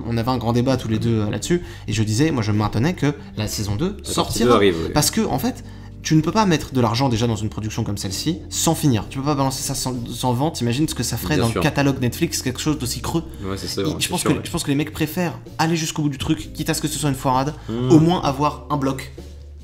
on avait un grand débat tous les deux là-dessus, et je disais, moi je maintenais que la saison 2 sortira, parce que en fait tu ne peux pas mettre de l'argent déjà dans une production comme celle-ci sans finir. Tu peux pas balancer ça sans vente. T'imagines ce que ça ferait dans le catalogue Netflix, quelque chose d'aussi creux. Ouais, c'est ça. Je pense que les mecs préfèrent aller jusqu'au bout du truc, quitte à ce que ce soit une foirade, au moins avoir un bloc,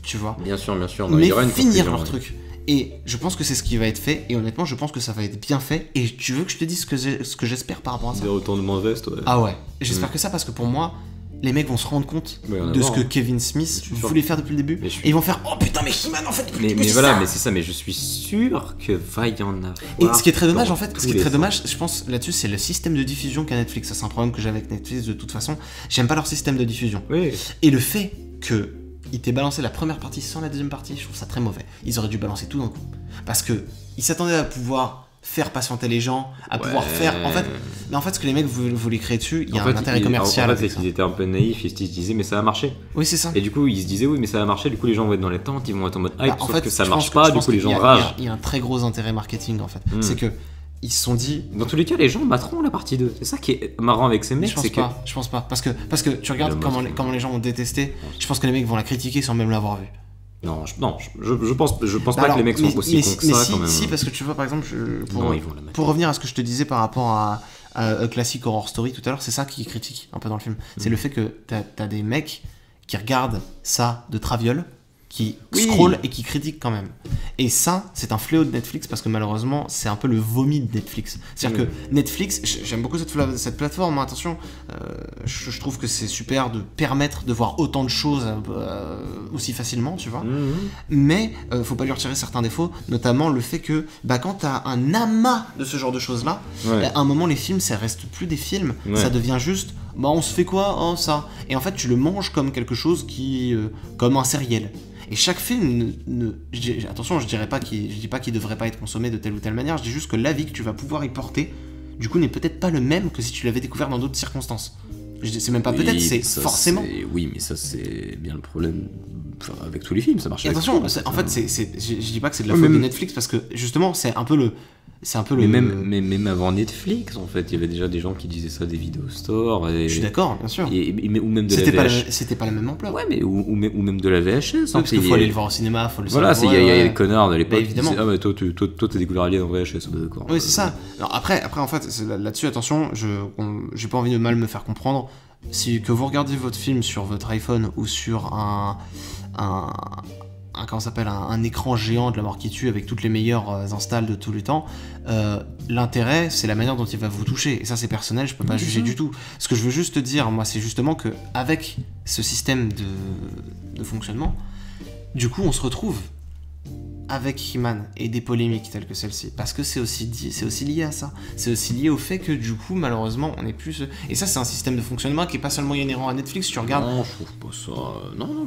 tu vois. Bien sûr. Non, mais finir leur truc. Et je pense que c'est ce qui va être fait, et honnêtement je pense que ça va être bien fait, et tu veux que je te dise ce que j'espère par rapport à ça. Des retournements de veste, ouais. Ah ouais, j'espère que ça, parce que pour moi, les mecs vont se rendre compte de ce que Kevin Smith voulait faire depuis le début, et ils vont faire oh putain mais He-Man en fait. Mais voilà, mais c'est ça, mais je suis sûr que va y en avoir. Et ce qui est très dommage en fait, je pense là-dessus, c'est le système de diffusion qu'a Netflix. Ça c'est un problème que j'ai avec Netflix de toute façon. J'aime pas leur système de diffusion. Oui. Et le fait que ils t'aient balancé la première partie sans la deuxième partie, je trouve ça très mauvais. Ils auraient dû balancer tout d'un coup, parce que ils s'attendaient à pouvoir faire patienter les gens, à pouvoir faire en fait ce que les mecs voulaient créer dessus, il y a un intérêt commercial. En fait, c'est qu'ils étaient un peu naïfs, ils se disaient mais ça va marcher. Oui, c'est ça. Et du coup ils se disaient oui mais ça va marcher, du coup les gens vont être dans les tentes, ils vont être en mode hype, sauf que ça marche pas, du coup les gens ragent. Il y a un très gros intérêt marketing en fait. C'est que ils se sont dit... Dans tous les cas, les gens materont la partie 2. C'est ça qui est marrant avec ces mecs. Je pense pas. Parce que tu regardes comment les gens ont détesté. Je pense que les mecs vont la critiquer sans même l'avoir vue. Non, je pense pas que les mecs sont aussi cons que ça quand même. Si, parce que tu vois, par exemple, pour revenir à ce que je te disais par rapport à Classic Horror Story tout à l'heure, c'est ça qui critique un peu dans le film. C'est le fait que t'as des mecs qui regardent ça de traviole, qui scrollent et qui critiquent quand même. Et ça, c'est un fléau de Netflix parce que malheureusement, c'est un peu le vomi de Netflix. C'est-à-dire que Netflix, j'aime beaucoup cette plateforme, attention, je trouve que c'est super de permettre de voir autant de choses aussi facilement, tu vois. Mais faut pas lui retirer certains défauts, notamment le fait que quand t'as un amas de ce genre de choses-là, à un moment, les films, ça reste plus des films, ça devient juste, on se fait quoi, ça. Et en fait, tu le manges comme quelque chose comme un sériel. Et chaque film, attention, je dis pas qu'il devrait pas être consommé de telle ou telle manière, je dis juste que l'avis que tu vas pouvoir y porter, du coup, n'est peut-être pas le même que si tu l'avais découvert dans d'autres circonstances. C'est même pas peut-être, c'est forcément. Oui, mais ça, c'est bien le problème. Avec tous les films, ça marche. Et attention, en fait, je dis pas que c'est de la faute de Netflix, parce que justement, c'est un peu le. Même avant Netflix, en fait, il y avait déjà des gens qui disaient ça des vidéos stores. Je suis d'accord, bien sûr. Ou même de la VHS. C'était pas la même ampleur. Ouais, mais ou même de la VHS. Parce qu'il faut aller le voir au cinéma, faut le savoir. Voilà, il y a des connards de l'époque qui disaient, mais toi, t'as découvert Alien en VHS. D'accord. Oui, c'est ça. Alors, après, en fait, là-dessus, attention, j'ai pas envie de mal me faire comprendre. Que vous regardez votre film sur votre iPhone ou sur un écran géant de la mort qui tue avec toutes les meilleures installs de tous les temps, l'intérêt, c'est la manière dont il va vous toucher. Et ça, c'est personnel, je peux pas juger du tout. Ce que je veux juste te dire, moi, c'est justement que avec ce système de fonctionnement, du coup, on se retrouve avec He-Man et des polémiques telles que celle-ci, parce que c'est aussi lié à ça. C'est aussi lié au fait que du coup, malheureusement, on est plus... Et ça, c'est un système de fonctionnement qui est pas seulement inhérent à Netflix, tu regardes... Non, je trouve pas ça... Non,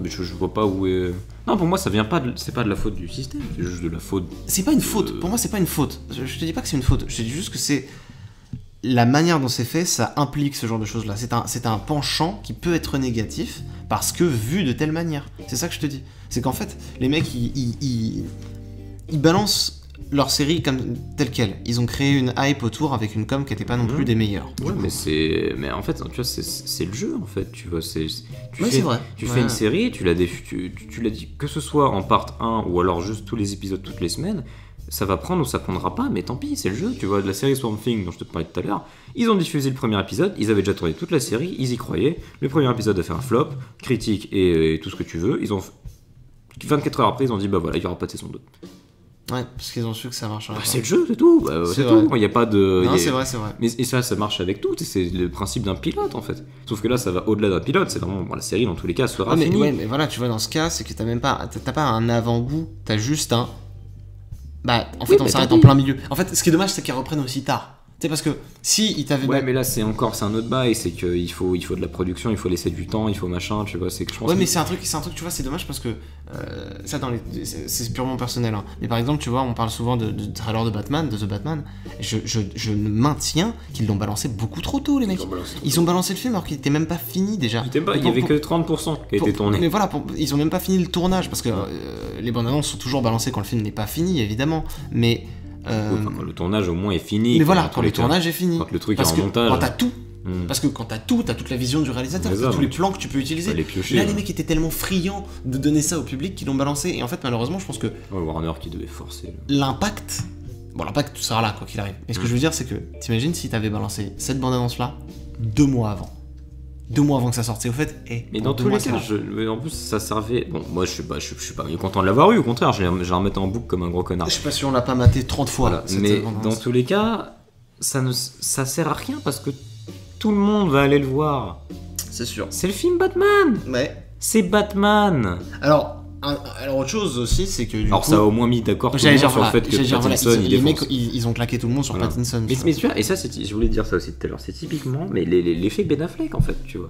mais je vois pas où est... Non, pour moi, ça vient pas c'est pas de la faute du système, c'est juste de la faute... C'est pas une faute, pour moi, c'est pas une faute. Je te dis pas que c'est une faute, je te dis juste que c'est... La manière dont c'est fait, ça implique ce genre de choses-là. C'est un penchant qui peut être négatif parce que vu de telle manière. C'est ça que je te dis. C'est qu'en fait, les mecs, ils balancent leur série comme telle quelle. Ils ont créé une hype autour avec une com qui n'était pas non plus des meilleures. Ouais, mais en fait, tu vois, c'est le jeu en fait. Tu vois, c'est vrai. Tu fais une série, tu l'as dit, que ce soit en part 1 ou alors juste tous les épisodes toutes les semaines. Ça va prendre ou ça prendra pas, mais tant pis, c'est le jeu, tu vois, de la série Swamp Thing dont je te parlais tout à l'heure, ils ont diffusé le premier épisode, ils avaient déjà tourné toute la série, ils y croyaient, le premier épisode a fait un flop, critique et tout ce que tu veux, 24 heures après, ils ont dit, voilà, il y aura pas de saison 2. Ouais, parce qu'ils ont su que ça marcherait. C'est le jeu, c'est tout, c'est tout, il n'y a pas de... Non, c'est vrai. Mais, et ça marche avec tout, c'est le principe d'un pilote, en fait. Sauf que là, ça va au-delà d'un pilote, c'est vraiment, la série, dans tous les cas, sera finie. Mais voilà, tu vois, dans ce cas, c'est que t'as pas un avant-goût, t'as juste un... en fait, on s'arrête en plein milieu. En fait, ce qui est dommage, c'est qu'ils reprennent aussi tard. Tu sais, parce que si ils t'avaient... Ouais, mais là, c'est un autre bail, c'est qu'il faut de la production, il faut laisser du temps, il faut machin, tu vois, c'est que je pense... Ouais, mais c'est un truc, tu vois, c'est dommage parce que... ça, c'est purement personnel, hein. Mais par exemple, tu vois, on parle souvent de trailer de Batman, de The Batman, je maintiens qu'ils l'ont balancé beaucoup trop tôt, les mecs. Ils ont balancé le film alors qu'il était même pas fini, déjà. Il y avait que 30% qui a été tourné. Mais voilà, ils ont même pas fini le tournage, parce que les bandes annonces sont toujours balancées quand le film n'est pas fini, évidemment, mais... quand le tournage au moins est fini. Mais voilà, quand le tournage est fini. Quand le truc est en montage. Quand t'as tout. Parce que quand t'as tout, t'as toute la vision du réalisateur, t'as tous les plans que tu peux utiliser. Là, les mecs étaient tellement friands de donner ça au public qu'ils l'ont balancé. Et en fait, malheureusement, je pense que. Warner qui devait forcer. L'impact. Bon, l'impact sera là, quoi qu'il arrive. Mais ce que je veux dire, c'est que t'imagines si t'avais balancé cette bande-annonce-là 2 mois avant. 2 mois avant que ça sorte, c'est au fait. Mais dans tous les cas, en plus, ça servait. Bon, moi, je suis pas content de l'avoir eu, au contraire, je la remettais en boucle comme un gros connard. Je sais pas si on l'a pas maté 30 fois. Voilà. Mais dans tous les cas, ça sert à rien parce que tout le monde va aller le voir. C'est sûr. C'est le film Batman. Ouais. C'est Batman. Alors, autre chose aussi, c'est que ça a au moins mis d'accord tout le monde sur le fait que Pattinson, les mecs, ils ont claqué tout le monde sur Pattinson. Mais tu vois, et ça, je voulais dire ça aussi tout à l'heure, c'est typiquement l'effet Ben Affleck, en fait, tu vois.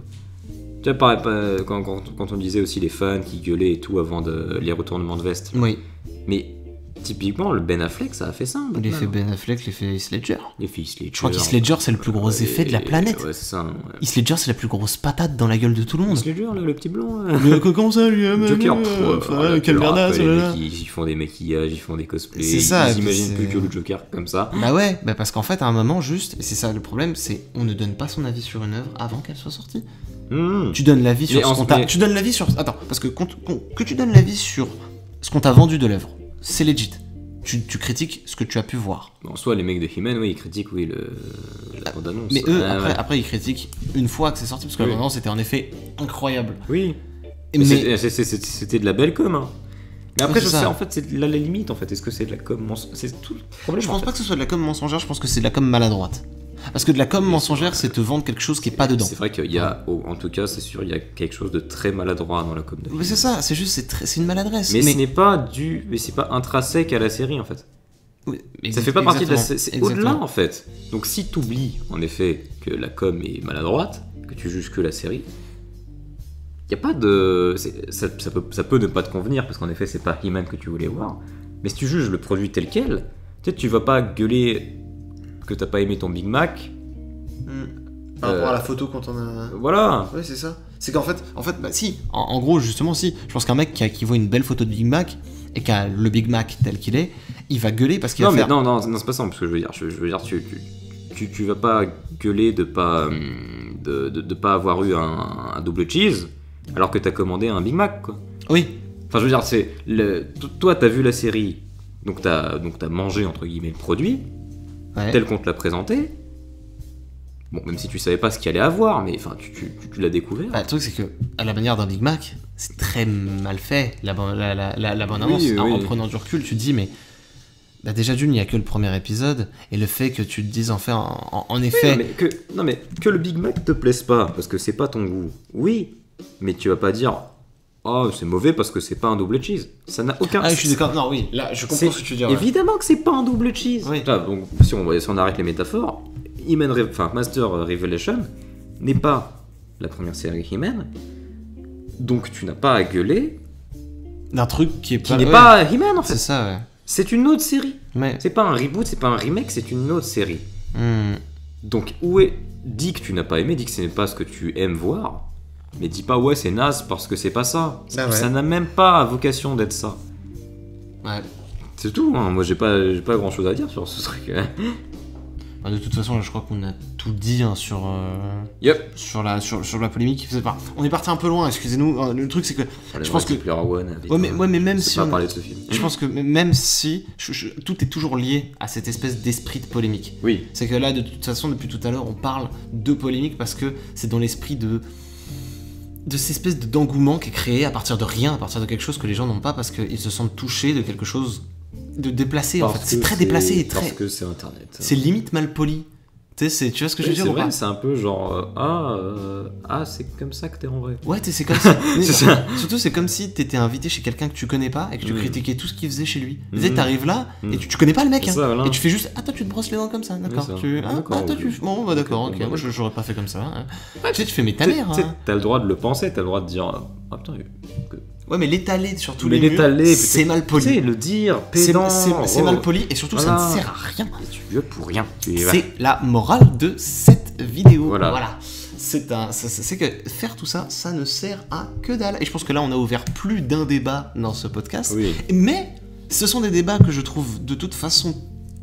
Tu vois, pareil, quand on disait aussi les fans qui gueulaient et tout avant les retournements de veste. Oui. Mais typiquement, le Ben Affleck, ça a fait ça. L'effet Ben Affleck, l'effet Heath Ledger. L'effet Heath Ledger. Je crois qu'Heath Ledger, c'est le plus gros effet de la planète. Ouais, c'est ça. Ouais. Heath Ledger, c'est la plus grosse patate dans la gueule de tout le monde. Heath Ledger, là, le petit blond. Comment ça, lui Joker. Quelle merdasse. Ils font des maquillages, ils font des cosplays. C'est ça. Ils imaginent plus que le Joker comme ça. Bah ouais, parce qu'en fait, à un moment, juste, et c'est ça le problème, c'est on ne donne pas son avis sur une œuvre avant qu'elle soit sortie. Tu donnes l'avis sur ce qu'on t'a... Tu donnes l'avis sur... Attends, parce que que tu donnes l'avis sur ce qu'on t'a vendu de l'œuvre, c'est legit. Tu critiques ce que tu as pu voir. En soi, les mecs de He-Man, oui, ils critiquent la bande-annonce. Mais eux, après, ils critiquent une fois que c'est sorti, parce que la bande-annonce était en effet incroyable. Oui. Mais c'était de la belle com, hein. Mais après, je sais, en fait, c'est la limite, en fait. Est-ce que c'est de la com mensongère? C'est tout le problème. Je pense pas que ce soit de la com mensongère, je pense que c'est de la com maladroite. Parce que de la com mensongère, c'est te vendre quelque chose qui est pas dedans. C'est vrai qu'il y a, en tout cas, c'est sûr, il y a quelque chose de très maladroit dans la com de He-Man. Mais c'est ça, c'est juste, c'est une maladresse. Mais ce n'est pas c'est pas intrinsèque à la série, en fait. Oui, ça fait pas partie de la série. C'est au-delà, en fait. Donc, si tu oublies, en effet, que la com est maladroite, que tu juges que la série, il n'y a pas de... Ça peut ne pas te convenir, parce qu'en effet, c'est pas He-Man que tu voulais voir. Mais si tu juges le produit tel quel, peut-être tu vas pas gueuler que t'as pas aimé ton Big Mac. Par rapport à la photo quand on a... Voilà. Ouais, c'est ça. C'est qu'en fait bah, si. En gros, justement, si. Je pense qu'un mec qui voit une belle photo de Big Mac et qui a le Big Mac tel qu'il est, il va gueuler parce qu'il va faire... Non, c'est pas ça, parce que je veux dire. Tu vas pas gueuler de pas avoir eu un double cheese alors que t'as commandé un Big Mac, quoi. Oui. Enfin, je veux dire, toi, t'as vu la série, donc t'as mangé, entre guillemets, le produit, tel qu'on te l'a présenté. Bon, même si tu savais pas ce qu'il allait avoir, mais enfin, tu l'as découvert. Le truc, c'est que, à la manière d'un Big Mac, c'est très mal fait, la bande-annonce. Oui. En prenant du recul, tu te dis, mais... Bah déjà d'une, il n'y a que le premier épisode, et le fait que tu te dises en effet... Non mais que le Big Mac te plaise pas, parce que c'est pas ton goût. Oui, mais tu vas pas dire... Oh, c'est mauvais parce que c'est pas un double cheese. Ça n'a aucun... Ah, je suis d'accord. Non, oui, là, je comprends ce que tu veux dire. Évidemment que c'est pas un double cheese. Oui. Donc, si on arrête les métaphores, Master Revelation n'est pas la première série He-Man, donc tu n'as pas à gueuler d'un truc qui n'est pas He-Man, en fait. C'est ça, ouais. C'est une autre série. Ouais. C'est pas un reboot, c'est pas un remake, c'est une autre série. Donc, dis que tu n'as pas aimé, dis que ce n'est pas ce que tu aimes voir. Mais dis pas c'est naze parce que c'est pas ça. Ça n'a même pas vocation d'être ça. Ouais. C'est tout, hein. Moi j'ai pas grand chose à dire sur ce truc. De toute façon, je crois qu'on a tout dit sur la polémique. On est parti un peu loin, excusez-nous. Le truc c'est que je pense que mais même si on parler de ce film. Je pense que même si tout est toujours lié à cette espèce d'esprit de polémique. Oui. C'est que là, de toute façon, depuis tout à l'heure, on parle de polémique parce que c'est dans l'esprit de cette espèce d'engouement qui est créé à partir de rien, à partir de quelque chose que les gens n'ont pas parce qu'ils se sentent touchés de quelque chose de déplacé. En fait, c'est très déplacé et très... Parce que c'est Internet. C'est limite mal poli. Tu vois ce que je veux dire ou pas ? C'est un peu genre c'est comme ça que t'es en vrai. Ouais, c'est comme ça. Surtout, c'est comme si t'étais invité chez quelqu'un que tu connais pas et que tu critiquais tout ce qu'il faisait chez lui. Tu sais, t'arrives là et tu connais pas le mec, hein, ça, voilà. Et tu fais juste toi tu te brosses les dents comme ça, d'accord. Bon, bah d'accord, ok. Moi j'aurais pas fait comme ça. Hein. Tu sais, tu fais mes ta mère. T'as le droit de le penser, t'as le droit de dire putain. Ouais, mais l'étaler sur tous les murs, c'est mal poli. Tu sais, le dire, pédant. C'est mal poli et surtout ça ne sert à rien. Et tu veux pour rien. C'est la morale de cette vidéo. Voilà. C'est que faire tout ça, ça ne sert à que dalle. Et je pense que là, on a ouvert plus d'un débat dans ce podcast. Oui. Mais ce sont des débats que je trouve de toute façon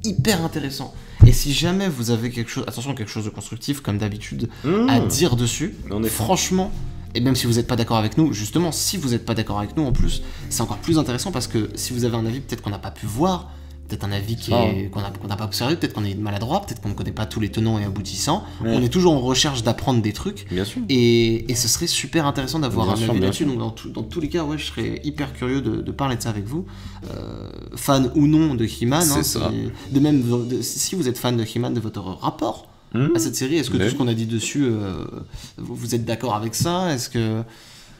hyper intéressants. Et si jamais vous avez quelque chose de constructif, comme d'habitude, à dire dessus, franchement... Et même si vous n'êtes pas d'accord avec nous, justement, si vous n'êtes pas d'accord avec nous en plus, c'est encore plus intéressant parce que si vous avez un avis peut-être qu'on n'a pas pu voir, peut-être un avis qu'on n'a pas observé, peut-être qu'on est maladroit, peut-être qu'on ne connaît pas tous les tenants et aboutissants, on est toujours en recherche d'apprendre des trucs. Bien sûr. Et ce serait super intéressant d'avoir un avis là-dessus. Donc dans tous les cas, je serais hyper curieux de parler de ça avec vous. Fan ou non de He-Man, si vous êtes fan de He-Man, de votre rapport à cette série, est-ce que tout ce qu'on a dit dessus, vous êtes d'accord avec ça ? Est-ce que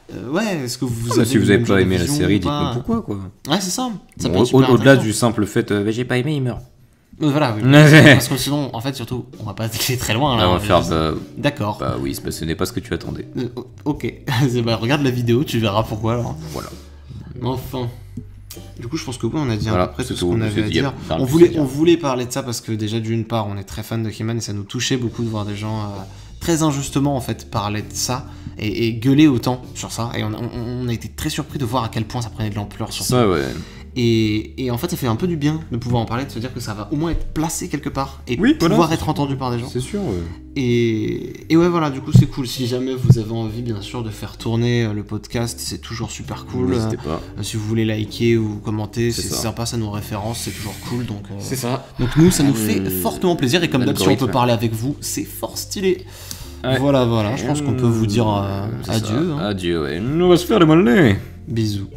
est-ce que vous avez si vous n'avez pas aimé la série, dites-nous pourquoi, quoi. Ouais, c'est ça. Au-delà du simple fait, j'ai pas aimé, il meurt. Voilà, oui. Parce que sinon, en fait, surtout, on va pas aller très loin là. On va faire. D'accord. Bah oui, ce n'est pas ce que tu attendais. Ok. Regarde la vidéo, tu verras pourquoi alors. Voilà. Enfin. Du coup, je pense que oui, on a dit à peu près tout ce qu'on avait à dire. On voulait parler de ça parce que déjà, d'une part, on est très fan de He-Man et ça nous touchait beaucoup de voir des gens très injustement en fait parler de ça et gueuler autant sur ça. Et on a été très surpris de voir à quel point ça prenait de l'ampleur sur ça. Ouais. Et en fait, ça fait un peu du bien de pouvoir en parler, de se dire que ça va au moins être placé quelque part et pouvoir être entendu par des gens. C'est sûr, ouais. Et ouais, voilà, du coup, c'est cool. Si jamais vous avez envie, bien sûr, de faire tourner le podcast, c'est toujours super cool. N'hésitez pas. Si vous voulez liker ou commenter, c'est sympa, ça nous référence, c'est toujours cool. Donc, c'est ça. Donc, nous, ça nous fait fortement plaisir. Et comme d'habitude, on peut parler avec vous, c'est fort stylé. Ouais. Voilà, je pense qu'on peut vous dire adieu. Adieu, ouais. Nous, on va se faire les mollets. Bisous.